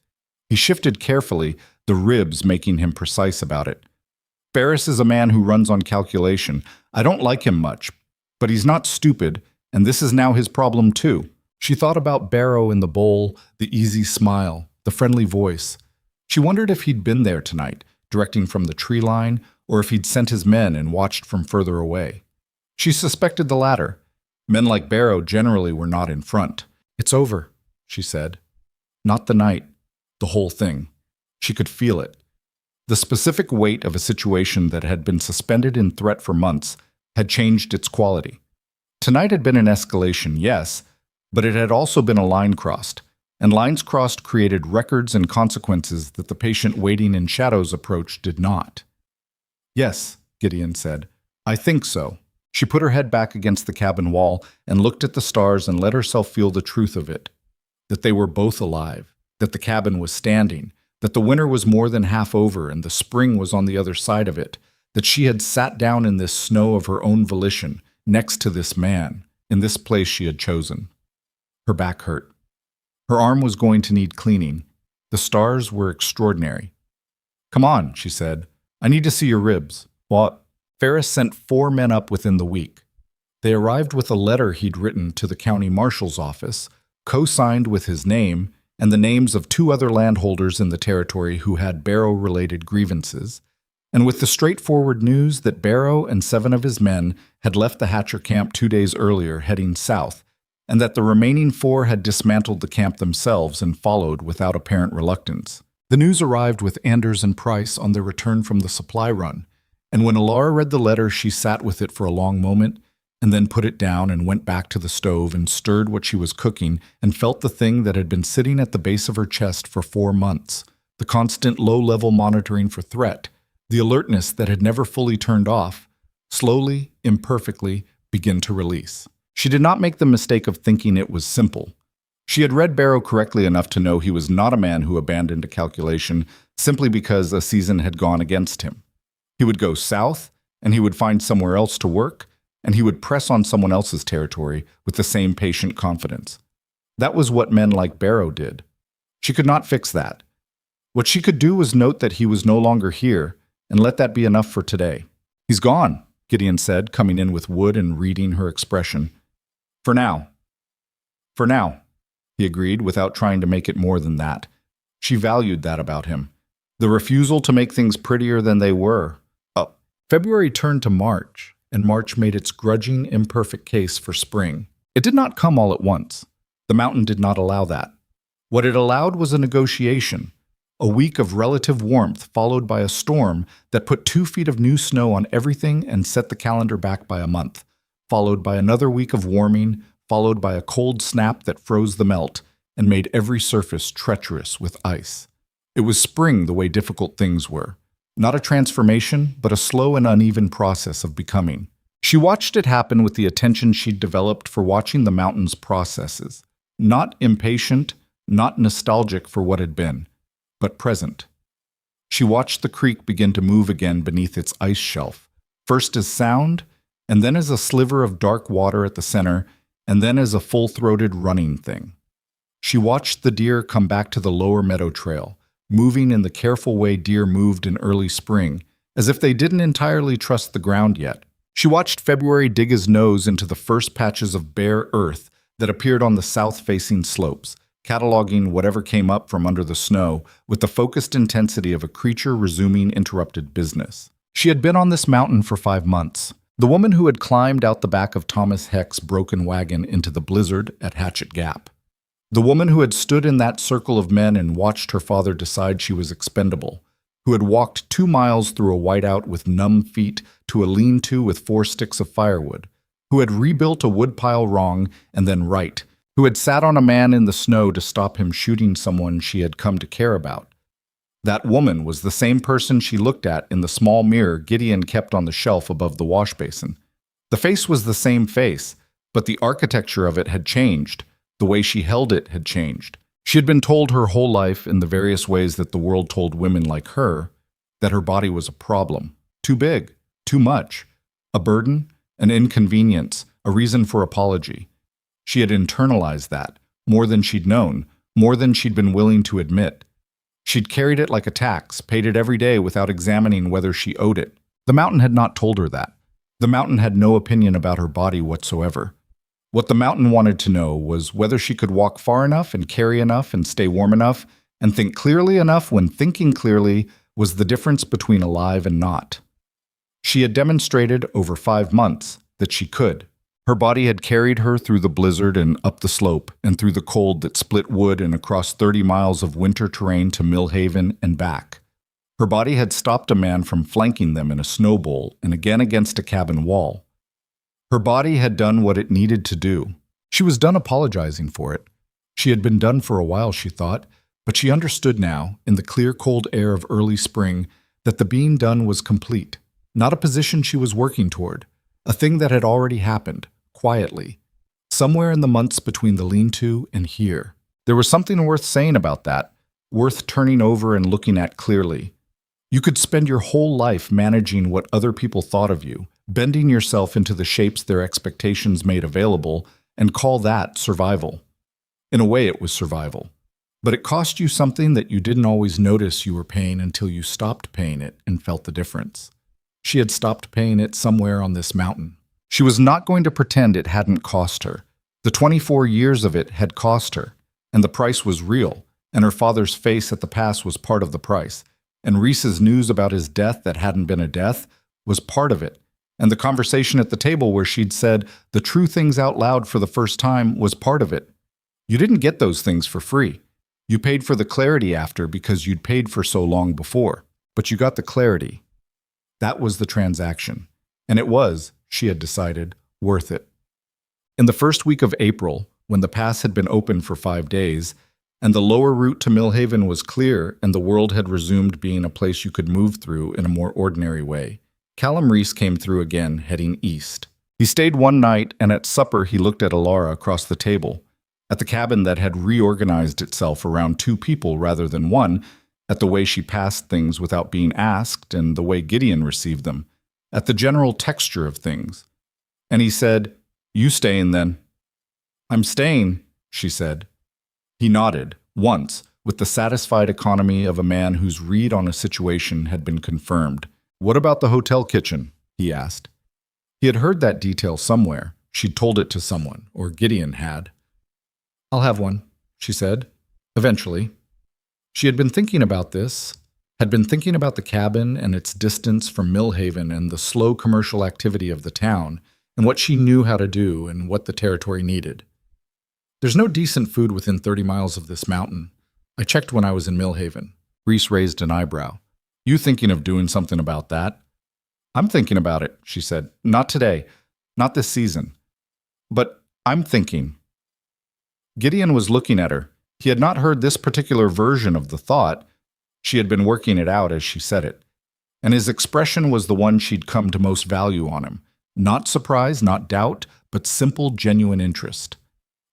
He shifted carefully, the ribs making him precise about it. "Ferris is a man who runs on calculation. I don't like him much, but he's not stupid, and this is now his problem too." She thought about Barrow in the bowl, the easy smile, the friendly voice. She wondered if he'd been there tonight, directing from the tree line, or if he'd sent his men and watched from further away. She suspected the latter. Men like Barrow generally were not in front. "It's over," she said. Not the night. The whole thing. She could feel it. The specific weight of a situation that had been suspended in threat for months had changed its quality. Tonight had been an escalation, yes, but it had also been a line crossed, and lines crossed created records and consequences that the patient waiting in shadows approach did not. "Yes," Gideon said. "I think so." She put her head back against the cabin wall and looked at the stars and let herself feel the truth of it, that they were both alive, that the cabin was standing, that the winter was more than half over and the spring was on the other side of it, that she had sat down in this snow of her own volition, next to this man, in this place she had chosen. Her back hurt. Her arm was going to need cleaning. The stars were extraordinary. "Come on," she said. "I need to see your ribs." "What?" Ferris sent 4 men up within the week. They arrived with a letter he'd written to the county marshal's office, co-signed with his name and the names of 2 other landholders in the territory who had Barrow-related grievances, and with the straightforward news that Barrow and 7 of his men had left the Hatcher camp 2 days earlier heading south, and that the remaining 4 had dismantled the camp themselves and followed without apparent reluctance. The news arrived with Anders and Price on their return from the supply run, and when Alara read the letter, she sat with it for a long moment, and then put it down and went back to the stove and stirred what she was cooking and felt the thing that had been sitting at the base of her chest for 4 months, the constant low-level monitoring for threat, the alertness that had never fully turned off, slowly, imperfectly, begin to release. She did not make the mistake of thinking it was simple. She had read Barrow correctly enough to know he was not a man who abandoned a calculation simply because a season had gone against him. He would go south, and he would find somewhere else to work, and he would press on someone else's territory with the same patient confidence. That was what men like Barrow did. She could not fix that. What she could do was note that he was no longer here, and let that be enough for today. "He's gone," Gideon said, coming in with wood and reading her expression. "For now." "For now," he agreed, without trying to make it more than that. She valued that about him. The refusal to make things prettier than they were. Oh. February turned to March, and March made its grudging, imperfect case for spring. It did not come all at once. The mountain did not allow that. What it allowed was a negotiation, a week of relative warmth followed by a storm that put 2 feet of new snow on everything and set the calendar back by a month, followed by another week of warming, followed by a cold snap that froze the melt and made every surface treacherous with ice. It was spring the way difficult things were. Not a transformation, but a slow and uneven process of becoming. She watched it happen with the attention she'd developed for watching the mountain's processes. Not impatient, not nostalgic for what had been, but present. She watched the creek begin to move again beneath its ice shelf, first as sound, and then as a sliver of dark water at the center, and then as a full-throated running thing. She watched the deer come back to the lower meadow trail, moving in the careful way deer moved in early spring, as if they didn't entirely trust the ground yet. She watched February dig his nose into the first patches of bare earth that appeared on the south-facing slopes, cataloging whatever came up from under the snow with the focused intensity of a creature resuming interrupted business. She had been on this mountain for 5 months. The woman who had climbed out the back of Thomas Heck's broken wagon into the blizzard at Hatchet Gap. The woman who had stood in that circle of men and watched her father decide she was expendable, who had walked 2 miles through a whiteout with numb feet to a lean-to with 4 sticks of firewood, who had rebuilt a woodpile wrong and then right, who had sat on a man in the snow to stop him shooting someone she had come to care about. That woman was the same person she looked at in the small mirror Gideon kept on the shelf above the wash basin. The face was the same face, but the architecture of it had changed. The way she held it had changed. She had been told her whole life, in the various ways that the world told women like her, that her body was a problem. Too big, too much, a burden, an inconvenience, a reason for apology. She had internalized that, more than she'd known, more than she'd been willing to admit. She'd carried it like a tax, paid it every day without examining whether she owed it. The mountain had not told her that. The mountain had no opinion about her body whatsoever. What the mountain wanted to know was whether she could walk far enough and carry enough and stay warm enough and think clearly enough when thinking clearly was the difference between alive and not. She had demonstrated over 5 months that she could. Her body had carried her through the blizzard and up the slope and through the cold that split wood and across 30 miles of winter terrain to Millhaven and back. Her body had stopped a man from flanking them in a snow bowl and again against a cabin wall. Her body had done what it needed to do. She was done apologizing for it. She had been done for a while, she thought, but she understood now, in the clear, cold air of early spring, that the being done was complete, not a position she was working toward, a thing that had already happened, quietly, somewhere in the months between the lean-to and here. There was something worth saying about that, worth turning over and looking at clearly. You could spend your whole life managing what other people thought of you, bending yourself into the shapes their expectations made available, and call that survival. In a way, it was survival. But it cost you something that you didn't always notice you were paying until you stopped paying it and felt the difference. She had stopped paying it somewhere on this mountain. She was not going to pretend it hadn't cost her. The 24 years of it had cost her, and the price was real, and her father's face at the pass was part of the price, and Reese's news about his death that hadn't been a death was part of it, and the conversation at the table where she'd said the true things out loud for the first time was part of it. You didn't get those things for free. You paid for the clarity after because you'd paid for so long before, but you got the clarity. That was the transaction, and it was, she had decided, worth it. In the first week of April, when the pass had been open for 5 days, and the lower route to Millhaven was clear and the world had resumed being a place you could move through in a more ordinary way, Callum Reese came through again, heading east. He stayed one night, and at supper he looked at Alara across the table, at the cabin that had reorganized itself around 2 people rather than 1, at the way she passed things without being asked and the way Gideon received them, at the general texture of things. And he said, "You staying then?" "I'm staying," she said. He nodded, once, with the satisfied economy of a man whose read on a situation had been confirmed. "What about the hotel kitchen?" he asked. He had heard that detail somewhere. She'd told it to someone, or Gideon had. "I'll have one," she said, eventually. She had been thinking about this, had been thinking about the cabin and its distance from Millhaven and the slow commercial activity of the town, and what she knew how to do and what the territory needed. "There's no decent food within 30 miles of this mountain. I checked when I was in Millhaven." Reese raised an eyebrow. "You thinking of doing something about that?" "I'm thinking about it," she said. "Not today. Not this season. But I'm thinking." Gideon was looking at her. He had not heard this particular version of the thought. She had been working it out as she said it. And his expression was the one she'd come to most value on him. Not surprise, not doubt, but simple, genuine interest.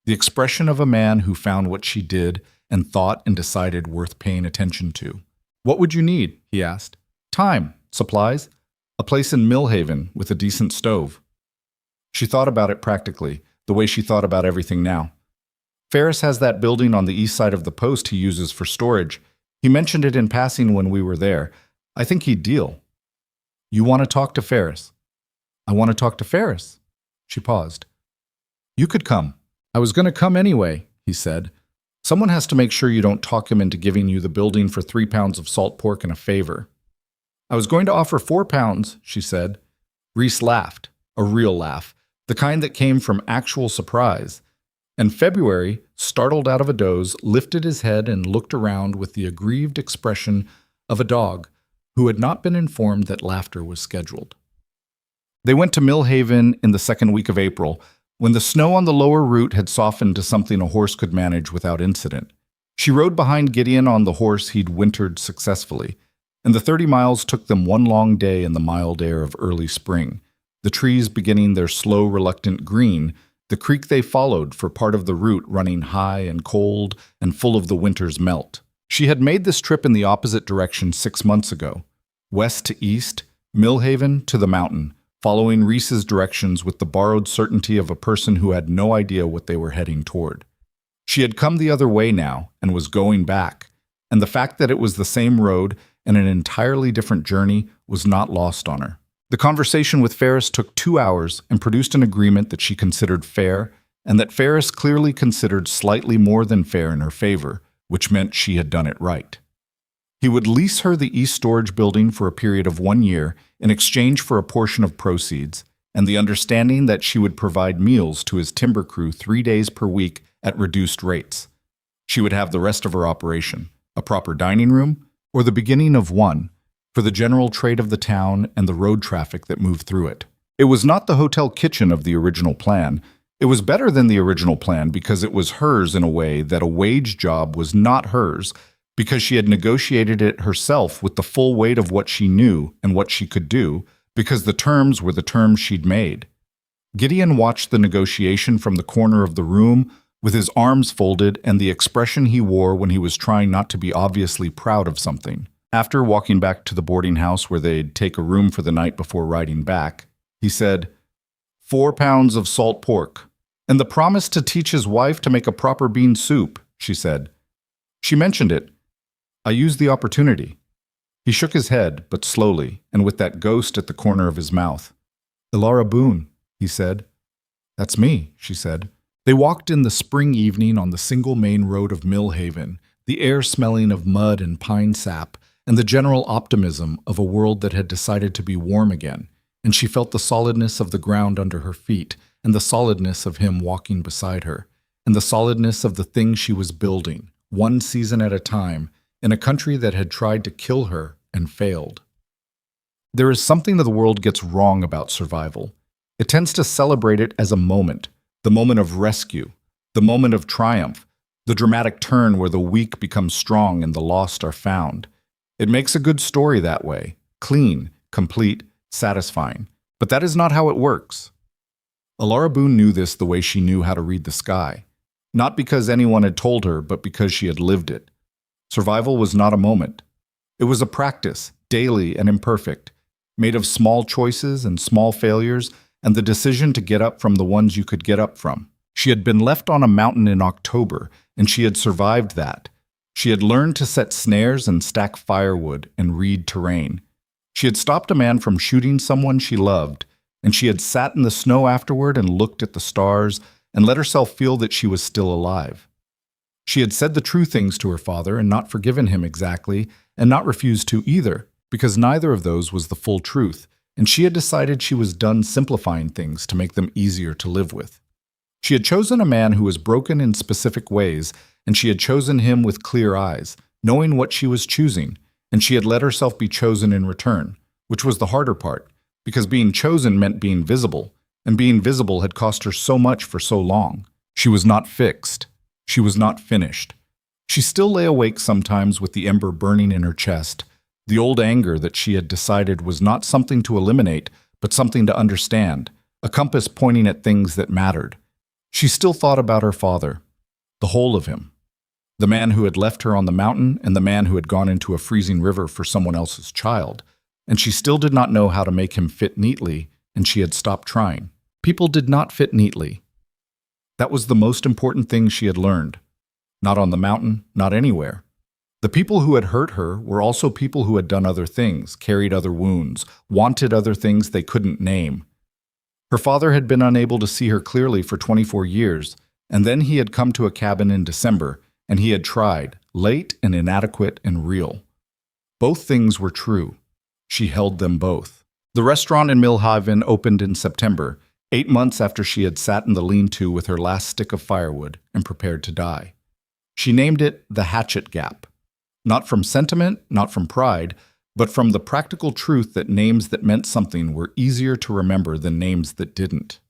The expression of a man who found what she did and thought and decided worth paying attention to. "What would you need?" he asked. "Time, supplies, a place in Millhaven with a decent stove." She thought about it practically, the way she thought about everything now. "Ferris has that building on the east side of the post he uses for storage. He mentioned it in passing when we were there. I think he'd deal." You want to talk to Ferris? I want to talk to Ferris. She paused. You could come. I was going to come anyway, he said. Someone has to make sure you don't talk him into giving you the building for 3 pounds of salt pork and a favor. I was going to offer 4 pounds, she said. Reese laughed, a real laugh, the kind that came from actual surprise. And February, startled out of a doze, lifted his head and looked around with the aggrieved expression of a dog who had not been informed that laughter was scheduled. They went to Millhaven in the second week of April, when the snow on the lower route had softened to something a horse could manage without incident. She rode behind Gideon on the horse he'd wintered successfully, and the 30 miles took them one long day in the mild air of early spring, the trees beginning their slow, reluctant green, the creek they followed for part of the route running high and cold and full of the winter's melt. She had made this trip in the opposite direction 6 months ago, west to east, Millhaven to the mountain, following Reese's directions with the borrowed certainty of a person who had no idea what they were heading toward. She had come the other way now and was going back, and the fact that it was the same road and an entirely different journey was not lost on her. The conversation with Ferris took 2 hours and produced an agreement that she considered fair and that Ferris clearly considered slightly more than fair in her favor, which meant she had done it right. He would lease her the East Storage building for a period of 1 year in exchange for a portion of proceeds, and the understanding that she would provide meals to his timber crew 3 days per week at reduced rates. She would have the rest of her operation, a proper dining room, or the beginning of one, for the general trade of the town and the road traffic that moved through it. It was not the hotel kitchen of the original plan. It was better than the original plan because it was hers in a way that a wage job was not hers, because she had negotiated it herself with the full weight of what she knew and what she could do, because the terms were the terms she'd made. Gideon watched the negotiation from the corner of the room, with his arms folded and the expression he wore when he was trying not to be obviously proud of something. After walking back to the boarding house where they'd take a room for the night before riding back, he said, 4 pounds of salt pork, and the promise to teach his wife to make a proper bean soup, she said. She mentioned it. I used the opportunity. He shook his head, but slowly, and with that ghost at the corner of his mouth. Elara Boone, he said. That's me, she said. They walked in the spring evening on the single main road of Millhaven, the air smelling of mud and pine sap, and the general optimism of a world that had decided to be warm again, and she felt the solidness of the ground under her feet, and the solidness of him walking beside her, and the solidness of the thing she was building, one season at a time, in a country that had tried to kill her and failed. There is something that the world gets wrong about survival. It tends to celebrate it as a moment, the moment of rescue, the moment of triumph, the dramatic turn where the weak become strong and the lost are found. It makes a good story that way, clean, complete, satisfying. But that is not how it works. Elara Boone knew this the way she knew how to read the sky, not because anyone had told her, but because she had lived it. Survival was not a moment. It was a practice, daily and imperfect, made of small choices and small failures, and the decision to get up from the ones you could get up from. She had been left on a mountain in October, and she had survived that. She had learned to set snares and stack firewood and read terrain. She had stopped a man from shooting someone she loved, and she had sat in the snow afterward and looked at the stars and let herself feel that she was still alive. She had said the true things to her father and not forgiven him exactly, and not refused to either, because neither of those was the full truth, and she had decided she was done simplifying things to make them easier to live with. She had chosen a man who was broken in specific ways, and she had chosen him with clear eyes, knowing what she was choosing, and she had let herself be chosen in return, which was the harder part, because being chosen meant being visible, and being visible had cost her so much for so long. She was not fixed. She was not finished. She still lay awake sometimes with the ember burning in her chest, the old anger that she had decided was not something to eliminate, but something to understand, a compass pointing at things that mattered. She still thought about her father, the whole of him, the man who had left her on the mountain and the man who had gone into a freezing river for someone else's child, and she still did not know how to make him fit neatly, and she had stopped trying. People did not fit neatly. That was the most important thing she had learned. Not on the mountain, not anywhere. The people who had hurt her were also people who had done other things, carried other wounds, wanted other things they couldn't name. Her father had been unable to see her clearly for 24 years, and then he had come to a cabin in December, and he had tried, late and inadequate and real. Both things were true. She held them both. The restaurant in Millhaven opened in September, 8 months after she had sat in the lean-to with her last stick of firewood and prepared to die. She named it the Hatchet Gap. Not from sentiment, not from pride, but from the practical truth that names that meant something were easier to remember than names that didn't.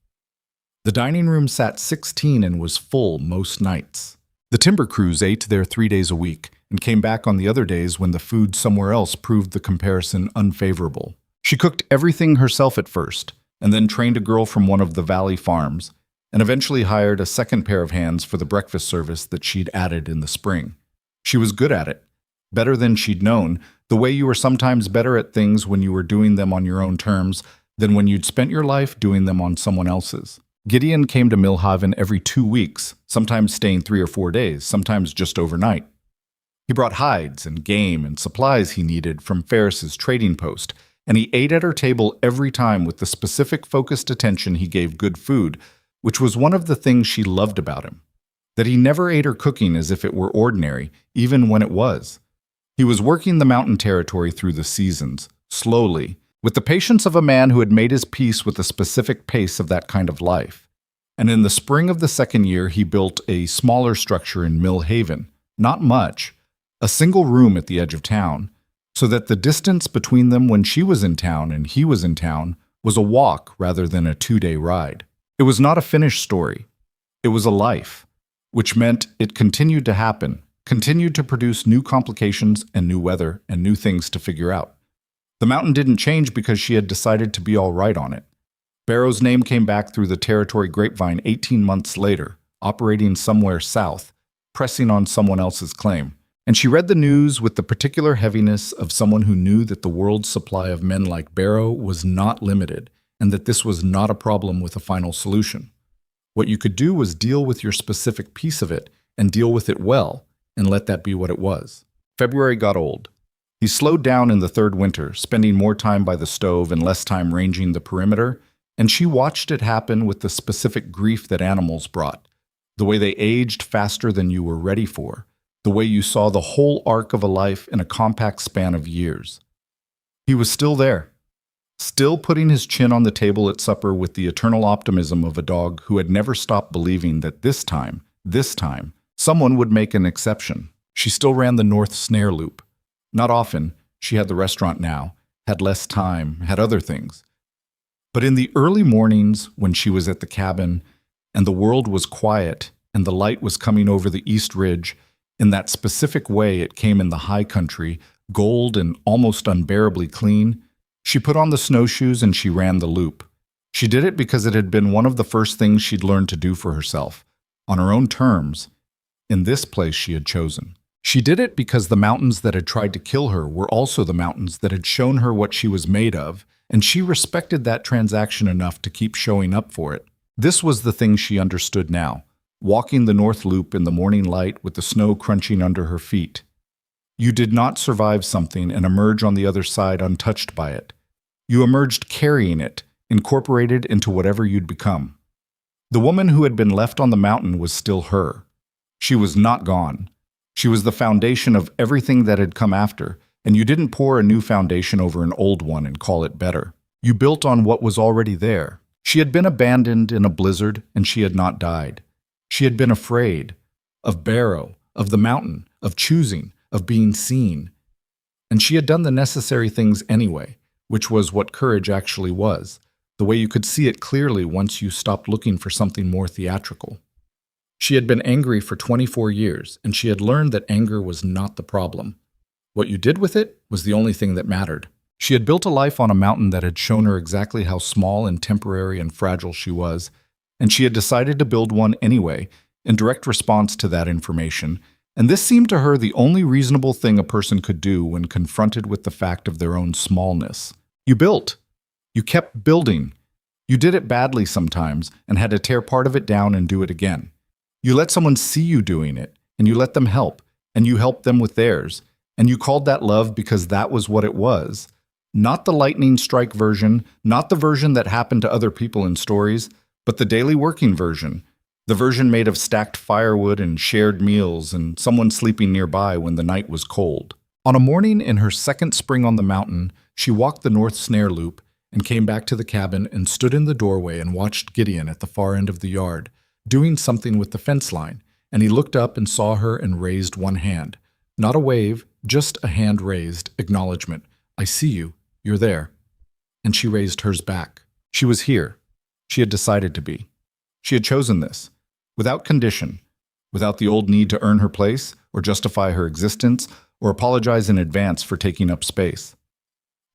The dining room sat 16 and was full most nights. The timber crews ate there 3 days a week and came back on the other days when the food somewhere else proved the comparison unfavorable. She cooked everything herself at first, and then trained a girl from one of the valley farms, and eventually hired a second pair of hands for the breakfast service that she'd added in the spring. She was good at it, better than she'd known, the way you were sometimes better at things when you were doing them on your own terms than when you'd spent your life doing them on someone else's. Gideon came to Millhaven every 2 weeks, sometimes staying 3 or 4 days, sometimes just overnight. He brought hides and game and supplies he needed from Ferris's trading post, and he ate at her table every time with the specific focused attention he gave good food, which was one of the things she loved about him. That he never ate her cooking as if it were ordinary, even when it was. He was working the mountain territory through the seasons, slowly, with the patience of a man who had made his peace with the specific pace of that kind of life. And in the spring of the second year, he built a smaller structure in Mill Haven, not much, a single room at the edge of town, so that the distance between them when she was in town and he was in town was a walk rather than a 2-day ride. It was not a finished story. It was a life, which meant it continued to happen, continued to produce new complications and new weather and new things to figure out. The mountain didn't change because she had decided to be all right on it. Barrow's name came back through the territory grapevine 18 months later, operating somewhere south, pressing on someone else's claim. And she read the news with the particular heaviness of someone who knew that the world's supply of men like Barrow was not limited, and that this was not a problem with a final solution. What you could do was deal with your specific piece of it, and deal with it well, and let that be what it was. February got old. He slowed down in the third winter, spending more time by the stove and less time ranging the perimeter, and she watched it happen with the specific grief that animals brought, the way they aged faster than you were ready for, the way you saw the whole arc of a life in a compact span of years. He was still there, still putting his chin on the table at supper with the eternal optimism of a dog who had never stopped believing that this time, someone would make an exception. She still ran the north snare loop. Not often. She had the restaurant now, had less time, had other things. But in the early mornings when she was at the cabin and the world was quiet and the light was coming over the east ridge, in that specific way it came in the high country, gold and almost unbearably clean, she put on the snowshoes and she ran the loop. She did it because it had been one of the first things she'd learned to do for herself, on her own terms, in this place she had chosen. She did it because the mountains that had tried to kill her were also the mountains that had shown her what she was made of, and she respected that transaction enough to keep showing up for it. This was the thing she understood now, walking the North Loop in the morning light with the snow crunching under her feet. You did not survive something and emerge on the other side untouched by it. You emerged carrying it, incorporated into whatever you'd become. The woman who had been left on the mountain was still her. She was not gone. She was the foundation of everything that had come after, and you didn't pour a new foundation over an old one and call it better. You built on what was already there. She had been abandoned in a blizzard, and she had not died. She had been afraid of Barrow, of the mountain, of choosing, of being seen. And she had done the necessary things anyway, which was what courage actually was, the way you could see it clearly once you stopped looking for something more theatrical. She had been angry for 24 years, and she had learned that anger was not the problem. What you did with it was the only thing that mattered. She had built a life on a mountain that had shown her exactly how small and temporary and fragile she was, and she had decided to build one anyway, in direct response to that information, and this seemed to her the only reasonable thing a person could do when confronted with the fact of their own smallness. You built. You kept building. You did it badly sometimes, and had to tear part of it down and do it again. You let someone see you doing it, and you let them help, and you helped them with theirs, and you called that love because that was what it was. Not the lightning strike version, not the version that happened to other people in stories, but the daily working version. The version made of stacked firewood and shared meals and someone sleeping nearby when the night was cold. On a morning in her second spring on the mountain, she walked the north snare loop and came back to the cabin and stood in the doorway and watched Gideon at the far end of the yard, doing something with the fence line, and he looked up and saw her and raised one hand. Not a wave, just a hand raised, acknowledgement. I see you. You're there. And she raised hers back. She was here. She had decided to be. She had chosen this, without condition, without the old need to earn her place or justify her existence or apologize in advance for taking up space.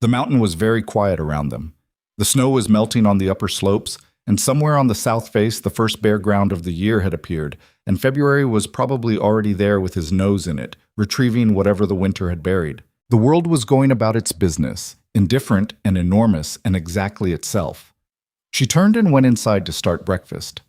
The mountain was very quiet around them. The snow was melting on the upper slopes, and somewhere on the south face the first bare ground of the year had appeared, and February was probably already there with his nose in it, retrieving whatever the winter had buried. The world was going about its business, indifferent and enormous and exactly itself. She turned and went inside to start breakfast.